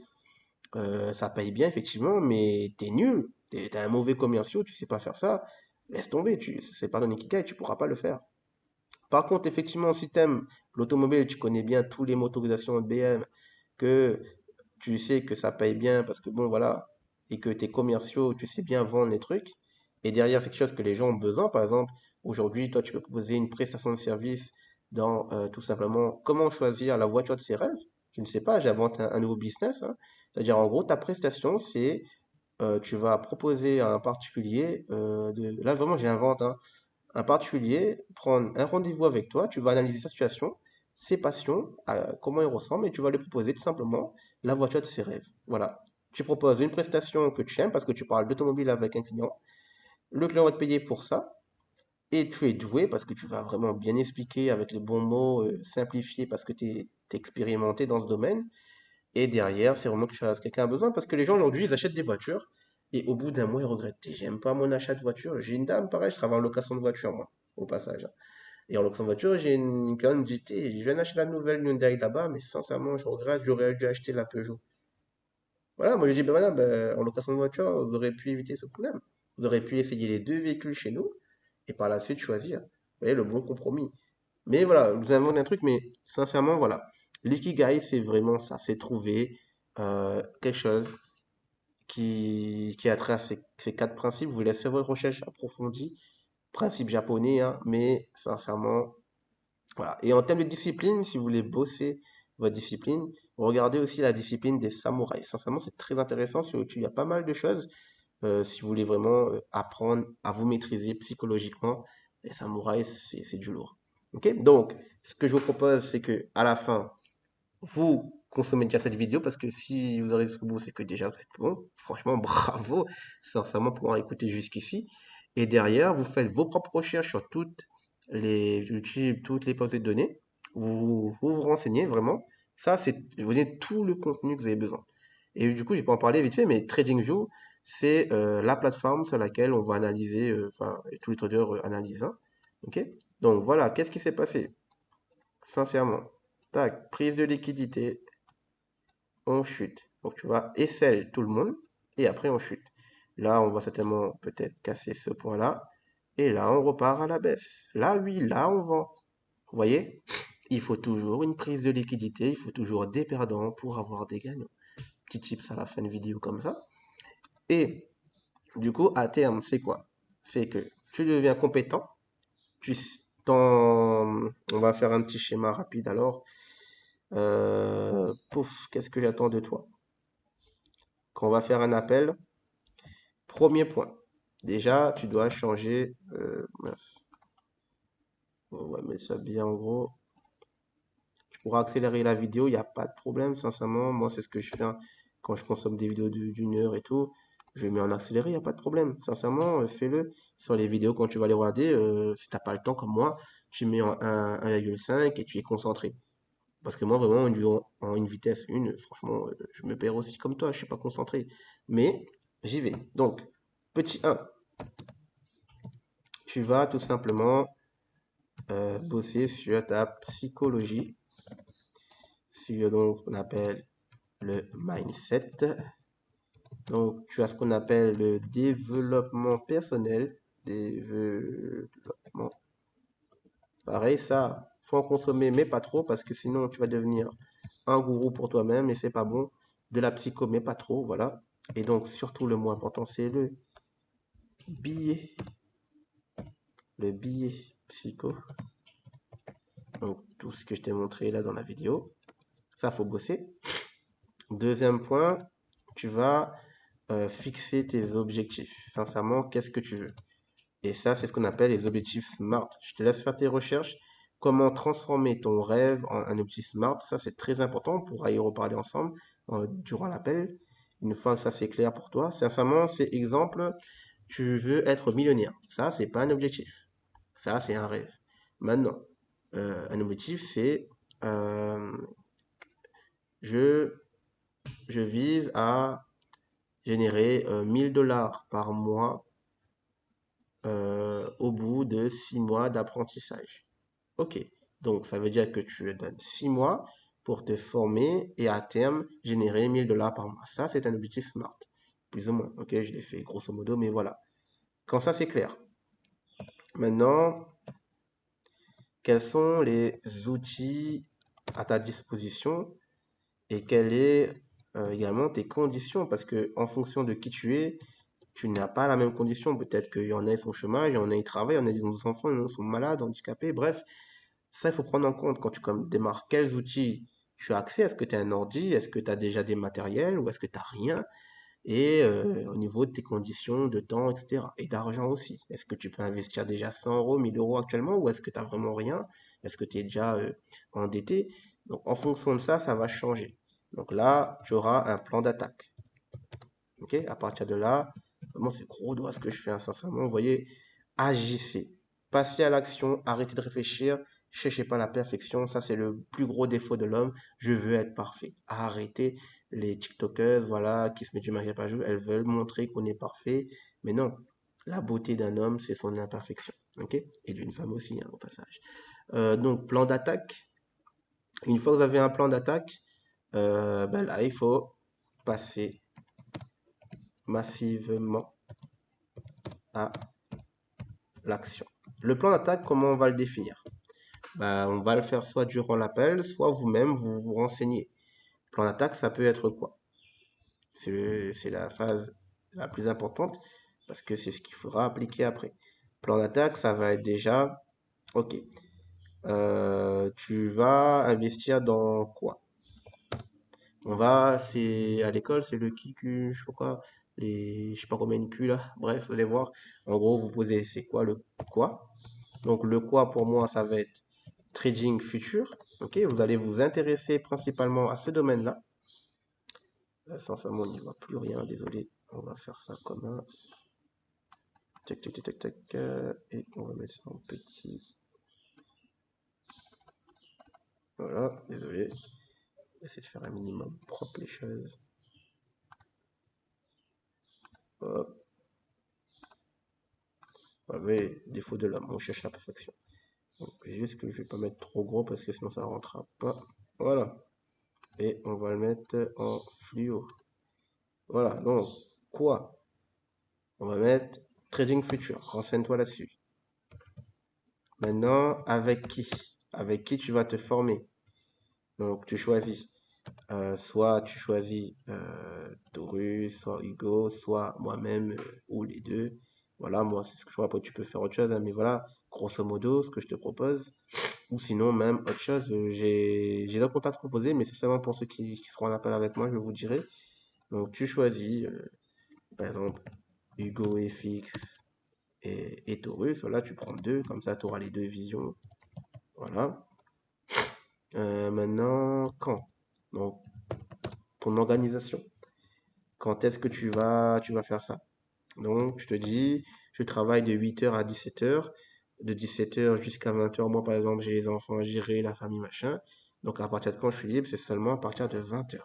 ça paye bien, effectivement, mais t'es nul. T'es un mauvais commercial, tu sais pas faire ça. Laisse tomber, c'est pas ton ikigai, tu pourras pas le faire. Par contre, effectivement, si t'aimes l'automobile, tu connais bien tous les motorisations BM, que tu sais que ça paye bien parce que bon, voilà, et que t'es commerciaux, tu sais bien vendre les trucs. Et derrière, c'est quelque chose que les gens ont besoin. Par exemple, aujourd'hui, toi, tu peux proposer une prestation de service dans tout simplement comment choisir la voiture de ses rêves. Je ne sais pas, j'invente un nouveau business, hein. C'est-à-dire, en gros, ta prestation, c'est tu vas proposer à un particulier, là vraiment j'invente, hein, un particulier prendre un rendez-vous avec toi, tu vas analyser sa situation, ses passions, comment il ressemble, et tu vas lui proposer tout simplement la voiture de ses rêves. Voilà. Tu proposes une prestation que tu aimes parce que tu parles d'automobile avec un client. Le client va te payer pour ça. Et tu es doué parce que tu vas vraiment bien expliquer avec les bons mots, simplifier parce que tu es expérimenté dans ce domaine. Et derrière, c'est vraiment quelque chose que quelqu'un a besoin parce que les gens aujourd'hui, ils achètent des voitures et au bout d'un mois, ils regrettent. J'aime pas mon achat de voiture. J'ai une dame, pareil, je travaille en location de voiture, moi, au passage, hein. Et en location de voiture, j'ai une cliente qui dit, je viens d'acheter la nouvelle Hyundai là-bas, mais sincèrement, je regrette, j'aurais dû acheter la Peugeot. Voilà, moi je dis, ben voilà, ben, en location de voiture, vous aurez pu éviter ce problème. Vous aurez pu essayer les deux véhicules chez nous et par la suite choisir. Vous voyez, le bon compromis. Mais voilà, je vous invente un truc, mais sincèrement, voilà. L'ikigai, c'est vraiment ça, c'est trouver quelque chose qui a trait à ces quatre principes. Vous laissez faire votre recherche approfondie, principe japonais, hein, mais sincèrement, voilà. Et en termes de discipline, si vous voulez bosser votre discipline, regardez aussi la discipline des samouraïs. Sincèrement, c'est très intéressant. Sur YouTube, il y a pas mal de choses. Si vous voulez vraiment apprendre à vous maîtriser psychologiquement, les samouraïs, c'est du lourd. Ok? Donc, ce que je vous propose, c'est que à la fin, vous consommez déjà cette vidéo parce que si vous arrivez jusqu'au bout, c'est que déjà vous êtes bon. Franchement, bravo, sincèrement, pour avoir écouté jusqu'ici. Et derrière, vous faites vos propres recherches sur toutes les YouTube, toutes les bases de données. Vous renseignez vraiment. Ça, c'est, je vous dis tout le contenu que vous avez besoin. Et du coup, je vais pas en parler vite fait, mais TradingView, c'est la plateforme sur laquelle on va analyser, enfin, tous les traders analysent, hein. Ok? Donc voilà, qu'est-ce qui s'est passé? Sincèrement. Tac, prise de liquidité, on chute. Donc tu vois, et sell tout le monde, et après on chute. Là, on va certainement peut-être casser ce point-là, et là, on repart à la baisse. Là, oui, là, on vend. Vous voyez, il faut toujours une prise de liquidité, il faut toujours des perdants pour avoir des gagnants. Petit tips à la fin de vidéo comme ça. Et du coup, à terme, c'est quoi? C'est que tu deviens compétent. Tu, on va faire un petit schéma rapide alors. Pouf, qu'est-ce que j'attends de toi? Quand on va faire un appel, premier point. Déjà, tu dois changer. Mince. On va mettre ça bien en gros. Tu pourras accélérer la vidéo, il n'y a pas de problème, sincèrement. Moi, c'est ce que je fais, hein, quand je consomme des vidéos d'une heure et tout. Je mets en accéléré, il n'y a pas de problème. Sincèrement, fais-le. Sur les vidéos, quand tu vas les regarder, si tu n'as pas le temps comme moi, tu mets en 1,5 et tu es concentré. Parce que moi, vraiment, en une vitesse une, franchement, je me perds aussi comme toi, je ne suis pas concentré. Mais j'y vais. Donc, petit 1, tu vas tout simplement bosser sur ta psychologie, sur donc ce qu'on appelle le mindset. Donc, tu as ce qu'on appelle le développement personnel. Développement. Pareil, ça, faut en consommer, mais pas trop, parce que sinon, tu vas devenir un gourou pour toi-même et c'est pas bon. De la psycho, mais pas trop, voilà. Et donc, surtout, le moins important, c'est le billet. Le billet psycho. Donc, tout ce que je t'ai montré là dans la vidéo. Ça, faut bosser. Deuxième point, tu vas fixer tes objectifs. Sincèrement, qu'est-ce que tu veux? Et ça, c'est ce qu'on appelle les objectifs SMART. Je te laisse faire tes recherches. Comment transformer ton rêve en un objectif SMART? Ça, c'est très important. On pourra y reparler ensemble durant l'appel. Une fois que ça, c'est clair pour toi. Sincèrement, c'est exemple, tu veux être millionnaire. Ça, c'est pas un objectif. Ça, c'est un rêve. Maintenant, un objectif, c'est euh, je, je vise à générer 1000 dollars par mois au bout de 6 mois d'apprentissage. Ok, donc ça veut dire que tu donnes 6 mois pour te former et à terme générer 1000 dollars par mois. Ça, c'est un objectif SMART, plus ou moins. Ok, je l'ai fait grosso modo, mais voilà. Quand ça, c'est clair. Maintenant, quels sont les outils à ta disposition et quelles sont également tes conditions? Parce que en fonction de qui tu n'as pas la même condition. Peut-être qu'il y en a, ils sont au chômage, il y en a, ils travaillent, il y en a, ils ont des enfants, il y en a, ils sont malades, handicapés. Bref, ça, il faut prendre en compte quand tu démarres. Quels outils tu as accès? Est-ce que tu as un ordi? Est-ce que tu as déjà des matériels? Ou est-ce que tu n'as rien? Et au niveau de tes conditions de temps, etc. Et d'argent aussi. Est-ce que tu peux investir déjà 100 euros, 1000 euros actuellement? Ou est-ce que tu n'as vraiment rien? Est-ce que tu es déjà endetté? Donc, en fonction de ça, ça va changer. Donc là, tu auras un plan d'attaque. Ok? À partir de là, vraiment, c'est gros doigt ce que je fais, hein, sincèrement. Vous voyez, agissez. Passez à l'action, arrêtez de réfléchir, cherchez pas la perfection. Ça, c'est le plus gros défaut de l'homme. Je veux être parfait. Arrêtez les TikTokers, voilà, qui se mettent du maquillage à jour. Elles veulent montrer qu'on est parfait. Mais non, la beauté d'un homme, c'est son imperfection. Ok? Et d'une femme aussi, hein, au passage. Donc, plan d'attaque. Une fois que vous avez un plan d'attaque, ben là, il faut passer massivement à l'action. Le plan d'attaque, comment on va le définir? Bah, on va le faire soit durant l'appel, soit vous-même, vous vous renseignez. Le plan d'attaque, ça peut être quoi? C'est la phase la plus importante parce que c'est ce qu'il faudra appliquer après. Plan d'attaque, ça va être déjà, ok. Tu vas investir dans quoi? C'est à l'école, c'est le qui, Q, je sais pas quoi, je sais pas combien de Q là. Bref, vous allez voir. En gros, vous posez c'est quoi le quoi? Donc le quoi pour moi, ça va être trading futur. Ok, vous allez vous intéresser principalement à ce domaine-là. Sincèrement, on n'y voit plus rien, désolé. On va faire ça comme un. Tac, tac, tac, tac, tac. Et on va mettre ça en petit. Voilà, désolé. Essayer de faire un minimum propre les choses. Hop. Vous voyez, défaut de l'homme, on cherche la perfection. Donc, juste que je vais pas mettre trop gros parce que sinon ça rentrera pas. Voilà. Et on va le mettre en fluo. Voilà, donc quoi? On va mettre trading future. Renseigne-toi là-dessus. Maintenant, avec qui? Avec qui tu vas te former? Donc, tu choisis. Soit tu choisis Taurus, soit Hugo, soit moi-même, ou les deux. Voilà, moi, c'est ce que je vois. Après, tu peux faire autre chose, hein, mais voilà, grosso modo, ce que je te propose. Ou sinon, même autre chose, j'ai d'autres contacts proposés, mais c'est seulement pour ceux qui seront en appel avec moi, je vous dirai. Donc, tu choisis, par exemple, Hugo FX et Taurus. Voilà, tu prends deux, comme ça, tu auras les deux visions. Voilà. Maintenant, quand? Donc, ton organisation. Quand est-ce que tu vas faire ça? Donc, je te dis, je travaille de 8h à 17h. De 17h jusqu'à 20h, moi, par exemple, j'ai les enfants à gérer, la famille, machin. Donc, à partir de quand je suis libre, c'est seulement à partir de 20h.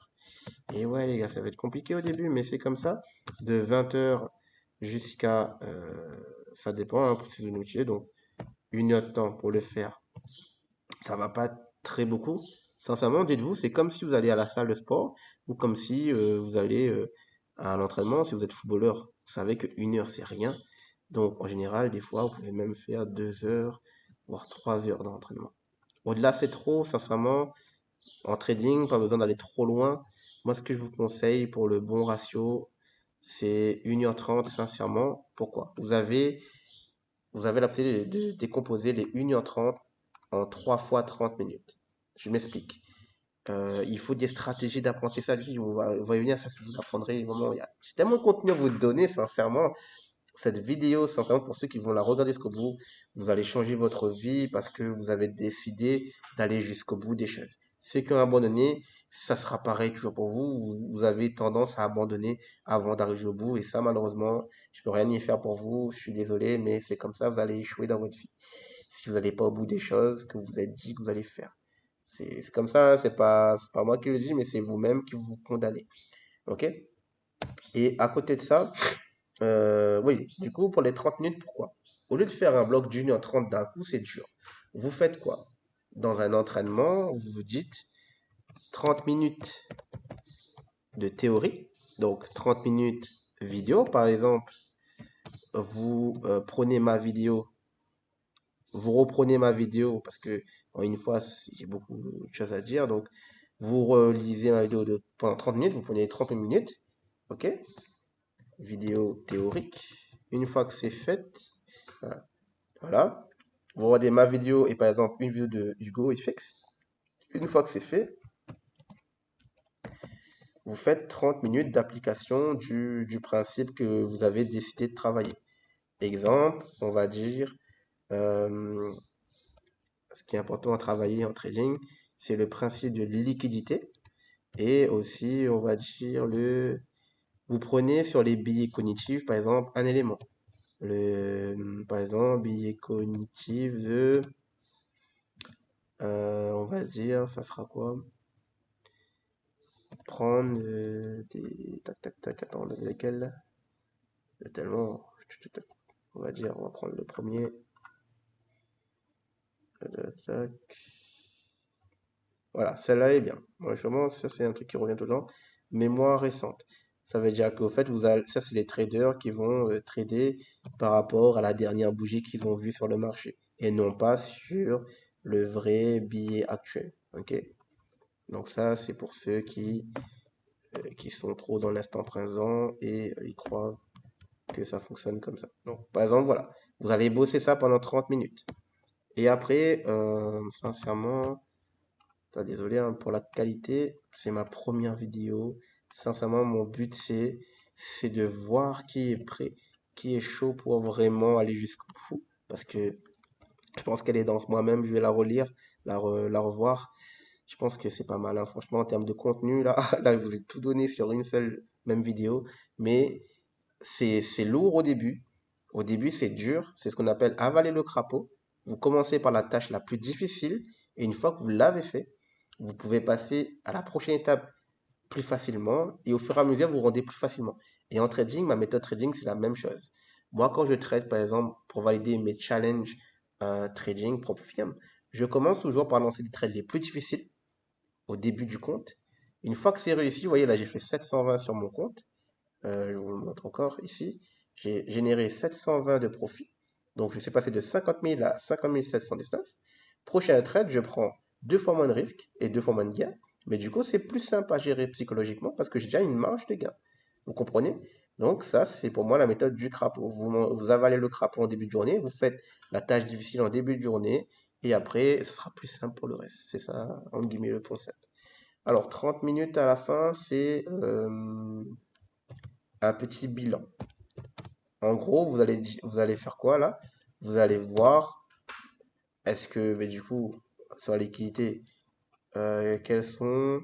Et ouais, les gars, ça va être compliqué au début, mais c'est comme ça. De 20h jusqu'à... ça dépend, hein, pour ces métiers. Donc, 1 heure de temps pour le faire. Ça va pas très beaucoup. Sincèrement, dites-vous, c'est comme si vous allez à la salle de sport ou comme si vous allez à l'entraînement. Si vous êtes footballeur, vous savez que 1 heure, c'est rien. Donc, en général, des fois, vous pouvez même faire 2 heures, voire 3 heures d'entraînement. Au-delà, c'est trop, sincèrement. En trading, pas besoin d'aller trop loin. Moi, ce que je vous conseille pour le bon ratio, c'est 1h30, sincèrement. Pourquoi? Vous avez la possibilité de décomposer les 1h30 en 3 fois 30 minutes. Je m'explique. Il faut des stratégies d'apprentissage. On va y venir, ça, vous apprendrez vraiment. Il y a tellement de contenu à vous donner, sincèrement. Cette vidéo, sincèrement, pour ceux qui vont la regarder jusqu'au bout, vous allez changer votre vie parce que vous avez décidé d'aller jusqu'au bout des choses. Ceux qui ont abandonné, ça sera pareil toujours pour vous. Vous avez tendance à abandonner avant d'arriver au bout. Et ça, malheureusement, je peux rien y faire pour vous. Je suis désolé, mais c'est comme ça, vous allez échouer dans votre vie. Si vous n'allez pas au bout des choses que vous vous êtes dit que vous allez faire. C'est comme ça, c'est pas moi qui le dis, mais c'est vous-même qui vous condamnez. OK? Et à côté de ça, oui, du coup, pour les 30 minutes, pourquoi? Au lieu de faire un bloc d'1h30 d'un coup, c'est dur. Vous faites quoi? Dans un entraînement, vous vous dites 30 minutes de théorie, donc 30 minutes vidéo, par exemple, vous prenez ma vidéo, vous reprenez ma vidéo, parce que, une fois, j'ai beaucoup de choses à dire, donc vous relisez ma vidéo pendant 30 minutes, vous prenez 30 minutes, ok? Vidéo théorique. Une fois que c'est fait, voilà. Vous regardez ma vidéo et par exemple une vidéo de Hugo FX. Une fois que c'est fait, vous faites 30 minutes d'application du principe que vous avez décidé de travailler. Exemple, on va dire, euh, ce qui est important à travailler en trading, c'est le principe de liquidité. Et aussi, on va dire, vous prenez sur les billets cognitifs, par exemple, un élément. Par exemple, billet cognitif on va dire, ça sera quoi? Prendre des... Tac, tac, tac, attends, lesquels? Il y a tellement... On va dire, on va prendre le premier. Tac, tac. Voilà, celle-là est bien. Moi, vraiment, ça, c'est un truc qui revient tout le temps. Mémoire récente. Ça veut dire qu'au fait, ça, c'est les traders qui vont trader par rapport à la dernière bougie qu'ils ont vue sur le marché et non pas sur le vrai billet actuel. Ok? Donc ça, c'est pour ceux qui sont trop dans l'instant présent et ils croient que ça fonctionne comme ça. Donc, par exemple, voilà. Vous allez bosser ça pendant 30 minutes. Et après, sincèrement, désolé hein, pour la qualité, c'est ma première vidéo. Sincèrement, mon but c'est de voir qui est prêt, qui est chaud pour vraiment aller jusqu'au bout. Parce que je pense qu'elle est dense. Moi-même, je vais la relire, la revoir. Je pense que c'est pas mal, hein. Franchement, en termes de contenu, là, là, je vous ai tout donné sur une seule même vidéo. Mais c'est lourd au début. Au début, c'est dur. C'est ce qu'on appelle avaler le crapaud. Vous commencez par la tâche la plus difficile. Et une fois que vous l'avez fait, vous pouvez passer à la prochaine étape plus facilement. Et au fur et à mesure, vous vous rendez plus facilement. Et en trading, ma méthode trading, c'est la même chose. Moi, quand je trade, par exemple, pour valider mes challenges trading propre firme, je commence toujours par lancer les trades les plus difficiles au début du compte. Une fois que c'est réussi, vous voyez là, j'ai fait 720 sur mon compte. Je vous le montre encore ici. J'ai généré 720 de profit. Donc, je suis passé de 50 000 à 50 719. Prochain trade, je prends deux fois moins de risque et deux fois moins de gain. Mais du coup, c'est plus simple à gérer psychologiquement parce que j'ai déjà une marge de gain. Vous comprenez? Donc, ça, c'est pour moi la méthode du crapaud. Vous avalez le crapaud en début de journée, vous faites la tâche difficile en début de journée et après, ce sera plus simple pour le reste. C'est ça, entre guillemets, le concept. Alors, 30 minutes à la fin, c'est un petit bilan. En gros, vous allez faire quoi là? Vous allez voir, est-ce que, mais du coup, sur la liquidité, quelles sont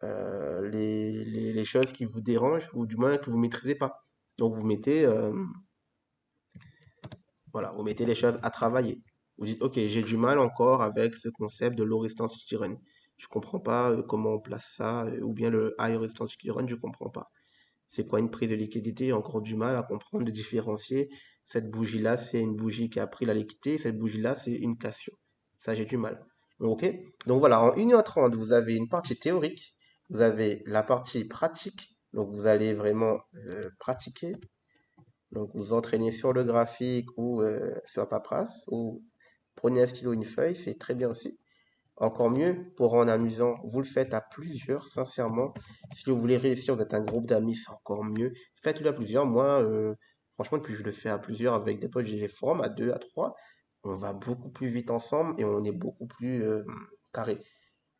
les choses qui vous dérangent ou du moins que vous ne maîtrisez pas. Donc, vous mettez, voilà, vous mettez les choses à travailler. Vous dites, OK, j'ai du mal encore avec ce concept de low resistance run. Je ne comprends pas comment on place ça, ou bien le high resistance run, je ne comprends pas. C'est quoi une prise de liquidité? J'ai encore du mal à comprendre, de différencier. Cette bougie-là, c'est une bougie qui a pris la liquidité. Cette bougie-là, c'est une cassure. Ça, j'ai du mal. OK? Donc voilà, en 1h30, vous avez une partie théorique. Vous avez la partie pratique. Donc vous allez vraiment pratiquer. Donc vous entraînez sur le graphique ou sur la paperasse. Ou prenez un stylo, une feuille. C'est très bien aussi. Encore mieux, pour rendre amusant, vous le faites à plusieurs, sincèrement. Si vous voulez réussir, vous êtes un groupe d'amis, c'est encore mieux. Faites-le à plusieurs. Moi, franchement, depuis que je le fais à plusieurs avec des potes, j'ai les formes à deux, à trois. On va beaucoup plus vite ensemble et on est beaucoup plus carré.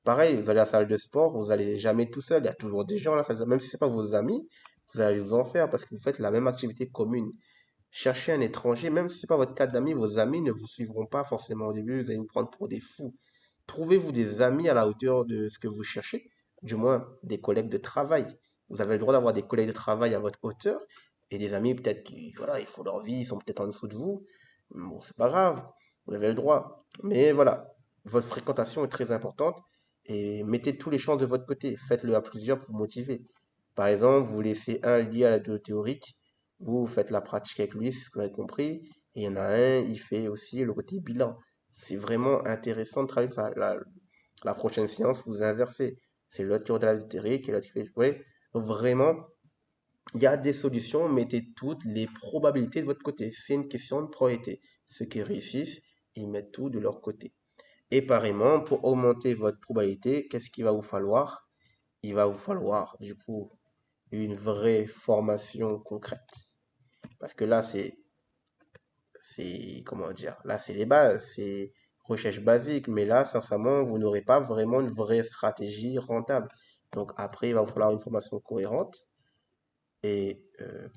Pareil, vous allez à la salle de sport, vous n'allez jamais tout seul. Il y a toujours des gens là, même si ce n'est pas vos amis, vous allez vous en faire parce que vous faites la même activité commune. Cherchez un étranger, même si ce n'est pas votre cadre d'amis, vos amis ne vous suivront pas forcément au début, vous allez vous prendre pour des fous. Trouvez-vous des amis à la hauteur de ce que vous cherchez, du moins des collègues de travail. Vous avez le droit d'avoir des collègues de travail à votre hauteur et des amis peut-être qui, voilà, ils font leur vie, ils sont peut-être en dessous de vous. Bon, c'est pas grave, vous avez le droit. Mais voilà, votre fréquentation est très importante et mettez tous les chances de votre côté. Faites-le à plusieurs pour vous motiver. Par exemple, vous laissez un lié à la théorique, vous faites la pratique avec lui, c'est ce que vous avez compris, et il y en a un, il fait aussi le côté bilan. C'est vraiment intéressant de travailler ça. La prochaine séance, vous inversez. C'est l'autre qui regarde la théorique et l'autre qui fait. Oui, vraiment, il y a des solutions, mettez toutes les probabilités de votre côté. C'est une question de probabilité. Ceux qui réussissent, ils mettent tout de leur côté. Et pareillement, pour augmenter votre probabilité, qu'est-ce qu'il va vous falloir? Il va vous falloir, du coup, une vraie formation concrète. Parce que là, comment dire, là, c'est les bases, c'est recherche basique, mais là, sincèrement, vous n'aurez pas vraiment une vraie stratégie rentable. Donc après, il va vous falloir une formation cohérente et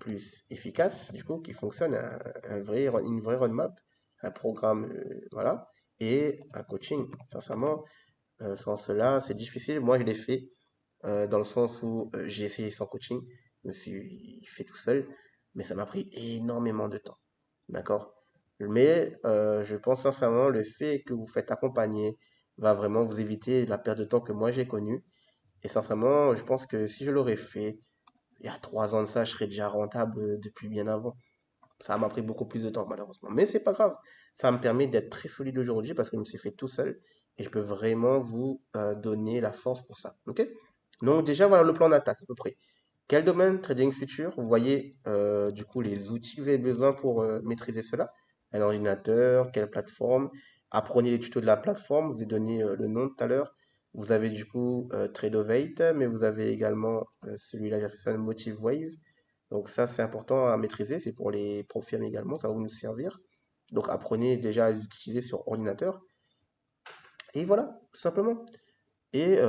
plus efficace, du coup, qui fonctionne, une vraie roadmap, un programme, voilà, et un coaching. Sincèrement, sans cela, c'est difficile. Moi, je l'ai fait dans le sens où j'ai essayé sans coaching, je me suis fait tout seul, mais ça m'a pris énormément de temps. D'accord? Mais je pense sincèrement le fait que vous faites accompagner va vraiment vous éviter la perte de temps que moi j'ai connue. Et sincèrement, je pense que si je l'aurais fait il y a 3 ans de ça, je serais déjà rentable depuis bien avant. Ça m'a pris beaucoup plus de temps, malheureusement. Mais c'est pas grave. Ça me permet d'être très solide aujourd'hui parce que je me suis fait tout seul et je peux vraiment vous donner la force pour ça. Ok? Donc, déjà, voilà le plan d'attaque à peu près. Quel domaine trading futur? Vous voyez du coup les outils que vous avez besoin pour maîtriser cela. Un ordinateur, quelle plateforme? Apprenez les tutos de la plateforme. Je vous ai donné le nom tout à l'heure. Vous avez du coup Tradeovate, mais vous avez également celui-là, j'ai fait ça, Motive Wave. Donc ça, c'est important à maîtriser. C'est pour les propres firmes également. Ça va nous servir. Donc apprenez déjà à les utiliser sur ordinateur. Et voilà, tout simplement. Et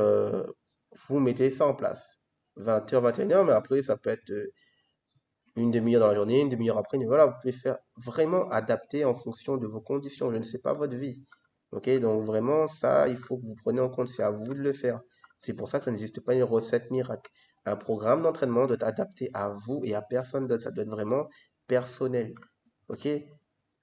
vous mettez ça en place. 20h, 21h, mais après, ça peut être une demi-heure dans la journée, une demi-heure après. Mais voilà, vous pouvez faire vraiment adapter en fonction de vos conditions. Je ne sais pas votre vie. Ok, donc vraiment, ça, il faut que vous preniez en compte. C'est à vous de le faire. C'est pour ça que ça n'existe pas une recette miracle. Un programme d'entraînement doit être adapté à vous et à personne d'autre. Ça doit être vraiment personnel. Ok?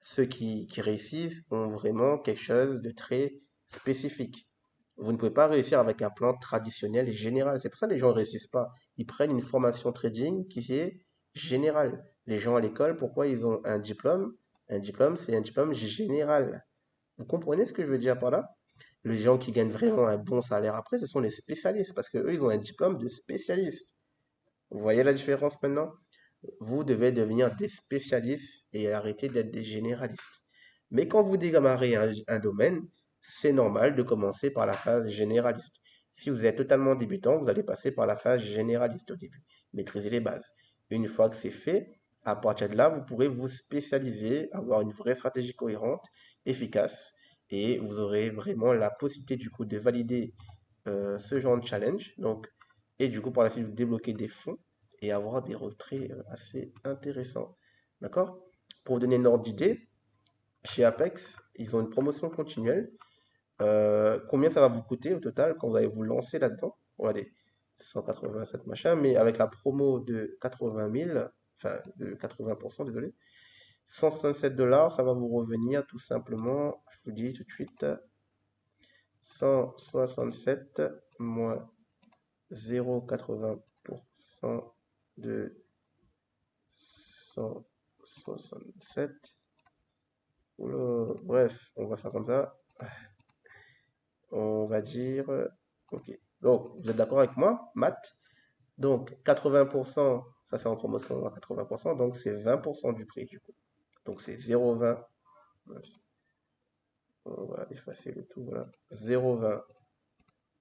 Ceux qui réussissent ont vraiment quelque chose de très spécifique. Vous ne pouvez pas réussir avec un plan traditionnel et général. C'est pour ça que les gens ne réussissent pas. Ils prennent une formation trading qui est générale. Les gens à l'école, pourquoi ils ont un diplôme? Un diplôme, c'est un diplôme général. Vous comprenez ce que je veux dire par là? Les gens qui gagnent vraiment un bon salaire après, ce sont les spécialistes, parce qu'eux, ils ont un diplôme de spécialiste. Vous voyez la différence maintenant? Vous devez devenir des spécialistes et arrêter d'être des généralistes. Mais quand vous démarrez un domaine, c'est normal de commencer par la phase généraliste. Si vous êtes totalement débutant, vous allez passer par la phase généraliste au début, maîtriser les bases. Une fois que c'est fait, à partir de là, vous pourrez vous spécialiser, avoir une vraie stratégie cohérente, efficace, et vous aurez vraiment la possibilité du coup de valider ce genre de challenge. Donc, et du coup, par la suite, vous débloquer des fonds et avoir des retraits assez intéressants. D'accord? Pour vous donner une ordre d'idée, chez Apex, ils ont une promotion continuelle. Combien ça va vous coûter au total quand vous allez vous lancer là-dedans? Regardez, 187 machin, mais avec la promo de 80 000, enfin de 80%, désolé, 167 dollars, ça va vous revenir tout simplement, je vous dis tout de suite, 167 moins 0,80% de 167. Oula, bref, on va faire comme ça. On va dire, ok. Donc, vous êtes d'accord avec moi, maths? Donc, 80%, ça c'est en promotion à 80%, donc c'est 20% du prix du coup. Donc, c'est 0,20. On va effacer le tout, voilà. 0,20.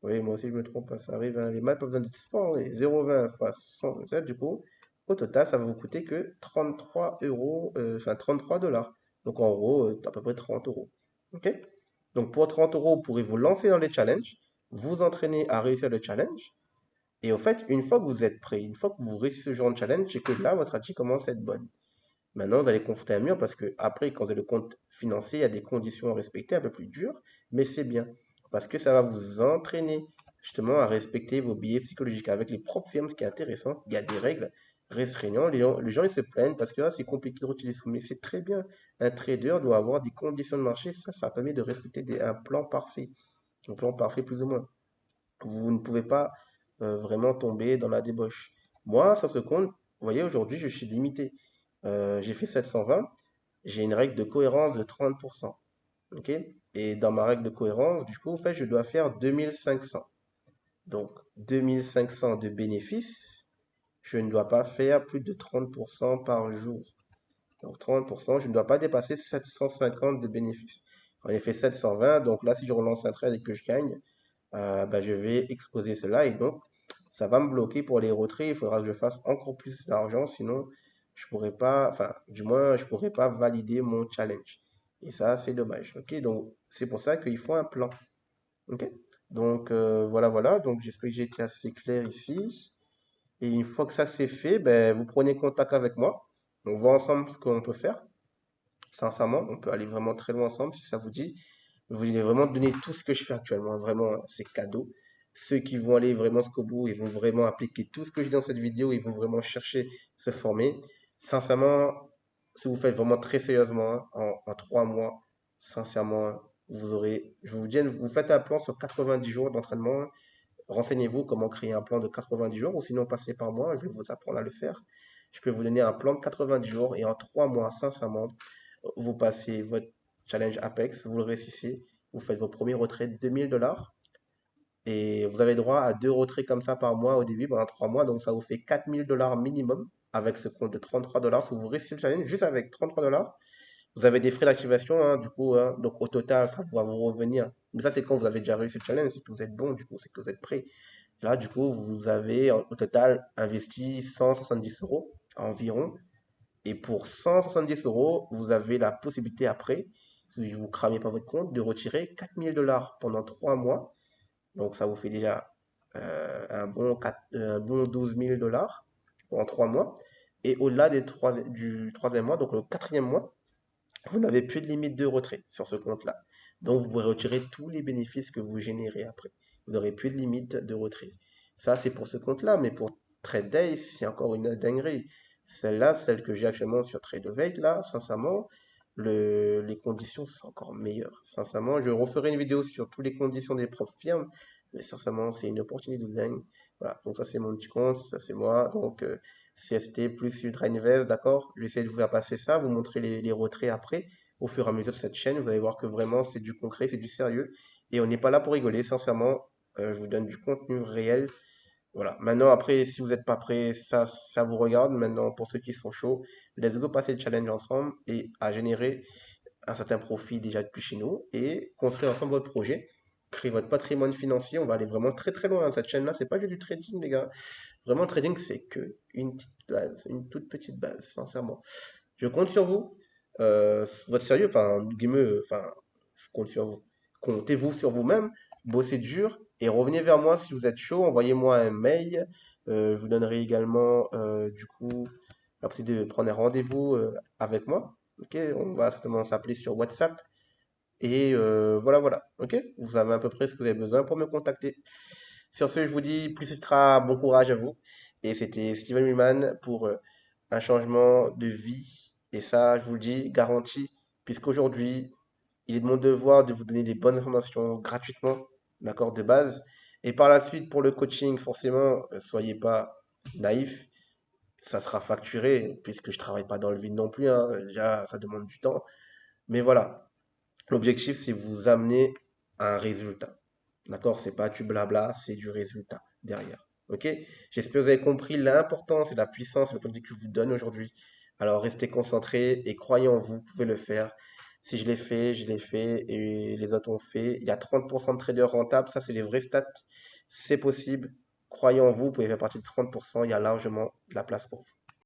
Oui, moi aussi je me trompe, ça arrive, hein. Les maths, pas besoin de sport, oui. 0,20 fois 127, du coup, au total, ça va vous coûter que 33 euros, enfin 33 dollars. Donc en gros, à peu près 30 euros. Ok? Donc pour 30 euros, vous pourrez vous lancer dans les challenges, vous entraîner à réussir le challenge. Et au fait, une fois que vous êtes prêt, une fois que vous réussissez ce genre de challenge, c'est que là, votre stratégie commence à être bonne. Maintenant, vous allez confronter un mur parce que après, quand vous avez le compte financier, il y a des conditions à respecter un peu plus dures, mais c'est bien parce que ça va vous entraîner justement à respecter vos billets psychologiques avec les propres firmes, ce qui est intéressant. Il y a des règles restreignantes. Les gens ils se plaignent parce que là, c'est compliqué de retirer mais c'est très bien. Un trader doit avoir des conditions de marché. Ça permet de respecter un plan parfait. Un plan parfait plus ou moins. Vous ne pouvez pas vraiment tomber dans la débauche. Moi, sur ce compte, vous voyez, aujourd'hui, je suis limité. J'ai fait 720. J'ai une règle de cohérence de 30%. OK? Et dans ma règle de cohérence, du coup, en fait, je dois faire 2500. Donc, 2500 de bénéfices, je ne dois pas faire plus de 30% par jour. Donc, 30%, je ne dois pas dépasser 750 de bénéfices. J'en ai fait 720, donc là, si je relance un trade et que je gagne, bah, je vais exposer cela et donc ça va me bloquer pour les retraits. Il faudra que je fasse encore plus d'argent, sinon je pourrais pas, enfin, du moins, je pourrais pas valider mon challenge. Et ça, c'est dommage. Ok, donc c'est pour ça qu'il faut un plan. Ok, donc voilà, voilà. Donc j'espère que j'ai été assez clair ici. Et une fois que ça c'est fait, ben, vous prenez contact avec moi. On voit ensemble ce qu'on peut faire. Sincèrement, on peut aller vraiment très loin ensemble si ça vous dit. Vous voulez vraiment donner tout ce que je fais actuellement. Vraiment, c'est cadeau. Ceux qui vont aller vraiment jusqu'au bout, ils vont vraiment appliquer tout ce que je dis dans cette vidéo, ils vont vraiment chercher, se former. Sincèrement, si vous faites vraiment très sérieusement, en 3 mois, sincèrement, vous aurez, je vous dis, vous faites un plan sur 90 jours d'entraînement. Renseignez-vous comment créer un plan de 90 jours ou sinon passez par moi, je vais vous apprendre à le faire. Je peux vous donner un plan de 90 jours et en 3 mois, sincèrement, vous passez votre challenge Apex, vous le réussissez, vous faites vos premiers retraits de 2000 dollars et vous avez droit à 2 retraits comme ça par mois au début pendant 3 mois, donc ça vous fait 4000 dollars minimum avec ce compte de 33 dollars. Si vous réussissez le challenge juste avec 33 dollars, vous avez des frais d'activation, hein, du coup, hein, donc au total, ça va vous revenir. Mais ça, c'est quand vous avez déjà réussi le challenge, c'est que vous êtes bon, du coup, c'est que vous êtes prêt. Là, du coup, vous avez au total investi 170 euros. environ. Et pour 170 euros, vous avez la possibilité après, si vous ne cramez pas votre compte, de retirer 4000 $ pendant 3 mois. Donc ça vous fait déjà un bon 12 000 $ pendant 3 mois. Et au-delà du troisième mois, donc le quatrième mois, vous n'avez plus de limite de retrait sur ce compte-là. Donc vous pourrez retirer tous les bénéfices que vous générez après. Vous n'aurez plus de limite de retrait. Ça, c'est pour ce compte-là, mais pour TradeDay, c'est encore une dinguerie. Celle-là, celle que j'ai actuellement sur TradeOvate, là, sincèrement, les conditions sont encore meilleures. Sincèrement, je referai une vidéo sur toutes les conditions des propres firmes, mais sincèrement, c'est une opportunité de dingue. Voilà, donc ça c'est mon petit compte, ça c'est moi. Donc CST plus Ultra Invest, d'accord? Je vais essayer de vous faire passer ça, vous montrer les retraits après, au fur et à mesure de cette chaîne. Vous allez voir que vraiment c'est du concret, c'est du sérieux. Et on n'est pas là pour rigoler, sincèrement. Je vous donne du contenu réel. Voilà. Maintenant, après, si vous n'êtes pas prêt, ça vous regarde. Maintenant, pour ceux qui sont chauds, let's go passer le challenge ensemble et à générer un certain profit déjà depuis chez nous et construire ensemble votre projet, créer votre patrimoine financier. On va aller vraiment très très loin. Cette chaîne-là, c'est pas juste du trading, les gars. Vraiment, le trading, c'est que une petite base, une toute petite base, sincèrement. Je compte sur vous. Votre sérieux, enfin, guillemets, enfin, je compte sur vous. Comptez-vous sur vous-même, bossez dur et revenez vers moi si vous êtes chaud. Envoyez-moi un mail. Je vous donnerai également, du coup, la possibilité de prendre un rendez-vous avec moi. Ok, on va certainement s'appeler sur WhatsApp. Et voilà, voilà. Ok, vous avez à peu près ce que vous avez besoin pour me contacter. Sur ce, je vous dis plus ultra bon courage à vous. Et c'était Steven Millman pour un changement de vie. Et ça, je vous le dis, garanti, puisqu'aujourd'hui, il est de mon devoir de vous donner des bonnes informations gratuitement, d'accord, de base. Et par la suite, pour le coaching, forcément, soyez pas naïfs, ça sera facturé, puisque je travaille pas dans le vide non plus, hein. Déjà, ça demande du temps. Mais voilà, l'objectif, c'est vous amener à un résultat. D'accord? C'est pas du blabla, c'est du résultat derrière. Ok? J'espère que vous avez compris l'importance et la puissance et le produit que je vous donne aujourd'hui. Alors restez concentrés et croyez en vous, vous pouvez le faire. Si je l'ai fait et les autres ont fait. Il y a 30% de traders rentables, ça c'est les vrais stats. C'est possible. Croyez en vous, vous pouvez faire partie de 30%, il y a largement de la place pour vous.